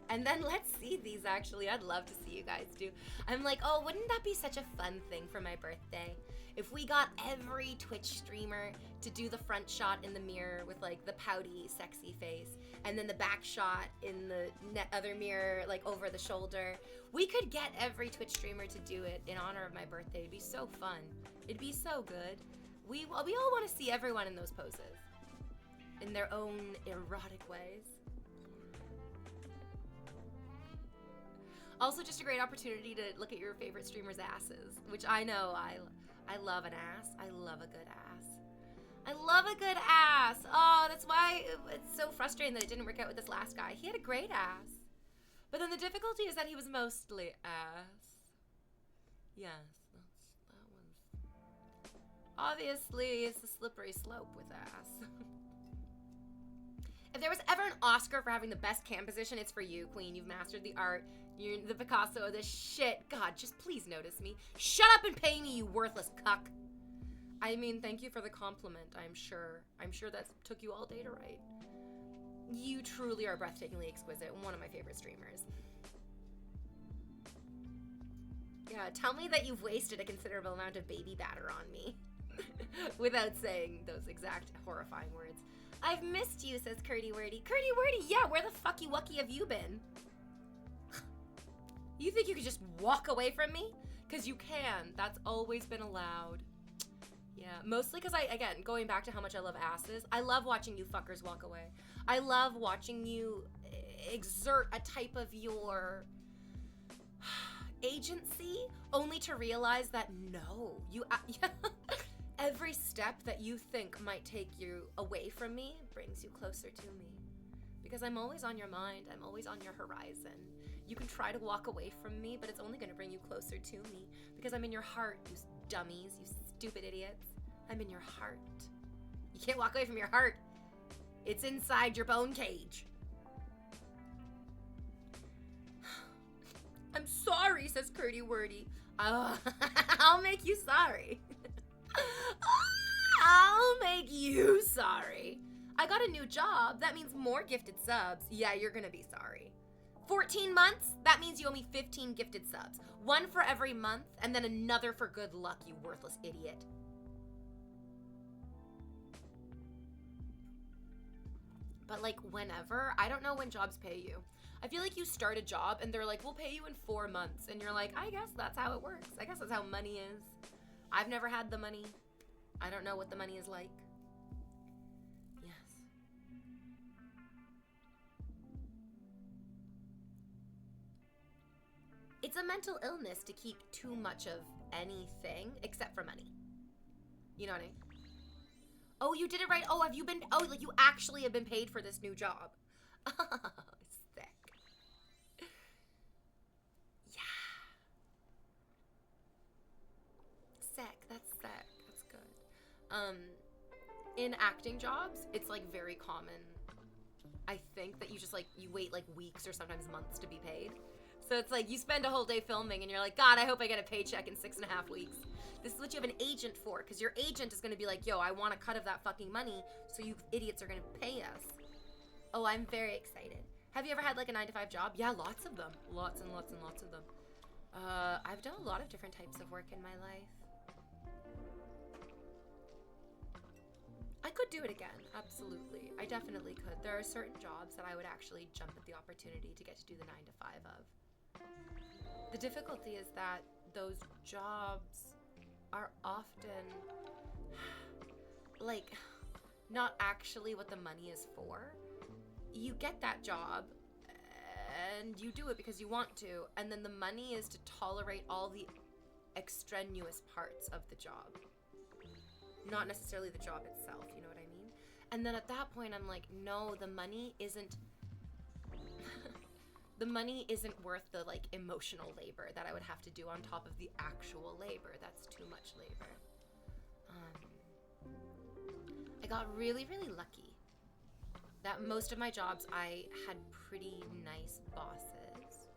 And then let's see these, actually. I'd love to see you guys do. I'm like, oh, wouldn't that be such a fun thing for my birthday? If we got every Twitch streamer to do the front shot in the mirror with like the pouty, sexy face, and then the back shot in the other mirror, like over the shoulder. We could get every Twitch streamer to do it in honor of my birthday. It'd be so fun. It'd be so good. We all want to see everyone in those poses, in their own erotic ways. Also, just a great opportunity to look at your favorite streamers' asses, which I know I love an ass. I love a good ass. I love a good ass. Oh, that's why it's so frustrating that it didn't work out with this last guy. He had a great ass. But then the difficulty is that he was mostly ass. Yes, that was... Obviously, it's a slippery slope with ass. If there was ever an Oscar for having the best cam position, it's for you, Queen. You've mastered the art. You're the Picasso of this shit. God, just please notice me. Shut up and pay me, you worthless cuck. I mean, thank you for the compliment, I'm sure. I'm sure that took you all day to write. You truly are breathtakingly exquisite. One of my favorite streamers. Yeah, tell me that you've wasted a considerable amount of baby batter on me. Without saying those exact horrifying words. I've missed you, says Curdy Wordy. Curdy Wordy, yeah, where the fucky wucky have you been? You think you could just walk away from me? Because you can. That's always been allowed. Yeah, mostly because again, going back to how much I love asses, I love watching you fuckers walk away. I love watching you exert a type of your agency only to realize that no, you... Every step that you think might take you away from me brings you closer to me. Because I'm always on your mind, I'm always on your horizon. You can try to walk away from me, but it's only gonna bring you closer to me. Because I'm in your heart, you dummies, you stupid idiots. I'm in your heart. You can't walk away from your heart. It's inside your bone cage. I'm sorry, says Curdy Wordy. I'll make you sorry. I'll make you sorry. I got a new job. That means more gifted subs. Yeah, you're gonna be sorry. 14 months? That means you owe me 15 gifted subs. One for every month, and then another for good luck, you worthless idiot. But like whenever, I don't know when jobs pay you. I feel like you start a job and they're like, we'll pay you in 4 months. And you're like, I guess that's how it works. I guess that's how money is. I've never had the money. I don't know what the money is like. Yes. It's a mental illness to keep too much of anything except for money. You know what I mean? Oh, you did it right. Oh, have you been... Oh, like you actually have been paid for this new job. Sick. Yeah. Sick. That's sick. That's good. In acting jobs, it's like very common. I think that you just like, you wait like weeks or sometimes months to be paid. So it's like you spend a whole day filming and you're like, God, I hope I get a paycheck in 6.5 weeks. This is what you have an agent for, because your agent is going to be like, yo, I want a cut of that fucking money, so you idiots are going to pay us. Oh, I'm very excited. Have you ever had like a 9-to-5 job? Yeah, lots of them. Lots and lots and lots of them. I've done a lot of different types of work in my life. could do it again. Absolutely. I definitely could. There are certain jobs that I would actually jump at the opportunity to get to do the 9 to 5 of. The difficulty is that those jobs are often like not actually what the money is for. You get that job and you do it because you want to, and then the money is to tolerate all the extraneous parts of the job, not necessarily the job itself, you know what I mean? And then at that point I'm like, no, the money isn't the money isn't worth the like emotional labor that I would have to do on top of the actual labor. That's too much labor. I got really, really lucky that most of my jobs I had pretty nice bosses.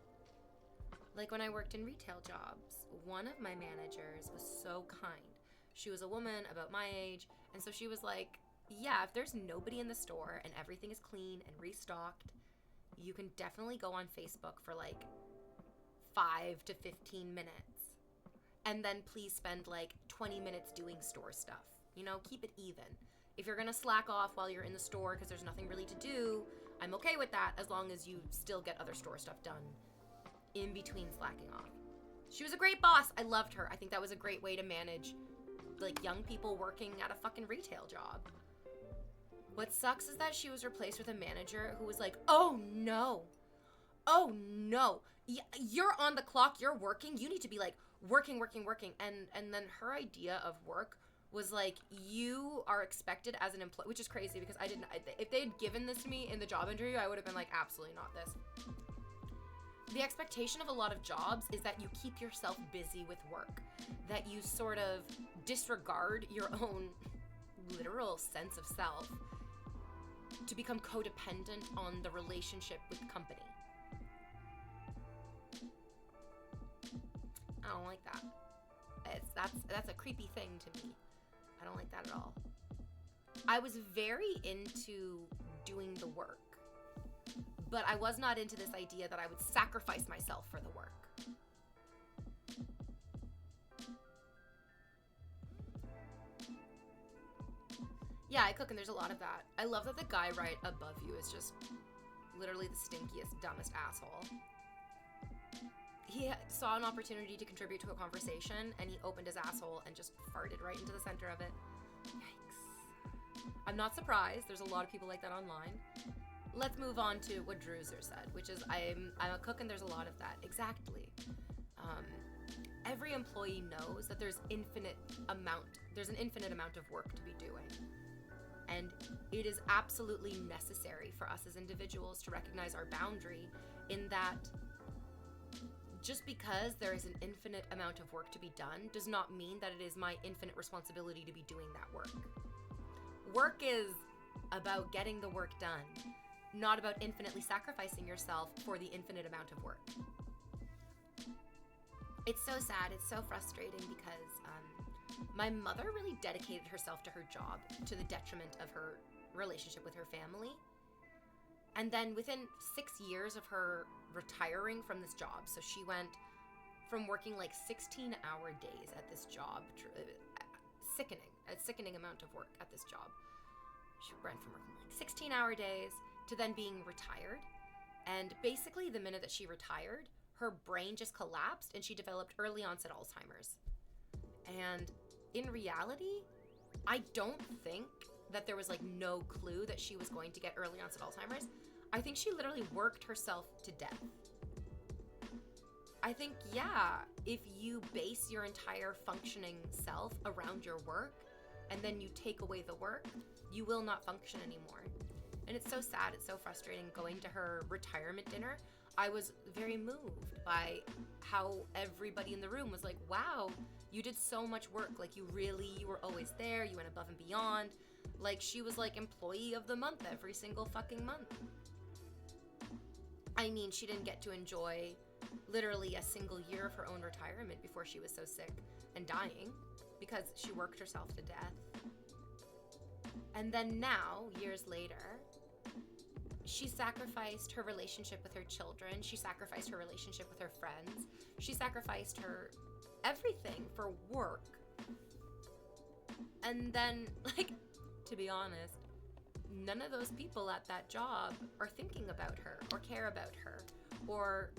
Like when I worked in retail jobs, one of my managers was so kind. She was a woman about my age, and so she was like, yeah, if there's nobody in the store and everything is clean and restocked, you can definitely go on Facebook for like 5 to 15 minutes. And then please spend like 20 minutes doing store stuff. You know, keep it even. If you're gonna slack off while you're in the store because there's nothing really to do, I'm okay with that as long as you still get other store stuff done in between slacking off. She was a great boss. I loved her. I think that was a great way to manage like young people working at a fucking retail job. What sucks is that she was replaced with a manager who was like, oh no, you're on the clock, you're working, you need to be like working. And then her idea of work was like, you are expected as an employee, which is crazy because if they had given this to me in the job interview, I would have been like, absolutely not this. The expectation of a lot of jobs is that you keep yourself busy with work, that you sort of disregard your own literal sense of self to become codependent on the relationship with the company. I don't like that. That's a creepy thing to me. I don't like that at all. I was very into doing the work, but I was not into this idea that I would sacrifice myself for the work. Yeah, I cook and there's a lot of that. I love that the guy right above you is just literally the stinkiest, dumbest asshole. He saw an opportunity to contribute to a conversation and he opened his asshole and just farted right into the center of it. Yikes. I'm not surprised. There's a lot of people like that online. Let's move on to what Druser said, which is I'm a cook and there's a lot of that. Exactly. Every employee knows that there's an infinite amount of work to be doing. And it is absolutely necessary for us as individuals to recognize our boundary in that just because there is an infinite amount of work to be done does not mean that it is my infinite responsibility to be doing that work. Work is about getting the work done, not about infinitely sacrificing yourself for the infinite amount of work. It's so sad, it's so frustrating because my mother really dedicated herself to her job to the detriment of her relationship with her family. And then within 6 years of her retiring from this job, so she went from working like 16-hour days at this job, a sickening amount of work at this job. She went from working like 16-hour days to then being retired. And basically the minute that she retired, her brain just collapsed and she developed early onset Alzheimer's. And in reality, I don't think that there was like no clue that she was going to get early onset Alzheimer's. I think she literally worked herself to death. I think, yeah, if you base your entire functioning self around your work and then you take away the work, you will not function anymore. And it's so sad, it's so frustrating. Going to her retirement dinner, I was very moved by how everybody in the room was like, wow, you did so much work. Like you were always there. You went above and beyond. Like she was like employee of the month every single fucking month. I mean, she didn't get to enjoy literally a single year of her own retirement before she was so sick and dying because she worked herself to death. And then now, years later, she sacrificed her relationship with her children. She sacrificed her relationship with her friends. She sacrificed her everything for work. And then, like, to be honest, none of those people at that job are thinking about her or care about her or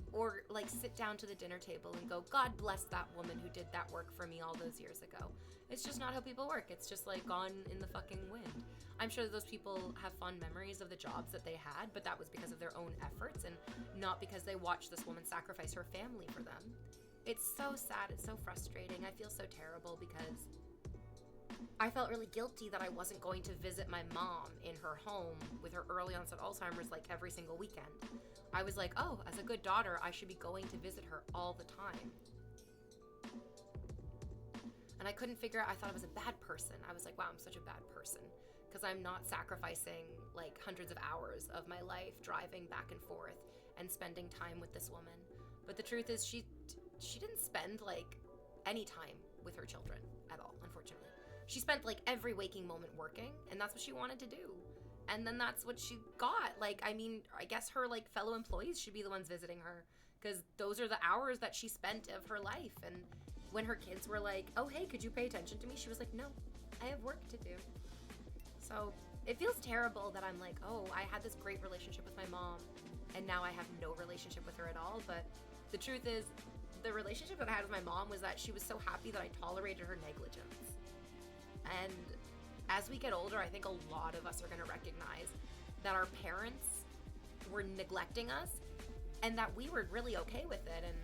like sit down to the dinner table and go, God bless that woman who did that work for me all those years ago. It's just not how people work. It's just like gone in the fucking wind. I'm sure those people have fond memories of the jobs that they had, but that was because of their own efforts and not because they watched this woman sacrifice her family for them. It's so sad. It's so frustrating. I feel so terrible because I felt really guilty that I wasn't going to visit my mom in her home with her early onset Alzheimer's like every single weekend. I was like, oh, as a good daughter, I should be going to visit her all the time. And I couldn't figure out, I thought I was a bad person. I was like, wow, I'm such a bad person because I'm not sacrificing like hundreds of hours of my life driving back and forth and spending time with this woman. But the truth is she didn't spend like any time with her children at all, unfortunately. She spent like every waking moment working, and that's what she wanted to do. And then that's what she got. Like, I mean, I guess her like fellow employees should be the ones visiting her because those are the hours that she spent of her life. And when her kids were like, oh, hey, could you pay attention to me? She was like, no, I have work to do. So it feels terrible that I'm like, oh, I had this great relationship with my mom and now I have no relationship with her at all. But the truth is, the relationship that I had with my mom was that she was so happy that I tolerated her negligence. And as we get older, I think a lot of us are going to recognize that our parents were neglecting us and that we were really okay with it. And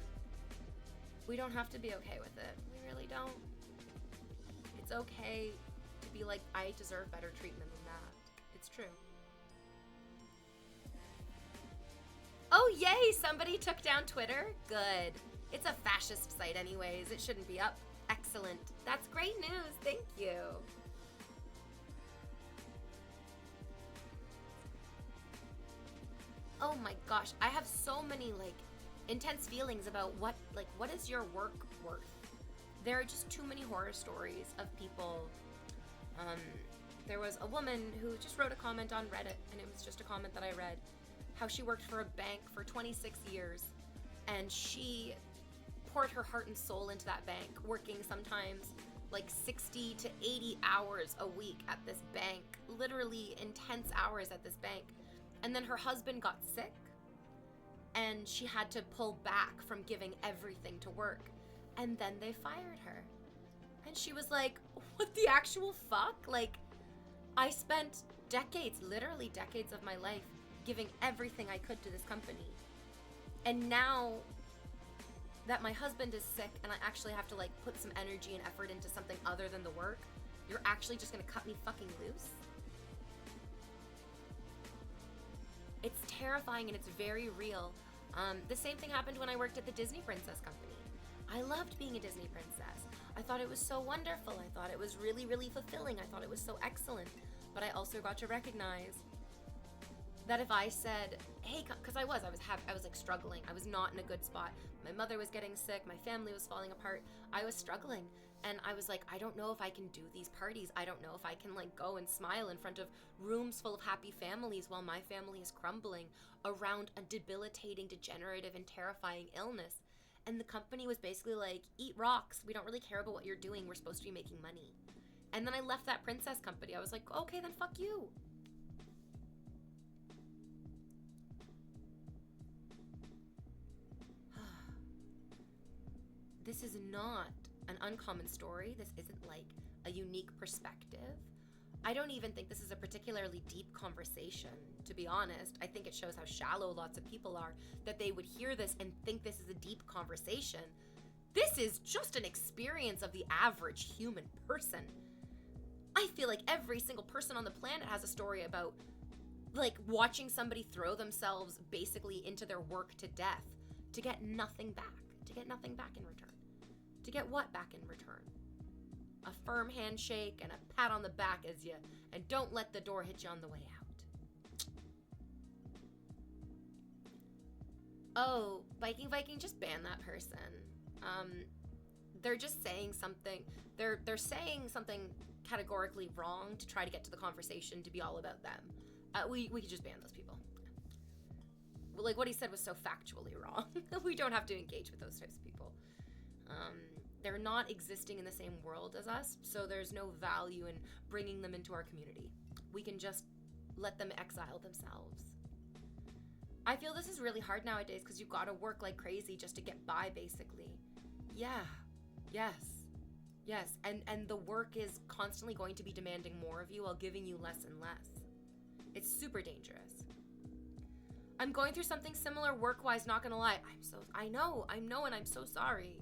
we don't have to be okay with it. We really don't. It's okay to be like, I deserve better treatment than that. It's true. Oh, yay! Somebody took down Twitter? Good. It's a fascist site anyways. It shouldn't be up. Excellent. That's great news. Thank you. Oh my gosh. I have so many like intense feelings about what is your work worth? There are just too many horror stories of people. There was a woman who just wrote a comment on Reddit, and it was just a comment that I read, how she worked for a bank for 26 years, and she poured her heart and soul into that bank, working sometimes like 60 to 80 hours a week at this bank, literally intense hours at this bank. And then her husband got sick, and she had to pull back from giving everything to work. And then they fired her. And she was like, what the actual fuck? Like, I spent decades, literally decades of my life giving everything I could to this company. And now that my husband is sick and I actually have to like put some energy and effort into something other than the work, you're actually just gonna cut me fucking loose? It's terrifying and it's very real. The same thing happened when I worked at the Disney Princess Company. I loved being a Disney princess. I thought it was so wonderful. I thought it was really, really fulfilling. I thought it was so excellent. But I also got to recognize that if I said, hey, because I was like struggling. I was not in a good spot. My mother was getting sick. My family was falling apart. I was struggling. And I was like, I don't know if I can do these parties. I don't know if I can like go and smile in front of rooms full of happy families while my family is crumbling around a debilitating, degenerative, and terrifying illness. And the company was basically like, eat rocks. We don't really care about what you're doing. We're supposed to be making money. And then I left that princess company. I was like, okay, then fuck you. This is not an uncommon story. This isn't like a unique perspective. I don't even think this is a particularly deep conversation, to be honest. I think it shows how shallow lots of people are, that they would hear this and think this is a deep conversation. This is just an experience of the average human person. I feel like every single person on the planet has a story about like watching somebody throw themselves basically into their work to death to get nothing back, in return. To get what back in return? A firm handshake and a pat on the back as you, and don't let the door hit you on the way out. Oh, Viking, just ban that person. They're just saying something. They're saying something categorically wrong to try to get to the conversation to be all about them. We could just ban those people. Like what he said was so factually wrong. We don't have to engage with those types of people. they're not existing in the same world as us, so there's no value in bringing them into our community. We can just let them exile themselves. I feel this is really hard nowadays because you've got to work like crazy just to get by, basically. Yeah. Yes. And the work is constantly going to be demanding more of you while giving you less and less. It's super dangerous. I'm going through something similar work-wise, not gonna lie. I know, and I'm so sorry.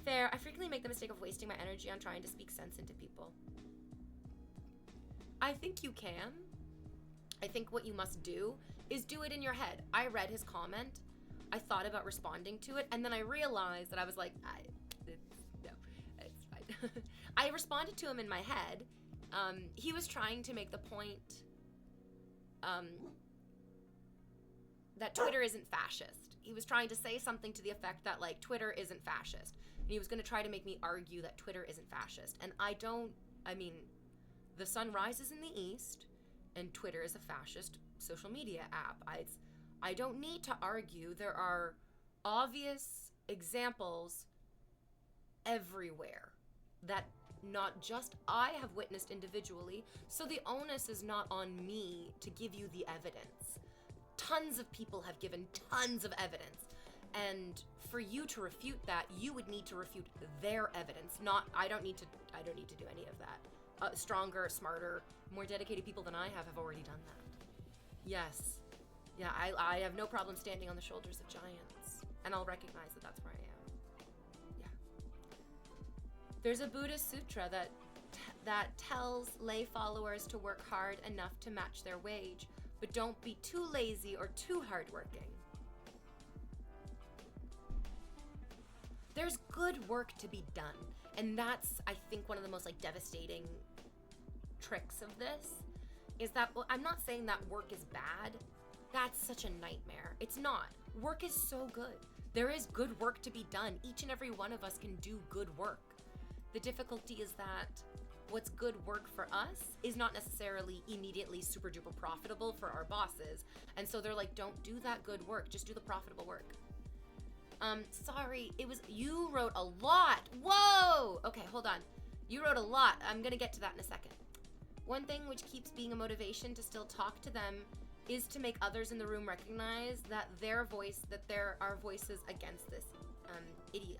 Fair, I frequently make the mistake of wasting my energy on trying to speak sense into people. I think you can. I think what you must do is do it in your head. I read his comment, I thought about responding to it, and then I realized that I was like, no, it's fine. I responded to him in my head. He was trying to make the point that Twitter isn't fascist. He was trying to say something to the effect that, like, Twitter isn't fascist. And he was going to try to make me argue that Twitter isn't fascist. And the sun rises in the east, and Twitter is a fascist social media app. I don't need to argue. There are obvious examples everywhere that not just I have witnessed individually, so the onus is not on me to give you the evidence. Tons of people have given tons of evidence, and for you to refute that, you would need to refute their evidence. I don't need to do any of that. Stronger, smarter, more dedicated people than I have already done that. Yes. Yeah, I have no problem standing on the shoulders of giants, and I'll recognize that that's where I am. Yeah. There's a Buddhist sutra that tells lay followers to work hard enough to match their wage, but don't be too lazy or too hardworking. There's good work to be done, and that's, I think, one of the most devastating tricks of this is that, well, I'm not saying that work is bad. That's such a nightmare. It's not. Work is so good. There is good work to be done. Each and every one of us can do good work. The difficulty is that what's good work for us is not necessarily immediately super duper profitable for our bosses. And so they're like, don't do that good work. Just do the profitable work. Sorry, you wrote a lot. Whoa! Okay, hold on. You wrote a lot. I'm gonna get to that in a second. One thing which keeps being a motivation to still talk to them is to make others in the room recognize that there are voices against this idiot.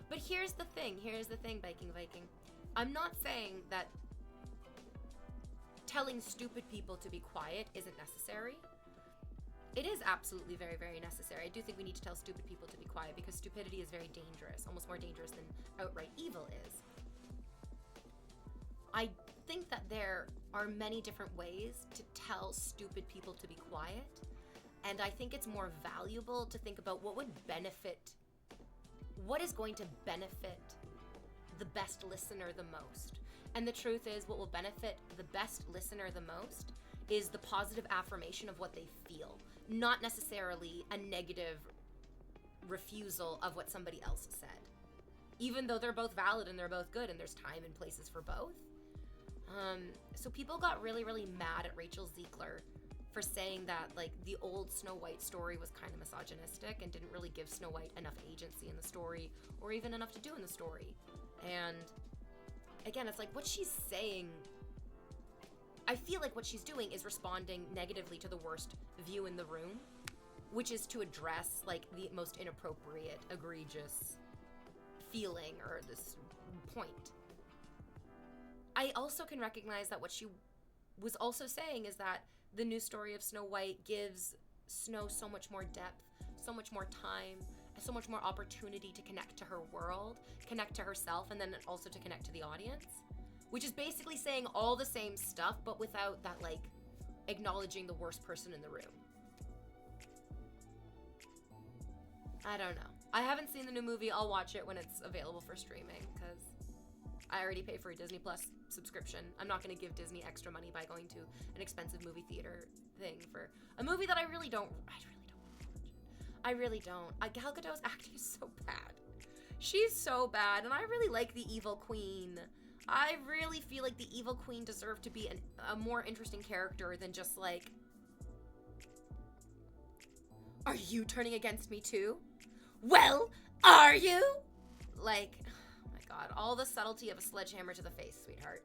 But here's the thing, Viking. I'm not saying that telling stupid people to be quiet isn't necessary. It is absolutely very, very necessary. I do think we need to tell stupid people to be quiet because stupidity is very dangerous, almost more dangerous than outright evil is. I think that there are many different ways to tell stupid people to be quiet, and I think it's more valuable to think about what is going to benefit the best listener the most. And the truth is, what will benefit the best listener the most is the positive affirmation of what they feel, not necessarily a negative refusal of what somebody else said. Even though they're both valid and they're both good and there's time and places for both. So people got really, really mad at Rachel Ziegler for saying that, the old Snow White story was kind of misogynistic and didn't really give Snow White enough agency in the story or even enough to do in the story. And again, it's what she's saying, I feel like what she's doing is responding negatively to the worst view in the room, which is to address the most inappropriate, egregious feeling or this point. I also can recognize that what she was also saying is that the new story of Snow White gives Snow so much more depth, so much more time, so much more opportunity to connect to her world, connect to herself, and then also to connect to the audience, which is basically saying all the same stuff, but without that, acknowledging the worst person in the room. I don't know. I haven't seen the new movie. I'll watch it when it's available for streaming, because I already pay for a Disney Plus subscription. I'm not going to give Disney extra money by going to an expensive movie theater thing for a movie that I really don't want to watch. I really don't. Gal Gadot's acting is so bad. She's so bad, and I really like the Evil Queen. I really feel like the Evil Queen deserved to be a more interesting character than just are you turning against me too? Well, are you? like, oh my god, all the subtlety of a sledgehammer to the face, sweetheart.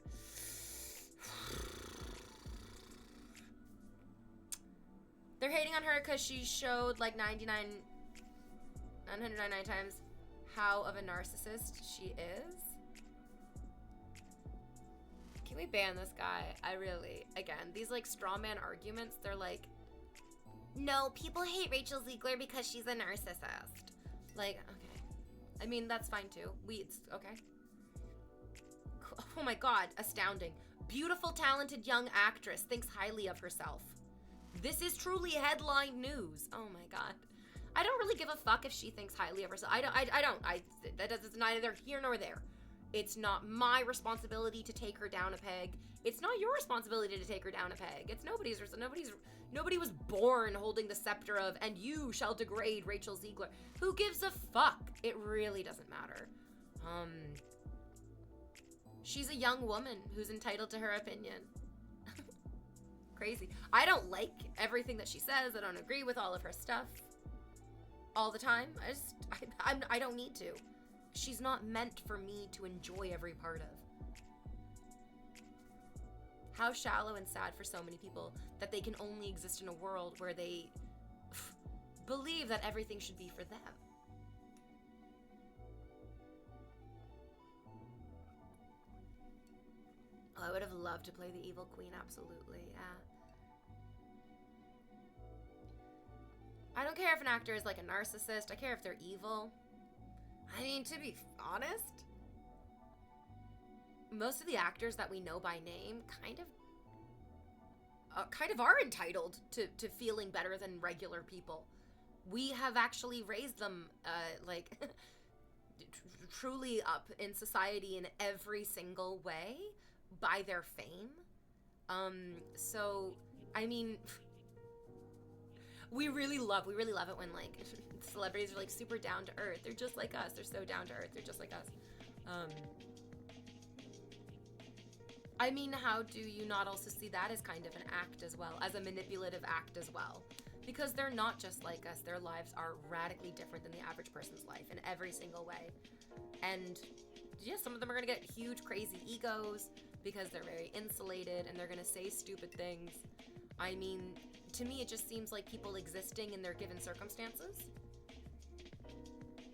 They're hating on her because she showed like 999 times how of a narcissist she is. Can we ban this guy? I really, again, these like straw man arguments, they're like, no, people hate Rachel Ziegler because she's a narcissist. Like, okay. I mean, that's fine too. It's okay. Oh my god, astounding. Beautiful, talented young actress thinks highly of herself. This is truly headline news. Oh my god. I don't really give a fuck if she thinks highly of herself. That's neither here nor there. It's not my responsibility to take her down a peg. It's not your responsibility to take her down a peg. It's nobody was born holding the scepter of, and you shall degrade Rachel Ziegler. Who gives a fuck? It really doesn't matter. She's a young woman who's entitled to her opinion. Crazy. I don't like everything that she says. I don't agree with all of her stuff all the time. I don't need to. She's not meant for me to enjoy every part of. How shallow and sad for so many people that they can only exist in a world where they believe that everything should be for them. Oh, I would have loved to play the evil queen, absolutely, yeah. I don't care if an actor is like a narcissist. I care if they're evil. I mean, to be honest, most of the actors that we know by name kind of are entitled to feeling better than regular people. We have actually raised them, like, truly up in society in every single way by their fame. So, I mean, we really love it when, like, celebrities are, like, super down to earth. They're just like us. They're so down to earth. They're just like us. I mean, how do you not also see that as kind of an act as well, as a manipulative act as well? Because they're not just like us. Their lives are radically different than the average person's life in every single way. And yeah, some of them are going to get huge, crazy egos because they're very insulated and they're going to say stupid things. I mean, to me, it just seems like people existing in their given circumstances.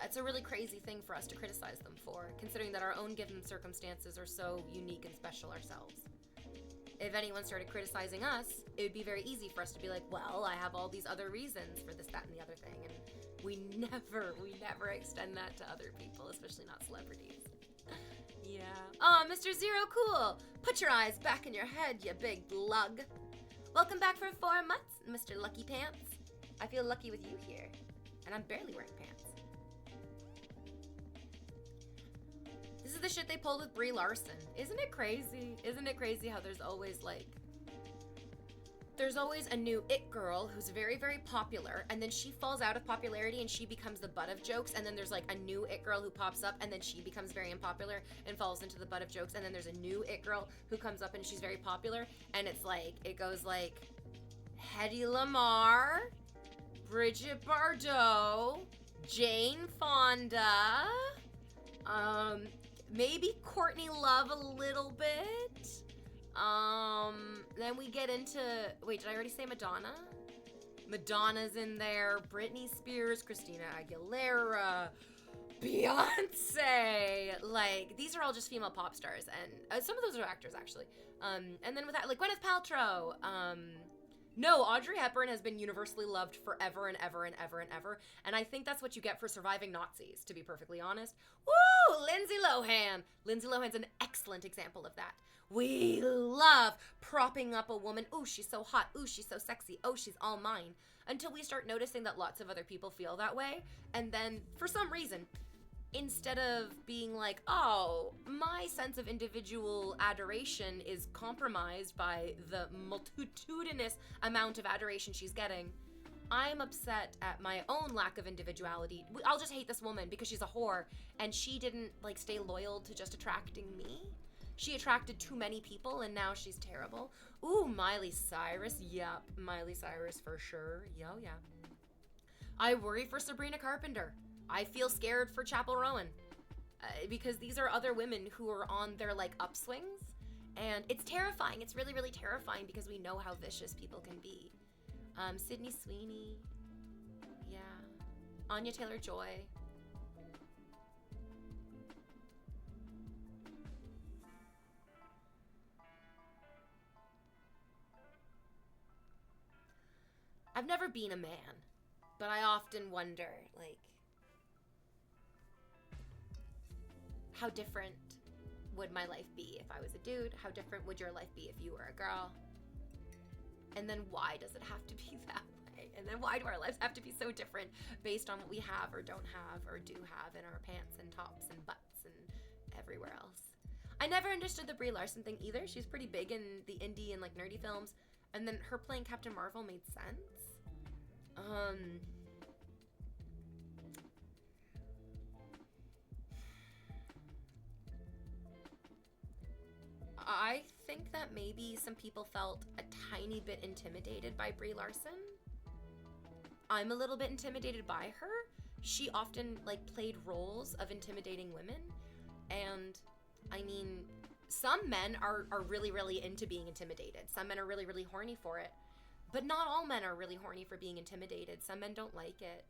It's a really crazy thing for us to criticize them for, considering that our own given circumstances are so unique and special ourselves. If anyone started criticizing us, it would be very easy for us to be like, well, I have all these other reasons for this, that, and the other thing. And we never extend that to other people, especially not celebrities. Yeah. Oh, Mr. Zero Cool. Put your eyes back in your head, you big lug. Welcome back for 4 months, Mr. Lucky Pants. I feel lucky with you here. And I'm barely wearing pants. This is the shit they pulled with Brie Larson. Isn't it crazy? Isn't it crazy how there's always a new it girl who's very, very popular, and then she falls out of popularity and she becomes the butt of jokes, and then there's like a new it girl who pops up and then she becomes very unpopular and falls into the butt of jokes, and then there's a new it girl who comes up and she's very popular, and it's like, it goes like Hedy Lamarr, Bridget Bardot, Jane Fonda, maybe Courtney Love a little bit. Then we get into, wait, did I already say Madonna? Madonna's in there, Britney Spears, Christina Aguilera, Beyonce. Like, these are all just female pop stars, and some of those are actors, actually. And then with that, like Gwyneth Paltrow, no, Audrey Hepburn has been universally loved forever and ever and ever and ever. And I think that's what you get for surviving Nazis, to be perfectly honest. Woo! Lindsay Lohan. Lindsay Lohan's an excellent example of that. We love propping up a woman. Ooh, she's so hot. Ooh, she's so sexy. Oh, she's all mine. Until we start noticing that lots of other people feel that way. And then, for some reason, instead of being like, oh, my sense of individual adoration is compromised by the multitudinous amount of adoration she's getting, I'm upset at my own lack of individuality. I'll just hate this woman because she's a whore and she didn't like stay loyal to just attracting me. She attracted too many people and now she's terrible. Ooh, Miley Cyrus. Yep, Miley Cyrus for sure. Yo, yeah. I worry for Sabrina Carpenter. I feel scared for Chapel Rowan. because these are other women who are on their like upswings, and it's terrifying. It's really, really terrifying because we know how vicious people can be. Sydney Sweeney, yeah, Anya Taylor-Joy. I've never been a man, but I often wonder, like, how different would my life be if I was a dude? How different would your life be if you were a girl? And then why does it have to be that way? And then why do our lives have to be so different based on what we have or don't have or do have in our pants and tops and butts and everywhere else? I never understood the Brie Larson thing either. She's pretty big in the indie and like nerdy films. And then her playing Captain Marvel made sense. I think that maybe some people felt a tiny bit intimidated by Brie Larson. I'm a little bit intimidated by her. She often like played roles of intimidating women. And I mean, some men are really, really into being intimidated. Some men are really, really horny for it. But not all men are really horny for being intimidated. Some men don't like it.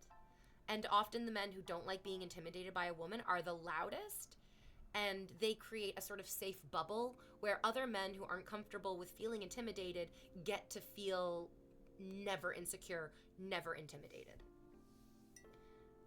And often the men who don't like being intimidated by a woman are the loudest. And they create a sort of safe bubble where other men who aren't comfortable with feeling intimidated get to feel never insecure, never intimidated.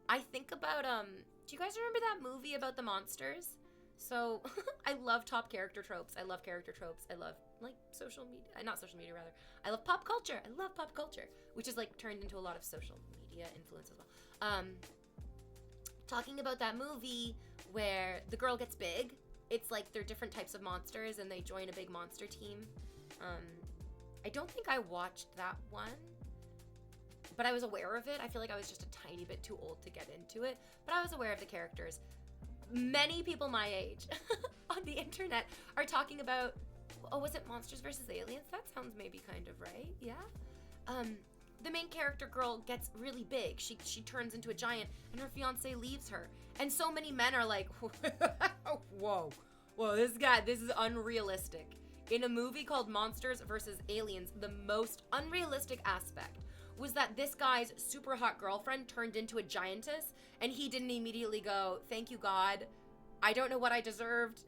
I think about, do you guys remember that movie about the monsters? So, I love top character tropes. I love character tropes. I love, like, social media. Not social media, rather. I love pop culture. I love pop culture. Which is, like, turned into a lot of social media influence as well. Talking about that movie where the girl gets big. It's like they're different types of monsters and they join a big monster team. I don't think I watched that one, but I was aware of it. I feel like I was just a tiny bit too old to get into it, but I was aware of the characters. Many people my age on the internet are talking about, oh, was it Monsters vs. Aliens? That sounds maybe kind of right, yeah? The main character girl gets really big. She turns into a giant and her fiance leaves her. And so many men are like, whoa, this is unrealistic. In a movie called Monsters vs. Aliens, the most unrealistic aspect was that this guy's super hot girlfriend turned into a giantess and he didn't immediately go, thank you, God. I don't know what I deserved.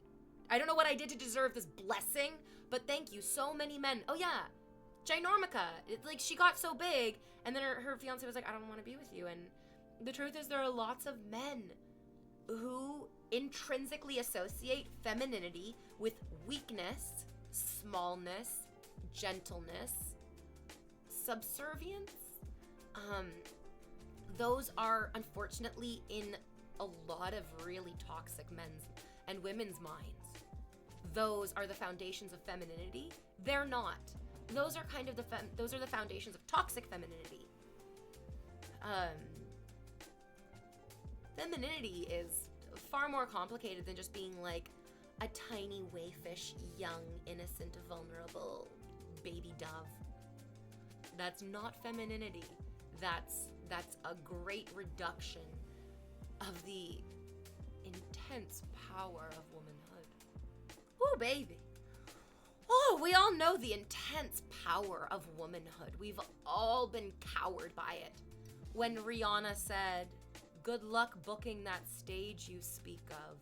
I don't know what I did to deserve this blessing, but thank you. So many men. Oh yeah, Ginormica. Like she got so big and then her fiance was like, I don't want to be with you. And the truth is there are lots of men who intrinsically associate femininity with weakness, smallness, gentleness, subservience. Those are unfortunately in a lot of really toxic men's and women's minds. Those are the foundations of femininity. They're not. Those are kind of those are the foundations of toxic femininity. Femininity is far more complicated than just being like a tiny wayfish, young, innocent, vulnerable baby dove. That's not femininity. That's a great reduction of the intense power of womanhood. Ooh, baby. Oh, we all know the intense power of womanhood. We've all been cowed by it. When Rihanna said, good luck booking that stage you speak of.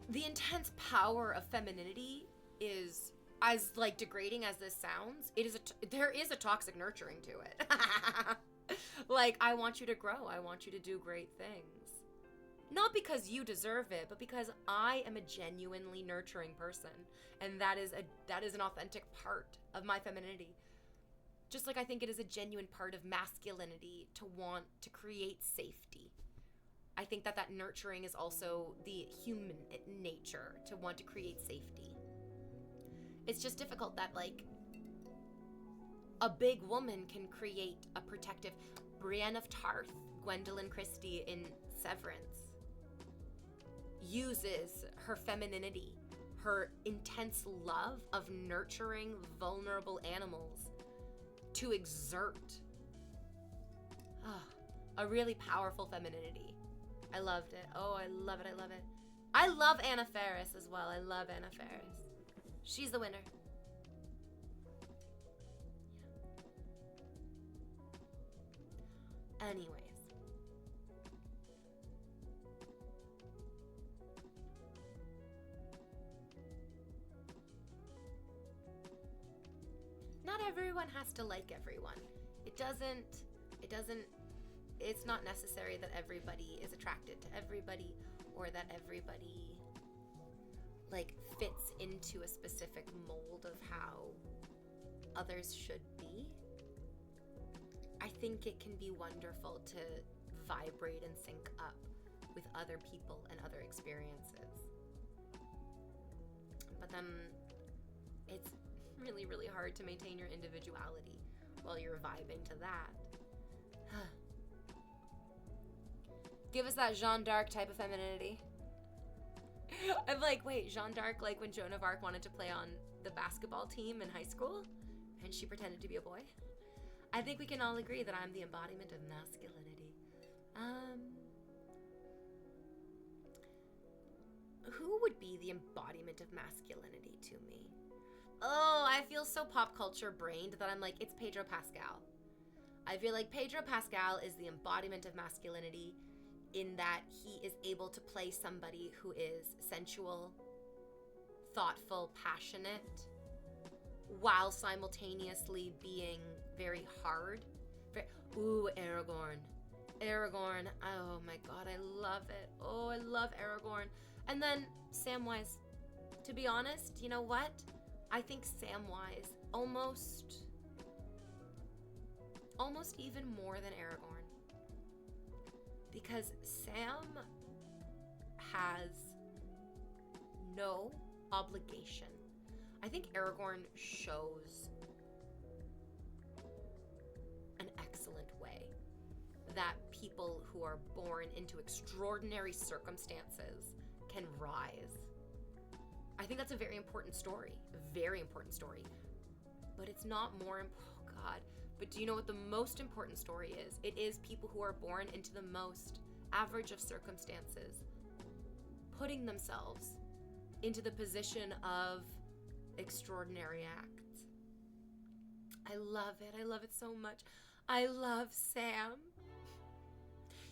The intense power of femininity is, as like degrading as this sounds, there is a toxic nurturing to it. Like, I want you to grow. I want you to do great things. Not because you deserve it, but because I am a genuinely nurturing person. And that is an authentic part of my femininity. Just like I think it is a genuine part of masculinity to want to create safety. I think that nurturing is also the human nature to want to create safety. It's just difficult that, like, a big woman can create a protective... Brienne of Tarth, Gwendolyn Christie in Severance, uses her femininity, her intense love of nurturing vulnerable animals to exert a really powerful femininity. I loved it. Oh, I love it. I love it. I love Anna Faris as well. I love Anna Faris. She's the winner. Anyways. Not everyone has to like everyone. It's not necessary that everybody is attracted to everybody or that everybody like fits into a specific mold of how others should be. I think it can be wonderful to vibrate and sync up with other people and other experiences. But then it's really, really hard to maintain your individuality while you're vibing to that. Give us that Jeanne d'Arc type of femininity. I'm like, wait, Jeanne d'Arc, like when Joan of Arc wanted to play on the basketball team in high school and she pretended to be a boy? I think we can all agree that I'm the embodiment of masculinity. Who would be the embodiment of masculinity to me? Oh, I feel so pop culture brained that I'm like, it's Pedro Pascal. I feel like Pedro Pascal is the embodiment of masculinity in that he is able to play somebody who is sensual, thoughtful, passionate, while simultaneously being very hard. Ooh, Aragorn. Aragorn. Oh my god, I love it. Oh, I love Aragorn. And then Samwise. To be honest, you know what? I think Samwise almost even more than Aragorn. Because Sam has no obligation. I think Aragorn shows an excellent way that people who are born into extraordinary circumstances can rise. I think that's a very important story. A very important story. But it's not more important. Oh God. But do you know what the most important story is? It is people who are born into the most average of circumstances, putting themselves into the position of extraordinary acts. I love it. I love it so much. I love Sam.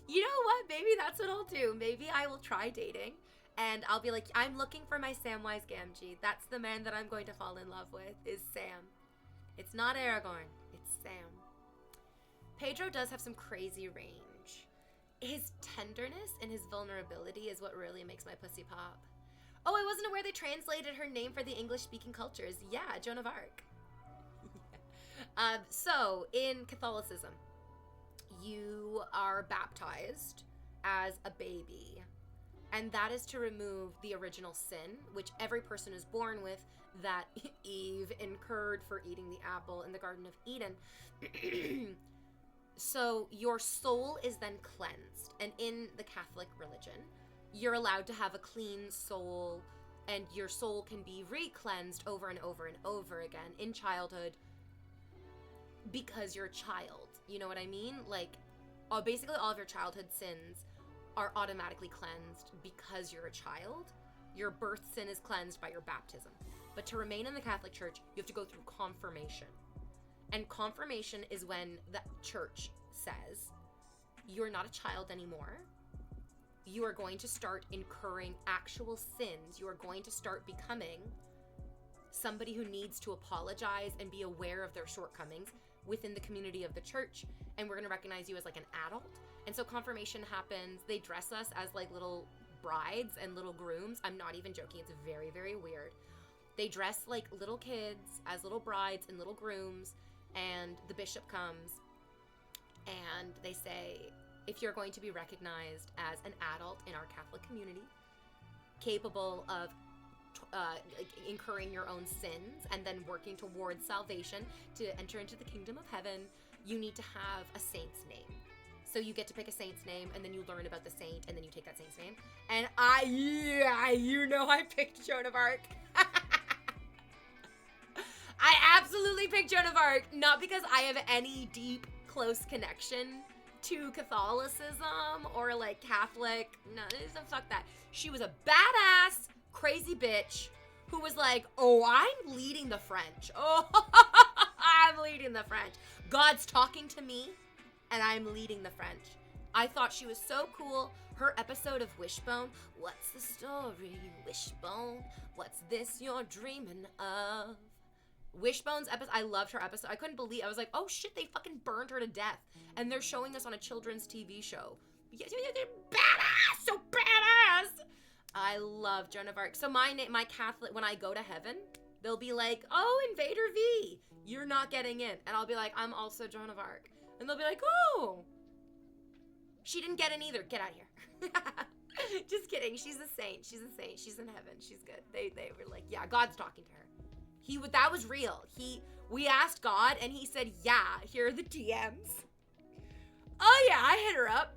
You know what? Maybe that's what I'll do. Maybe I will try dating and I'll be like, I'm looking for my Samwise Gamgee. That's the man that I'm going to fall in love with, is Sam. It's not Aragorn. It's Sam. Pedro does have some crazy range. His tenderness and his vulnerability is what really makes my pussy pop. Oh, I wasn't aware they translated her name for the English-speaking cultures. Yeah, Joan of Arc. So, in Catholicism, you are baptized as a baby. And that is to remove the original sin, which every person is born with, that Eve incurred for eating the apple in the Garden of Eden. So your soul is then cleansed. And in the Catholic religion, you're allowed to have a clean soul, and your soul can be re-cleansed over and over and over again in childhood because you're a child. You know what I mean? Like, basically all of your childhood sins are automatically cleansed because you're a child. Your birth sin is cleansed by your baptism. But to remain in the Catholic Church, you have to go through confirmation. And confirmation is when the church says, you're not a child anymore. You are going to start incurring actual sins. You are going to start becoming somebody who needs to apologize and be aware of their shortcomings within the community of the church. And we're going to recognize you as like an adult. And so confirmation happens. They dress us as like little brides and little grooms. I'm not even joking. It's very, very weird. They dress like little kids as little brides and little grooms. And the bishop comes and they say, if you're going to be recognized as an adult in our Catholic community, capable of incurring your own sins and then working towards salvation to enter into the kingdom of heaven, you need to have a saint's name. So you get to pick a saint's name, and then you learn about the saint, and then you take that saint's name. And I picked Joan of Arc. I absolutely picked Joan of Arc, not because I have any deep, close connection to Catholicism or like Catholic. No, fuck that. She was a badass, crazy bitch who was like, oh, I'm leading the French. Oh, I'm leading the French. God's talking to me, and I'm leading the French. I thought she was so cool. Her episode of Wishbone, what's the story, Wishbone? What's this you're dreaming of? Wishbone's episode, I loved her episode. I couldn't believe, I was like, oh shit, they fucking burned her to death. And they're showing this on a children's TV show. They're badass, so badass. I love Joan of Arc. So my Catholic, when I go to heaven, they'll be like, oh, InvaderVie, you're not getting in. And I'll be like, I'm also Joan of Arc. And they'll be like, oh, she didn't get in either. Get out of here. Just kidding. She's a saint. She's a saint. She's in heaven. She's good. They were like, yeah, God's talking to her. That was real. We asked God and he said, yeah, here are the DMs. Oh yeah, I hit her up.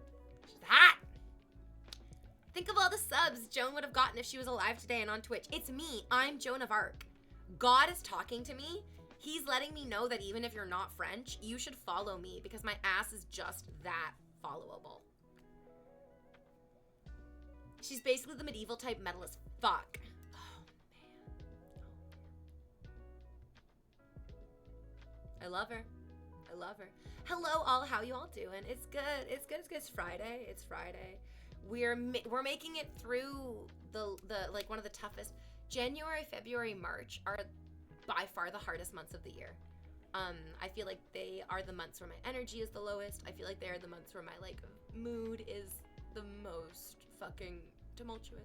She's hot. Think of all the subs Joan would have gotten if she was alive today and on Twitch. It's me. I'm Joan of Arc. God is talking to me. He's letting me know that even if you're not French, you should follow me because my ass is just that followable. She's basically the medieval type metal as fuck. Oh, man. I love her. I love her. Hello, all. How you all doing? It's good. It's good. It's good. It's Friday. It's Friday. We're making it through the like one of the toughest. January, February, March are by far the hardest months of the year. I feel like they are the months where my energy is the lowest. I feel like they are the months where my like mood is the most fucking tumultuous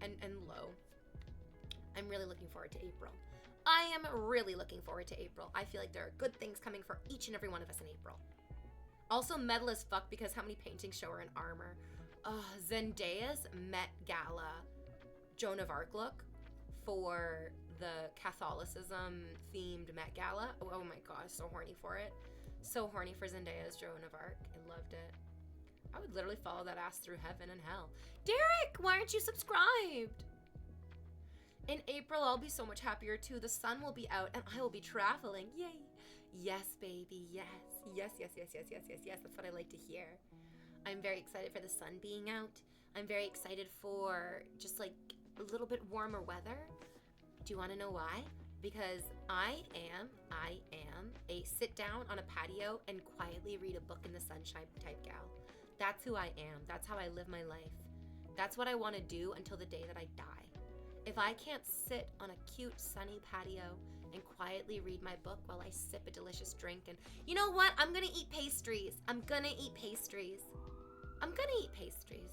and low. I'm really looking forward to April. I am really looking forward to April. I feel like there are good things coming for each and every one of us in April. Also metal as fuck because how many paintings show her in armor? Zendaya's Met Gala Joan of Arc look for the Catholicism themed Met Gala. Oh my gosh, so horny for it. So horny for Zendaya's Joan of Arc. I loved it. I would literally follow that ass through heaven and hell. Derek, why aren't you subscribed? In April, I'll be so much happier too. The sun will be out and I will be traveling. Yay. Yes, baby. Yes. Yes, yes, yes, yes, yes, yes, yes. That's what I like to hear. I'm very excited for the sun being out. I'm very excited for just like a little bit warmer weather. Do you want to know why? Because I am a sit down on a patio and quietly read a book in the sunshine type gal. That's who I am. That's how I live my life. That's what I want to do until the day that I die. If I can't sit on a cute sunny patio and quietly read my book while I sip a delicious drink and you know what? I'm gonna eat pastries. I'm gonna eat pastries. I'm gonna eat pastries.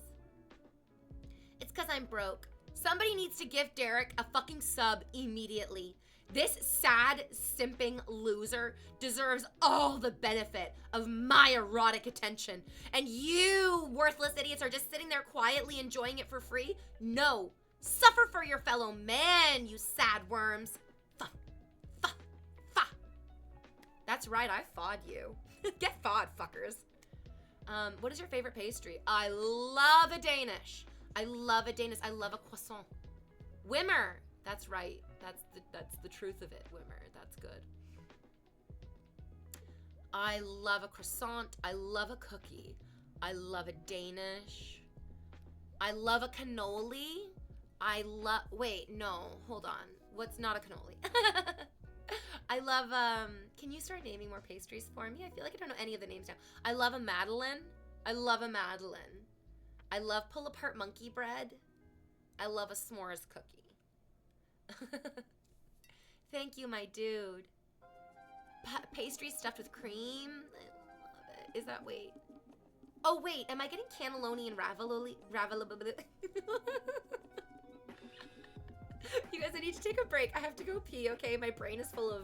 It's because I'm broke. Somebody needs to give Derek a fucking sub immediately. This sad, simping loser deserves all the benefit of my erotic attention. And you worthless idiots are just sitting there quietly enjoying it for free? No. Suffer for your fellow man, you sad worms. Fa. That's right, I fawed you. Get fawed, fuckers. What is your favorite pastry? I love a Danish. I love a Danish. I love a croissant. Wimmer. That's right. That's the truth of it, Wimmer. That's good. I love a croissant. I love a cookie. I love a Danish. I love a cannoli. Wait, no, hold on. What's not a cannoli? I love, can you start naming more pastries for me? I feel like I don't know any of the names now. I love a Madeleine. I love a Madeleine. I love pull apart monkey bread. I love a s'mores cookie. Thank you, my dude. Pastry stuffed with cream. I love it. Is that, wait. Oh, wait, am I getting cannelloni and ravioli? You guys, I need to take a break. I have to go pee, okay? My brain is full of...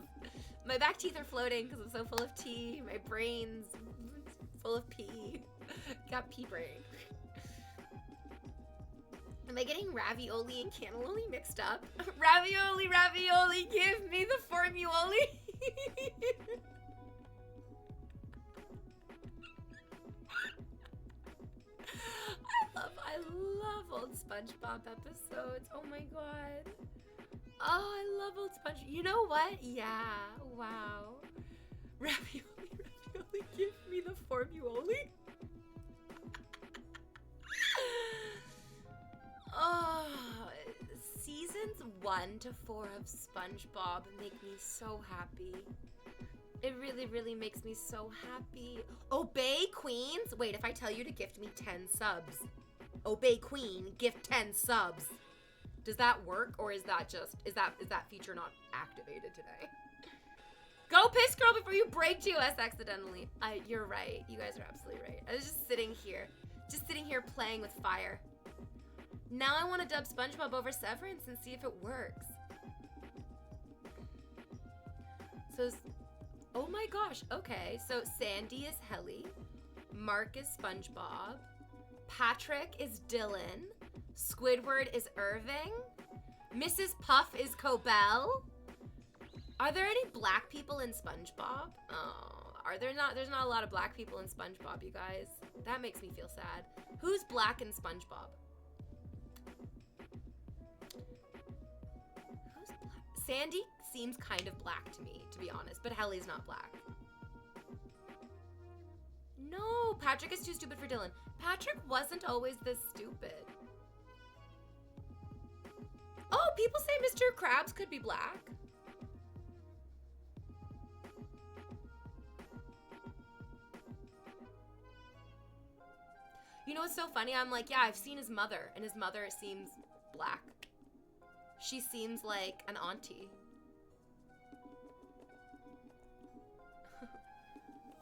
My back teeth are floating because I'm so full of tea. My brain's full of pee. Got pee brain. Am I getting ravioli and cannelloni mixed up? Ravioli, give me the formuoli. I love old SpongeBob episodes. Oh my god. Oh, I love old SpongeBob. You know what? Yeah. Wow. Ravioli, give me the formuoli. Oh, seasons 1 to 4 of SpongeBob make me so happy. It really, really makes me so happy. Obey Queens? Wait, if I tell you to gift me 10 subs. Obey Queen, gift 10 subs. Does that work, or is that just, is that feature not activated today? Go piss girl before you break to us accidentally. You're right. You guys are absolutely right. I was just sitting here playing with fire. Now I want to dub SpongeBob over Severance and see if it works. So, oh my gosh. Okay, so Sandy is Helly. Mark is SpongeBob. Patrick is Dylan. Squidward is Irving. Mrs. Puff is Cobell. Are there any black people in SpongeBob? Oh, are there not? There's not a lot of black people in SpongeBob, you guys. That makes me feel sad. Who's black in SpongeBob? Who's black? Sandy seems kind of black to me, to be honest, but Helly's not black. No, Patrick is too stupid for Dylan. Patrick wasn't always this stupid. Oh, people say Mr. Krabs could be black. You know what's so funny? I'm like, yeah, I've seen his mother, and his mother seems black. She seems like an auntie.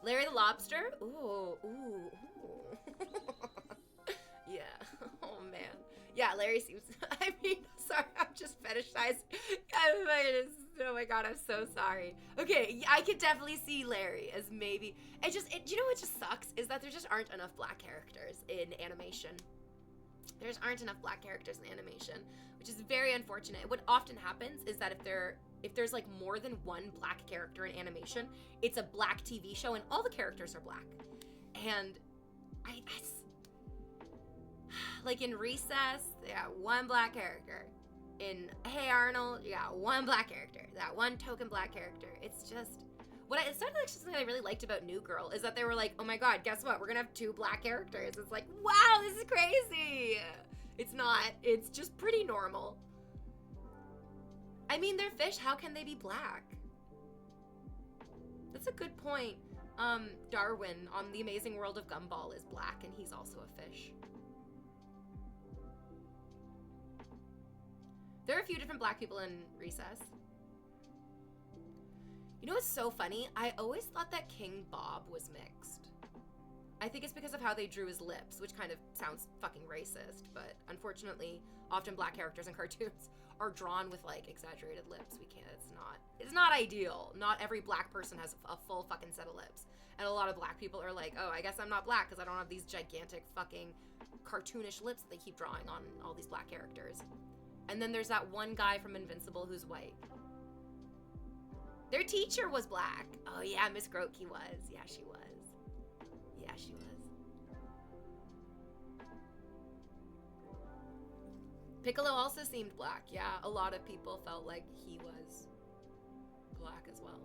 Larry the Lobster? Ooh, ooh, ooh. Yeah. Oh, man. Yeah, Larry seems... I mean, sorry, I'm just fetishized. Oh my god, I'm so sorry. Okay, I could definitely see Larry as maybe... you know what just sucks? Is that there just aren't enough black characters in animation. There just aren't enough black characters in animation, which is very unfortunate. What often happens is that if there's like more than one black character in animation, it's a black TV show and all the characters are black. And like in Recess, they got one black character. In Hey Arnold, you got one black character. That one token black character. It's just... It started like something I really liked about New Girl is that they were like, oh my god, guess what? We're gonna have 2 black characters. It's like, wow, this is crazy. It's not. It's just pretty normal. I mean, they're fish. How can they be black? That's a good point. Darwin on The Amazing World of Gumball is black, and he's also a fish. There are a few different black people in Recess. You know what's so funny? I always thought that King Bob was mixed. I think it's because of how they drew his lips, which kind of sounds fucking racist, but unfortunately, often black characters in cartoons are drawn with like exaggerated lips. It's not ideal. Not every black person has a full fucking set of lips. And a lot of black people are like, oh, I guess I'm not black because I don't have these gigantic fucking cartoonish lips that they keep drawing on all these black characters. And then there's that one guy from Invincible who's white. Their teacher was black. Oh yeah, Miss Grotke was. Yeah, she was. Yeah, she was. Piccolo also seemed black. Yeah, a lot of people felt like he was black as well.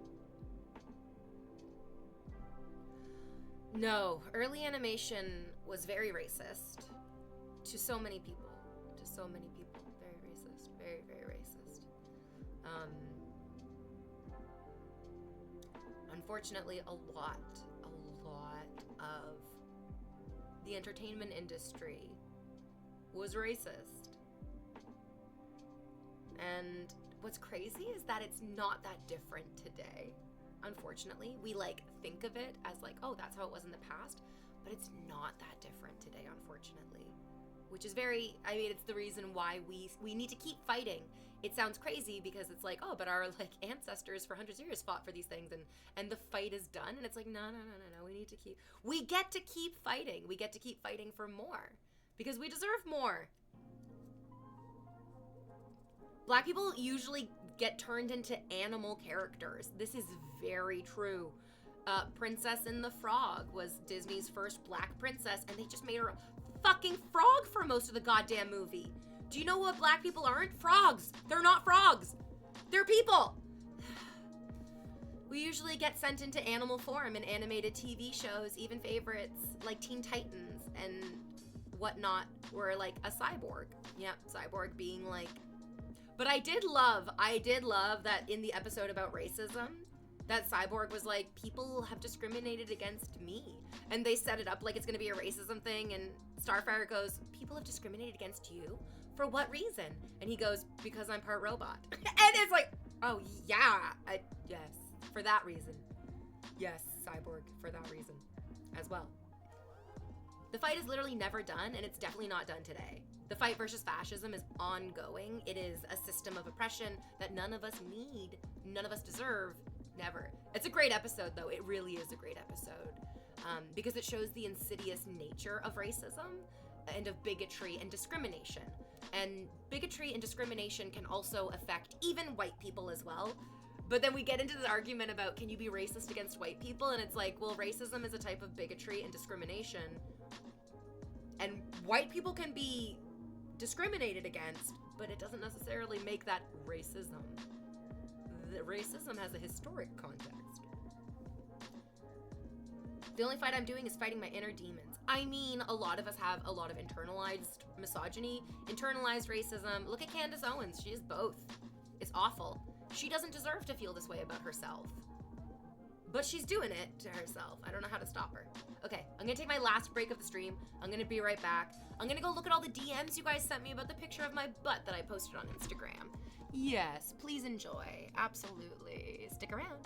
No, early animation was very racist to so many people. To so many people. Very racist. Very, very racist. Unfortunately, a lot of the entertainment industry was racist. And what's crazy is that it's not that different today. Unfortunately, we like think of it as like, oh, that's how it was in the past, but it's not that different today, unfortunately. Which is very, I mean, it's the reason why we need to keep fighting. It sounds crazy because it's like, oh, but our like ancestors for hundreds of years fought for these things and the fight is done. And it's like, no, we get to keep fighting. We get to keep fighting for more because we deserve more. Black people usually get turned into animal characters. This is very true. Princess and the Frog was Disney's first black princess, and they just made her a fucking frog for most of the goddamn movie. Do you know what black people aren't? Frogs. They're not frogs. They're people. We usually get sent into animal form in animated TV shows, even favorites like Teen Titans and whatnot were like a cyborg. Yep, cyborg being like. But I did love that in the episode about racism, that cyborg was like, people have discriminated against me. And they set it up like it's gonna be a racism thing, and Starfire goes, people have discriminated against you? For what reason? And he goes, because I'm part robot. And it's like, oh yeah, yes, for that reason. Yes, cyborg, for that reason as well. The fight is literally never done, and it's definitely not done today. The fight versus fascism is ongoing. It is a system of oppression that none of us need, none of us deserve, never. It's a great episode, though. It really is a great episode because it shows the insidious nature of racism and of bigotry and discrimination. And bigotry and discrimination can also affect even white people as well. But then we get into the argument about, can you be racist against white people? And it's like, well, racism is a type of bigotry and discrimination. And white people can be discriminated against, but it doesn't necessarily make that racism. The racism has a historic context. The only fight I'm doing is fighting my inner demons. I mean, a lot of us have a lot of internalized misogyny, internalized racism. Look at Candace Owens. She is both. It's awful. She doesn't deserve to feel this way about herself. But she's doing it to herself. I don't know how to stop her. Okay, I'm gonna take my last break of the stream. I'm gonna be right back. I'm gonna go look at all the DMs you guys sent me about the picture of my butt that I posted on Instagram. Yes, please enjoy. Absolutely. Stick around.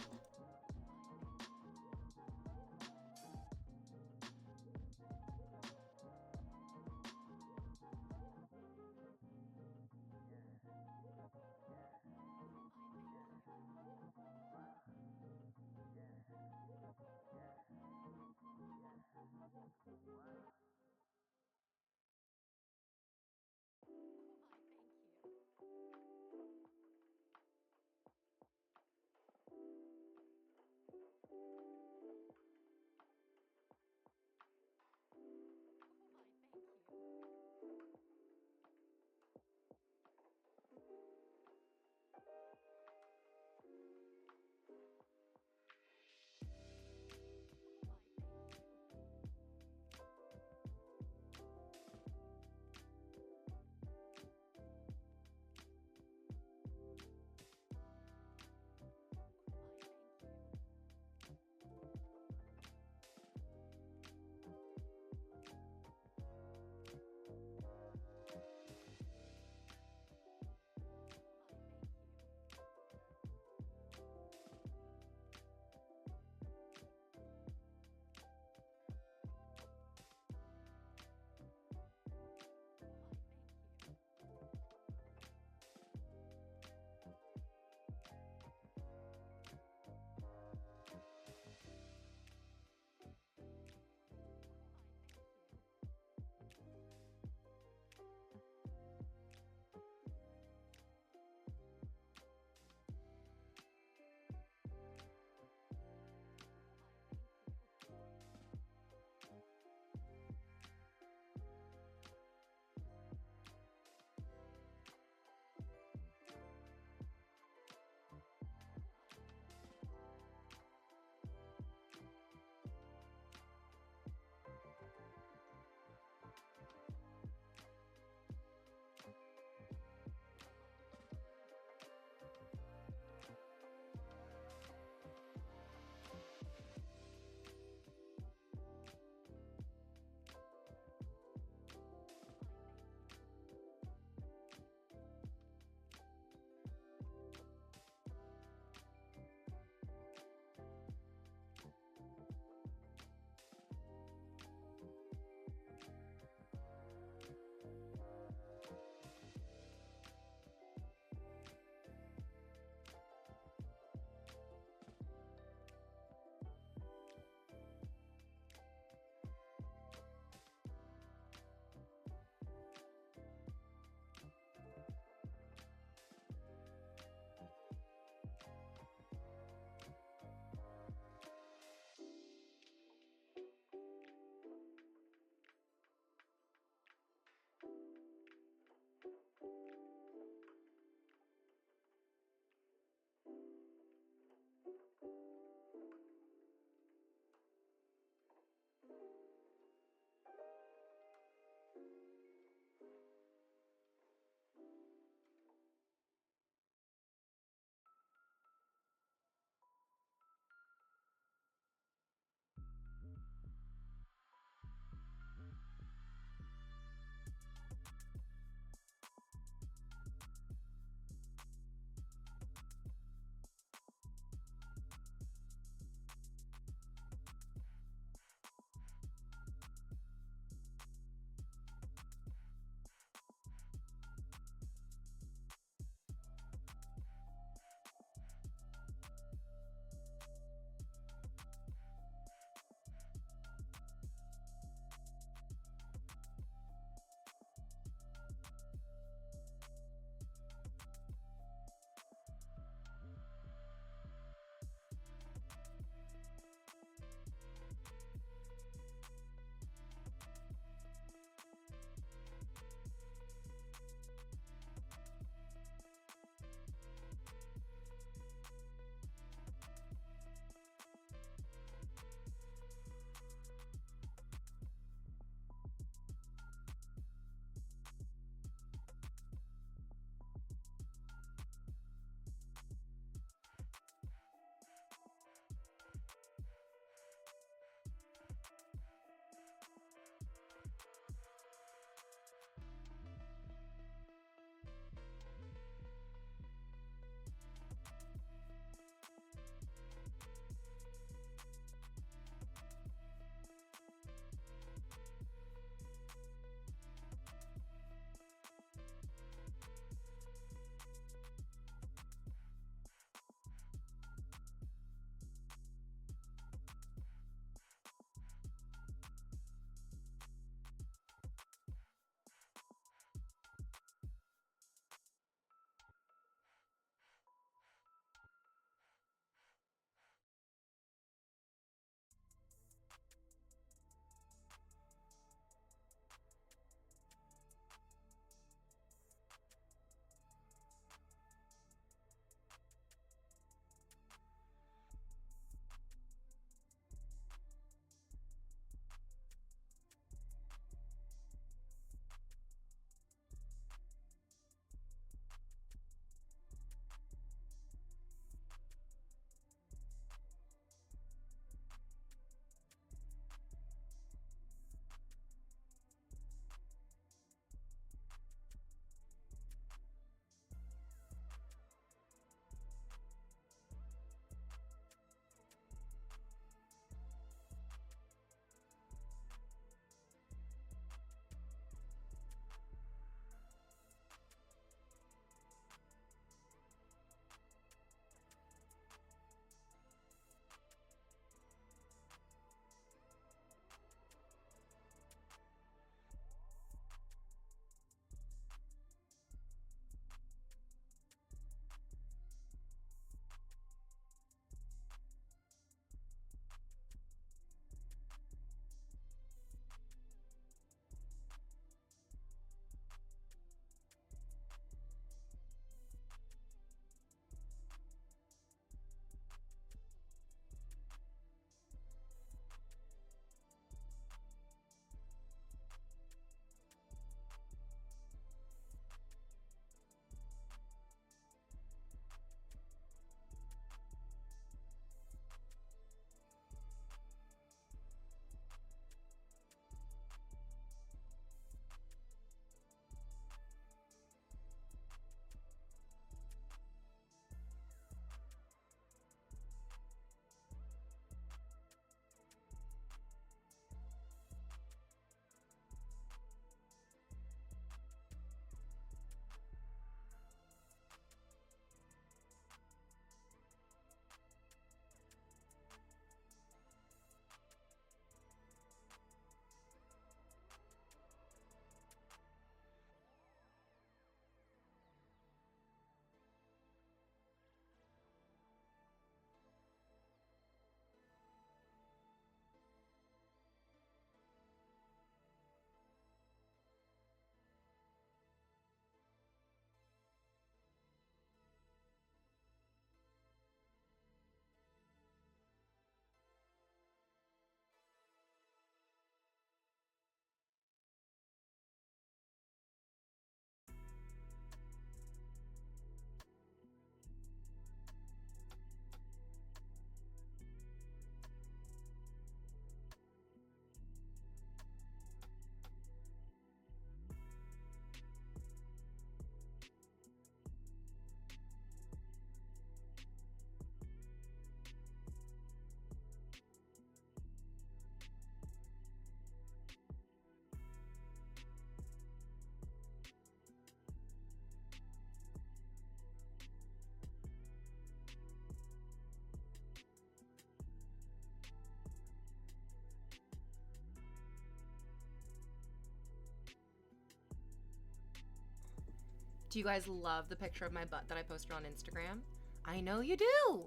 Do you guys love the picture of my butt that I posted on Instagram? I know you do.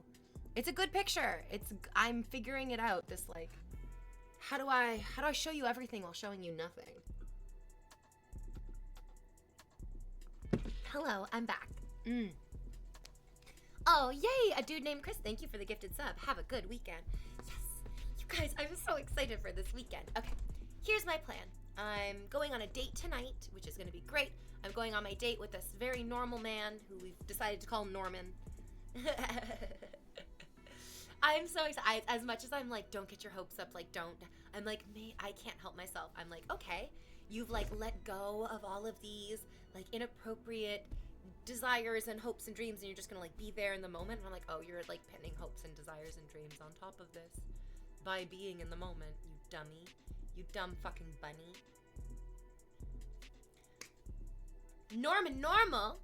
It's a good picture. I'm figuring it out. This like, how do I show you everything while showing you nothing? Hello, I'm back. Oh, yay, a dude named Chris. Thank you for the gifted sub. Have a good weekend. Yes. You guys, I'm so excited for this weekend. Okay, here's my plan. I'm going on a date tonight, which is going to be great. I'm going on my date with this very normal man who we've decided to call Norman. I'm so excited. As much as I'm like, don't get your hopes up, like, don't. I'm like, I can't help myself. I'm like, okay, you've like let go of all of these like inappropriate desires and hopes and dreams, and you're just gonna like be there in the moment. And I'm like, oh, you're like pinning hopes and desires and dreams on top of this by being in the moment, you dummy. You dumb fucking bunny. Norman Normal.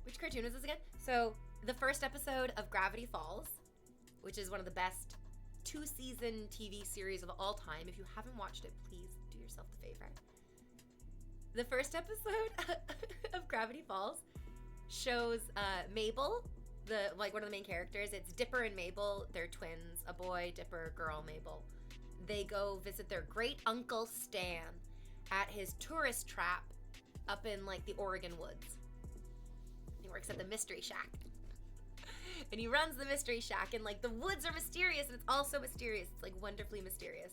Which cartoon is this again? So the first episode of Gravity Falls, which is one of the best 2-season TV series of all time. If you haven't watched it, please do yourself the favor. The first episode of Gravity Falls shows Mabel, one of the main characters. It's Dipper and Mabel. They're twins, a boy, Dipper, girl, Mabel. They go visit their great uncle Stan at his tourist trap up in like the Oregon woods. He works at the Mystery Shack. And he runs the Mystery Shack, and like the woods are mysterious, and it's also mysterious. It's like wonderfully mysterious.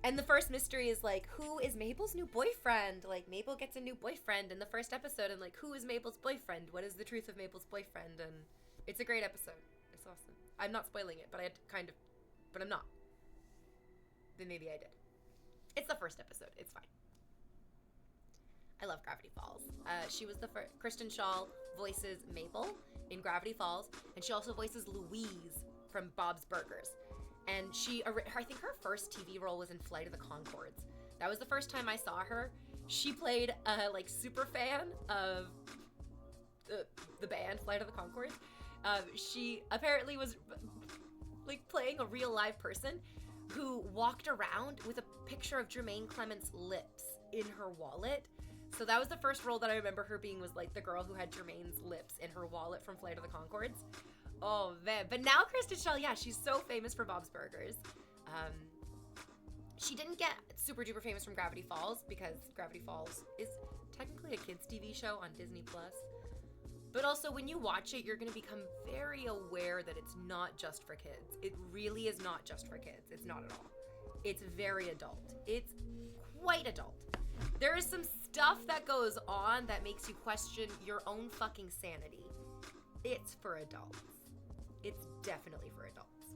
And the first mystery is like, who is Mabel's new boyfriend? Like, Mabel gets a new boyfriend in the first episode, and like, who is Mabel's boyfriend? What is the truth of Mabel's boyfriend? And it's a great episode. It's awesome. I'm not spoiling it, but but I'm not. Then maybe I did. It's the first episode. It's fine. I love Gravity Falls. She was the first. Kristen Schaal voices Mabel in Gravity Falls, and she also voices Louise from Bob's Burgers. And I think her first TV role was in Flight of the Conchords. That was the first time I saw her. She played a like super fan of the band Flight of the Conchords. She apparently was like playing a real live person who walked around with a picture of Jermaine Clement's lips in her wallet. So that was the first role that I remember her being, was like the girl who had Jermaine's lips in her wallet from Flight of the Conchords. Oh man, but now Kristen Schaal, yeah, she's so famous for Bob's Burgers. She didn't get super duper famous from Gravity Falls because Gravity Falls is technically a kids TV show on Disney+. But also when you watch it, you're gonna become very aware that it's not just for kids. It really is not just for kids. It's not at all. It's very adult. It's quite adult. There is some stuff that goes on that makes you question your own fucking sanity. It's for adults. It's definitely for adults.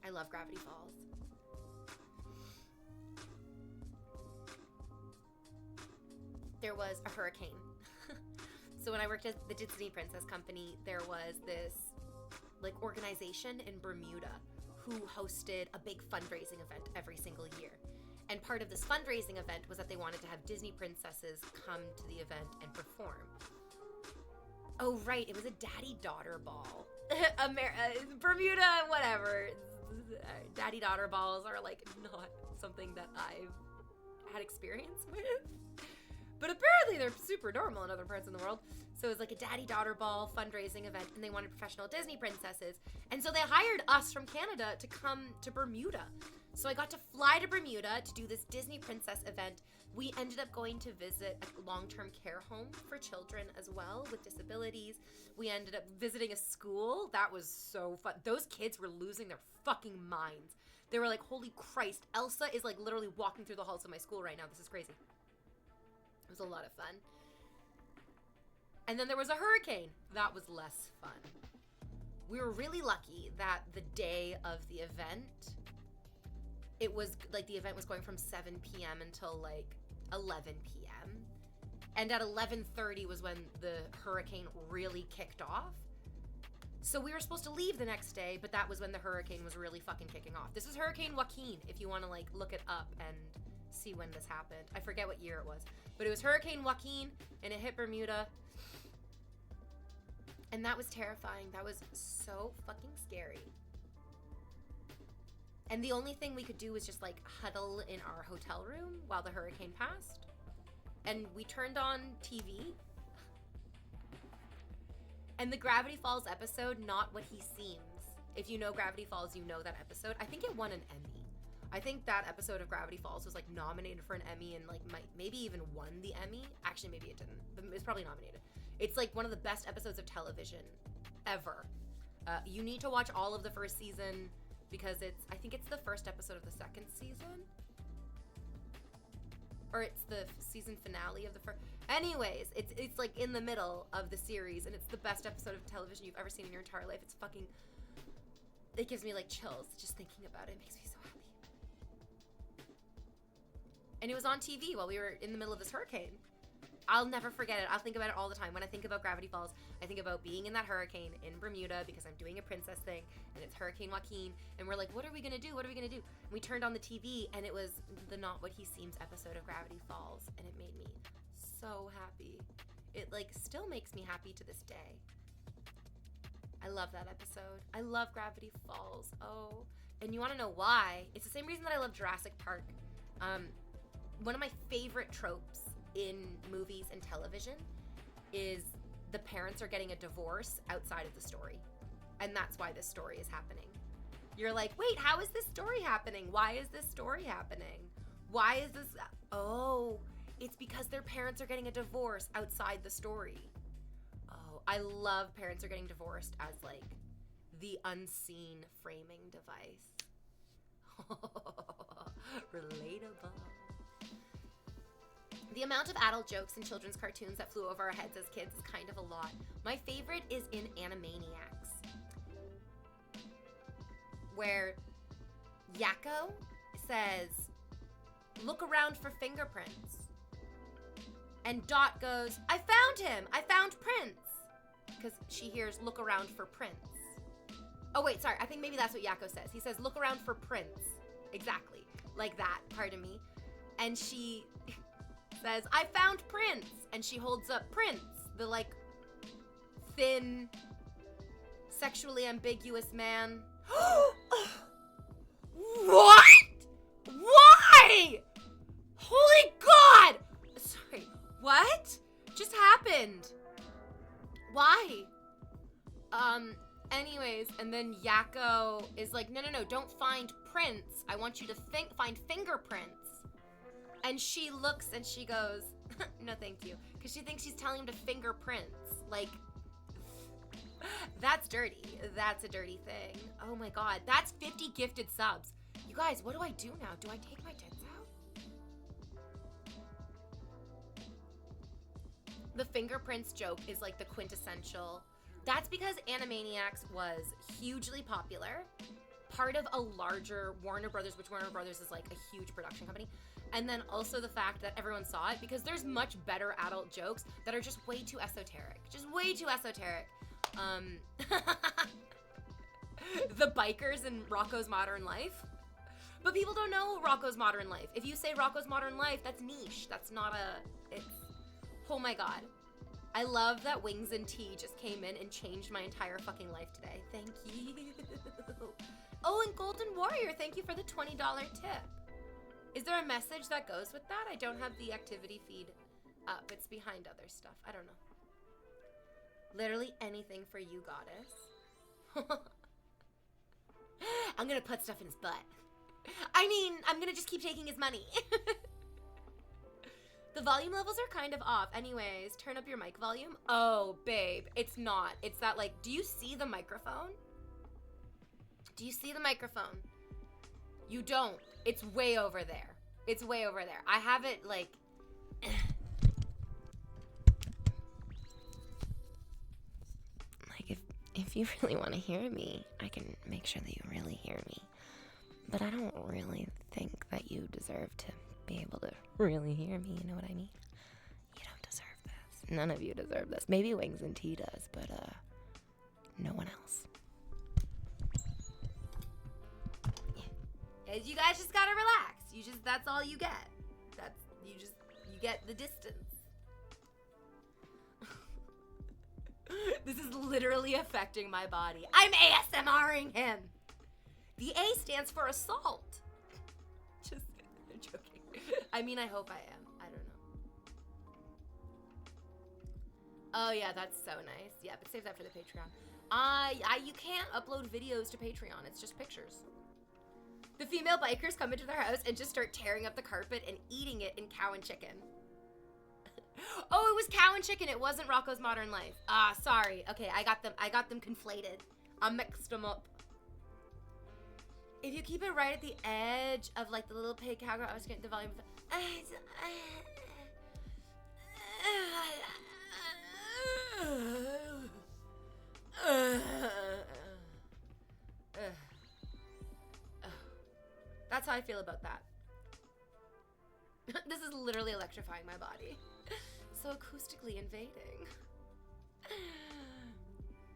I love Gravity Falls. There was a hurricane. So when I worked at the Disney Princess Company, there was this like organization in Bermuda who hosted a big fundraising event every single year. And part of this fundraising event was that they wanted to have Disney princesses come to the event and perform. Oh, right. It was a daddy-daughter ball. Bermuda, whatever. Daddy-daughter balls are, like, not something that I've had experience with. But apparently they're super normal in other parts of the world. So it was like a daddy-daughter ball fundraising event, and they wanted professional Disney princesses. And so they hired us from Canada to come to Bermuda. So I got to fly to Bermuda to do this Disney princess event. We ended up going to visit a long-term care home for children as well with disabilities. We ended up visiting a school. That was so fun. Those kids were losing their fucking minds. They were like, holy Christ, Elsa is like literally walking through the halls of my school right now. This is crazy. It was a lot of fun. And then there was a hurricane. That was less fun. We were really lucky that the day of the event, it was like the event was going from 7 p.m. until like 11 p.m. And at 11:30 was when the hurricane really kicked off. So we were supposed to leave the next day, but that was when the hurricane was really fucking kicking off. This was Hurricane Joaquin, if you want to like look it up and see when this happened. I forget what year it was, but it was Hurricane Joaquin and it hit Bermuda. And that was terrifying. That was so fucking scary. And the only thing we could do was just like huddle in our hotel room while the hurricane passed. and we turned on TV, and the Gravity Falls episode, Not What He Seems. If you know Gravity Falls, you know that episode. I think it won an Emmy. I think that episode of Gravity Falls was like nominated for an Emmy and like maybe even won the Emmy. Actually, maybe it didn't, but it was probably nominated. It's like one of the best episodes of television ever. You need to watch all of the first season because I think it's the first episode of the second season. Or it's the season finale of the first. Anyways, it's like in the middle of the series, and it's the best episode of television you've ever seen in your entire life. It's fucking. It gives me like chills just thinking about it. It makes me so happy. And it was on TV while we were in the middle of this hurricane. I'll never forget it. I'll think about it all the time. When I think about Gravity Falls, I think about being in that hurricane in Bermuda because I'm doing a princess thing, and it's Hurricane Joaquin, and we're like, what are we gonna do? What are we gonna do? And we turned on the TV, and it was the Not What He Seems episode of Gravity Falls, and it made me so happy. It like still makes me happy to this day. I love that episode. I love Gravity Falls. Oh, and you want to know why? It's the same reason that I love Jurassic Park. One of my favorite tropes in movies and television is the parents are getting a divorce outside of the story. And that's why this story is happening. You're like, wait, how is this story happening? Why is this story happening? Why is this? Oh, it's because their parents are getting a divorce outside the story. Oh, I love parents are getting divorced as like the unseen framing device. Relatable. The amount of adult jokes in children's cartoons that flew over our heads as kids is kind of a lot. My favorite is in Animaniacs, where Yakko says, look around for fingerprints. And Dot goes, I found him! I found Prince! Because she hears, look around for Prince. Oh wait, sorry, I think maybe that's what Yakko says. He says, look around for Prince. Exactly, like that, pardon me. And she says, I found Prince! And she holds up Prince, the like, thin, sexually ambiguous man. What? Why? Holy God! Sorry, what just happened? Why? Anyways, and then Yakko is like, no, don't find Prince. I want you to find fingerprints. And she looks and she goes, no thank you. Because she thinks she's telling him to finger Prince. Like, that's dirty. That's a dirty thing. Oh my God, that's 50 gifted subs. You guys, what do I do now? Do I take my tits out? The fingerprints joke is like the quintessential. That's because Animaniacs was hugely popular, part of a larger Warner Brothers, which Warner Brothers is like a huge production company. And then also the fact that everyone saw it because there's much better adult jokes that are just way too esoteric. Just way too esoteric. The bikers in Rocko's Modern Life. But people don't know Rocko's Modern Life. If you say Rocko's Modern Life, that's niche. That's not it's, oh my God. I love that Wings and Tea just came in and changed my entire fucking life today. Thank you. Oh, and Golden Warrior, thank you for the $20 tip. Is there a message that goes with that? I don't have the activity feed up. It's behind other stuff. I don't know. Literally anything for you, goddess. I'm gonna put stuff in his butt. I mean, I'm gonna just keep taking his money. The volume levels are kind of off. Anyways, turn up your mic volume. Oh, babe, it's not. It's that like, do you see the microphone? Do you see the microphone? You don't. It's way over there. It's way over there. I have it like... like if you really want to hear me, I can make sure that you really hear me. But I don't really think that you deserve to be able to really hear me, you know what I mean? You don't deserve this. None of you deserve this. Maybe Wings and Tea does, but no one else. Yeah. You guys just gotta relax. That's all you get. You get the distance. This is literally affecting my body. I'm ASMRing him. The A stands for assault. Just joking. I mean, I hope I am. I don't know. Oh yeah, that's so nice. Yeah, but save that for the Patreon. You can't upload videos to Patreon. It's just pictures. The female bikers come into their house and just start tearing up the carpet and eating it in Cow and Chicken. Oh, it was Cow and Chicken. It wasn't Rocco's Modern Life. Ah, sorry. Okay, I got them conflated. I mixed them up. If you keep it right at the edge of like the little pig cow girl, I was getting the volume. That's how I feel about that. This is literally electrifying my body. So acoustically invading.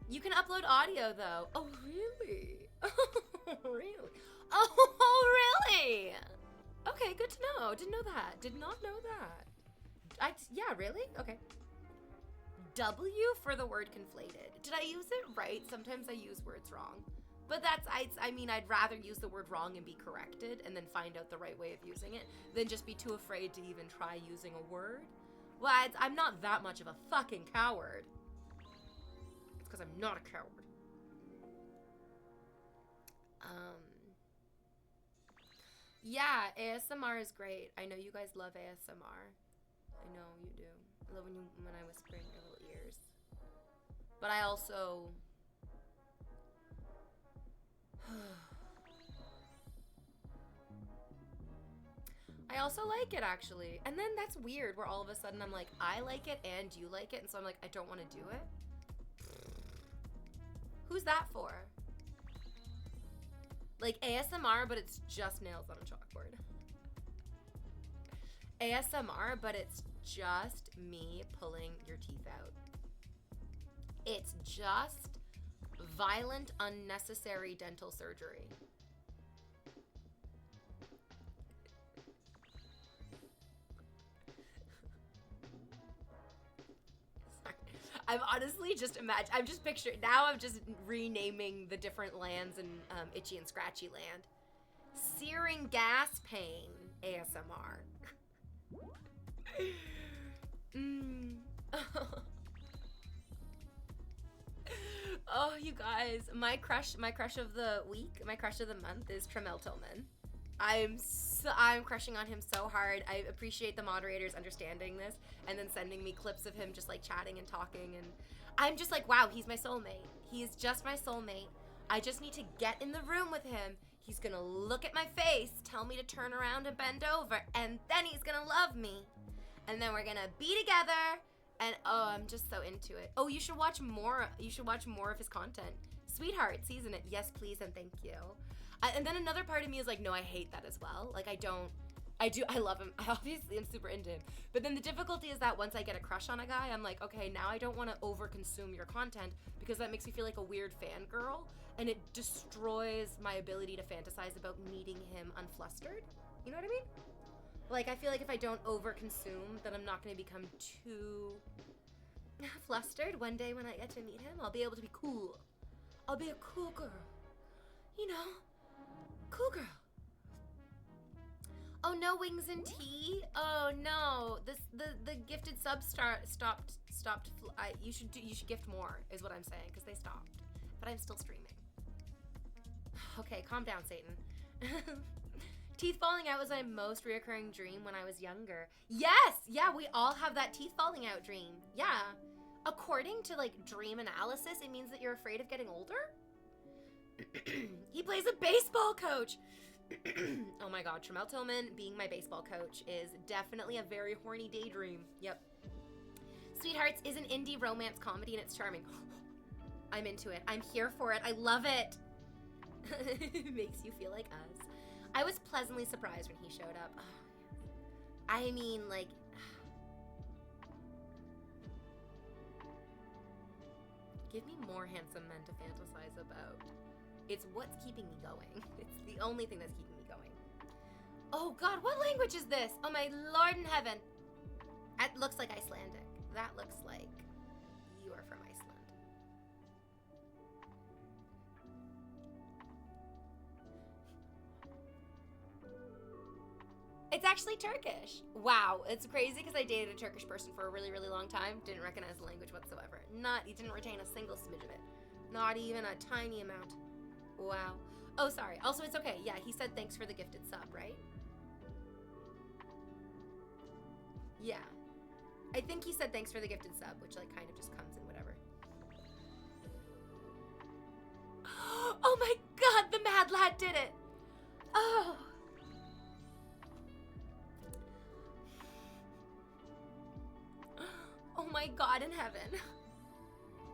You can upload audio though. Oh really? Oh really? Oh really? Okay, good to know. Didn't know that. Did not know that. Yeah, really? Okay. W for the word conflated. Did I use it right? Sometimes I use words wrong. But that's, I mean, I'd rather use the word wrong and be corrected and then find out the right way of using it than just be too afraid to even try using a word. Well, I'm not that much of a fucking coward. It's because I'm not a coward. Yeah, ASMR is great. I know you guys love ASMR. I know you do. I love when I whisper in your little ears. But I also... I also like it, actually. And then that's weird, where all of a sudden I'm like, I like it and you like it, and so I'm like, I don't want to do it. Who's that for? Like ASMR, but it's just nails on a chalkboard. ASMR, but it's just me pulling your teeth out. It's just violent, unnecessary dental surgery. Sorry. I'm honestly just I'm just picturing, now I'm just renaming the different lands in Itchy and Scratchy Land. Searing gas pain ASMR. Oh, you guys, my crush of the week, my crush of the month is Tremel Tillman. I'm crushing on him so hard. I appreciate the moderators understanding this and then sending me clips of him just like chatting and talking, and I'm just like, wow, he's my soulmate. He is just my soulmate. I just need to get in the room with him. He's gonna look at my face, tell me to turn around and bend over, and then he's gonna love me. And then we're gonna be together, and oh, I'm just so into it. Oh, you should watch more. You should watch more of his content. Sweetheart, season it. Yes, please, and thank you. And then another part of me is like, no, I hate that as well. Like, I love him. I obviously am super into him. But then the difficulty is that once I get a crush on a guy, I'm like, okay, now I don't want to over-consume your content because that makes me feel like a weird fangirl, and it destroys my ability to fantasize about meeting him unflustered. You know what I mean? Like, I feel like if I don't over-consume, then I'm not going to become too flustered. One day when I get to meet him, I'll be able to be cool. I'll be a cool girl. You know? Cool girl. Oh no, wings and tea. Oh no, the gifted subs stopped. You should gift more, is what I'm saying, because they stopped. But I'm still streaming. Okay, calm down, Satan. Teeth falling out was my most reoccurring dream when I was younger. Yes, yeah, we all have that teeth falling out dream. Yeah, according to like dream analysis, it means that you're afraid of getting older. He plays a baseball coach. Oh my god, Tremel Tillman being my baseball coach is definitely a very horny daydream. Yep. Sweethearts is an indie romance comedy and it's charming. I'm into it. I'm here for it. I love it. It makes you feel like us. I was pleasantly surprised when he showed up. Oh, I mean, like... Give me more handsome men to fantasize about. It's what's keeping me going. It's the only thing that's keeping me going. Oh god, what language is this? Oh my lord in heaven. That looks like Icelandic. That looks like you are from Iceland. It's actually Turkish. Wow, it's crazy because I dated a Turkish person for a really, really long time. Didn't recognize the language whatsoever. He didn't retain a single smidge of it. Not even a tiny amount. Wow. Oh, sorry. Also, it's okay. Yeah, he said thanks for the gifted sub, right? Yeah. I think he said thanks for the gifted sub, which like kind of just comes in whatever. Oh my god, the mad lad did it! Oh. Oh my god in heaven.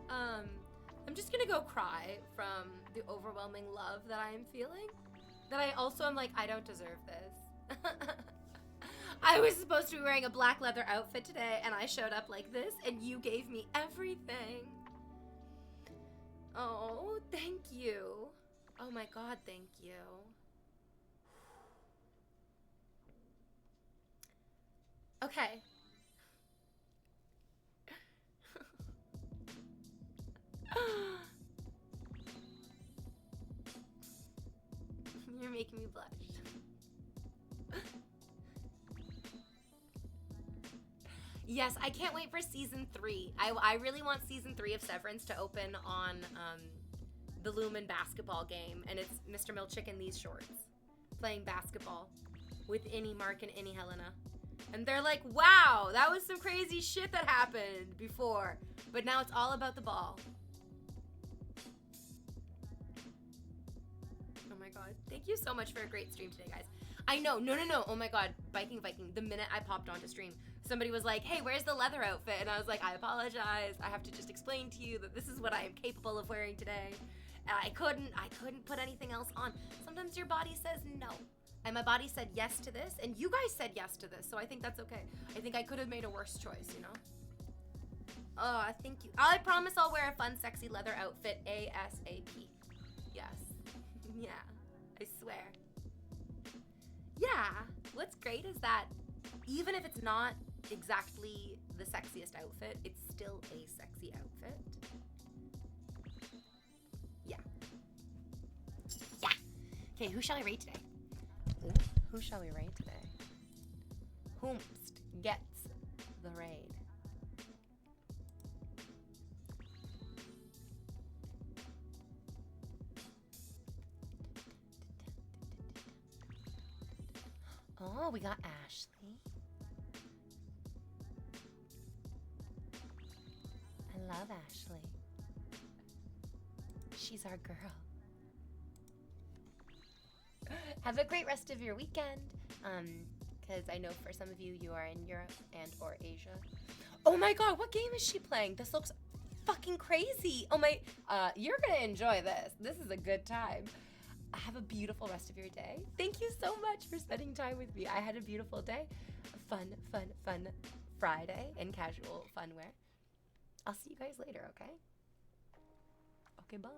I'm just gonna go cry from the overwhelming love that I am feeling. That I also am like, I don't deserve this. I was supposed to be wearing a black leather outfit today and I showed up like this and you gave me everything. Oh, thank you. Oh my god, thank you. Okay. You're making me blush. Yes, I can't wait for season 3. I really want season 3 of Severance to open on the Lumen basketball game, and it's Mr. Milchick in these shorts playing basketball with Innie, Mark, and Innie Helena. And they're like, wow, that was some crazy shit that happened before, but now it's all about the ball. Oh my god. Thank you so much for a great stream today, guys. I know. No. Oh my god. Viking. The minute I popped onto stream, somebody was like, hey, where's the leather outfit? And I was like, I apologize. I have to just explain to you that this is what I am capable of wearing today. And I couldn't put anything else on. Sometimes your body says no. And my body said yes to this, and you guys said yes to this, so I think that's okay. I think I could have made a worse choice, you know? Oh, thank you. I promise I'll wear a fun, sexy leather outfit ASAP. Yes. Yeah. I swear. Yeah. What's great is that even if it's not exactly the sexiest outfit, it's still a sexy outfit. Yeah. Yeah. Okay, who shall I rate today? Ooh, who shall we raid today? Whomst gets the raid? Oh, we got Ashley. I love Ashley. She's our girl. Have a great rest of your weekend. Because I know for some of you, you are in Europe and or Asia. Oh my god, what game is she playing? This looks fucking crazy. Oh my, you're gonna enjoy this. This is a good time. Have a beautiful rest of your day. Thank you so much for spending time with me. I had a beautiful day. Fun Friday in casual fun wear. I'll see you guys later, okay? Okay, bye.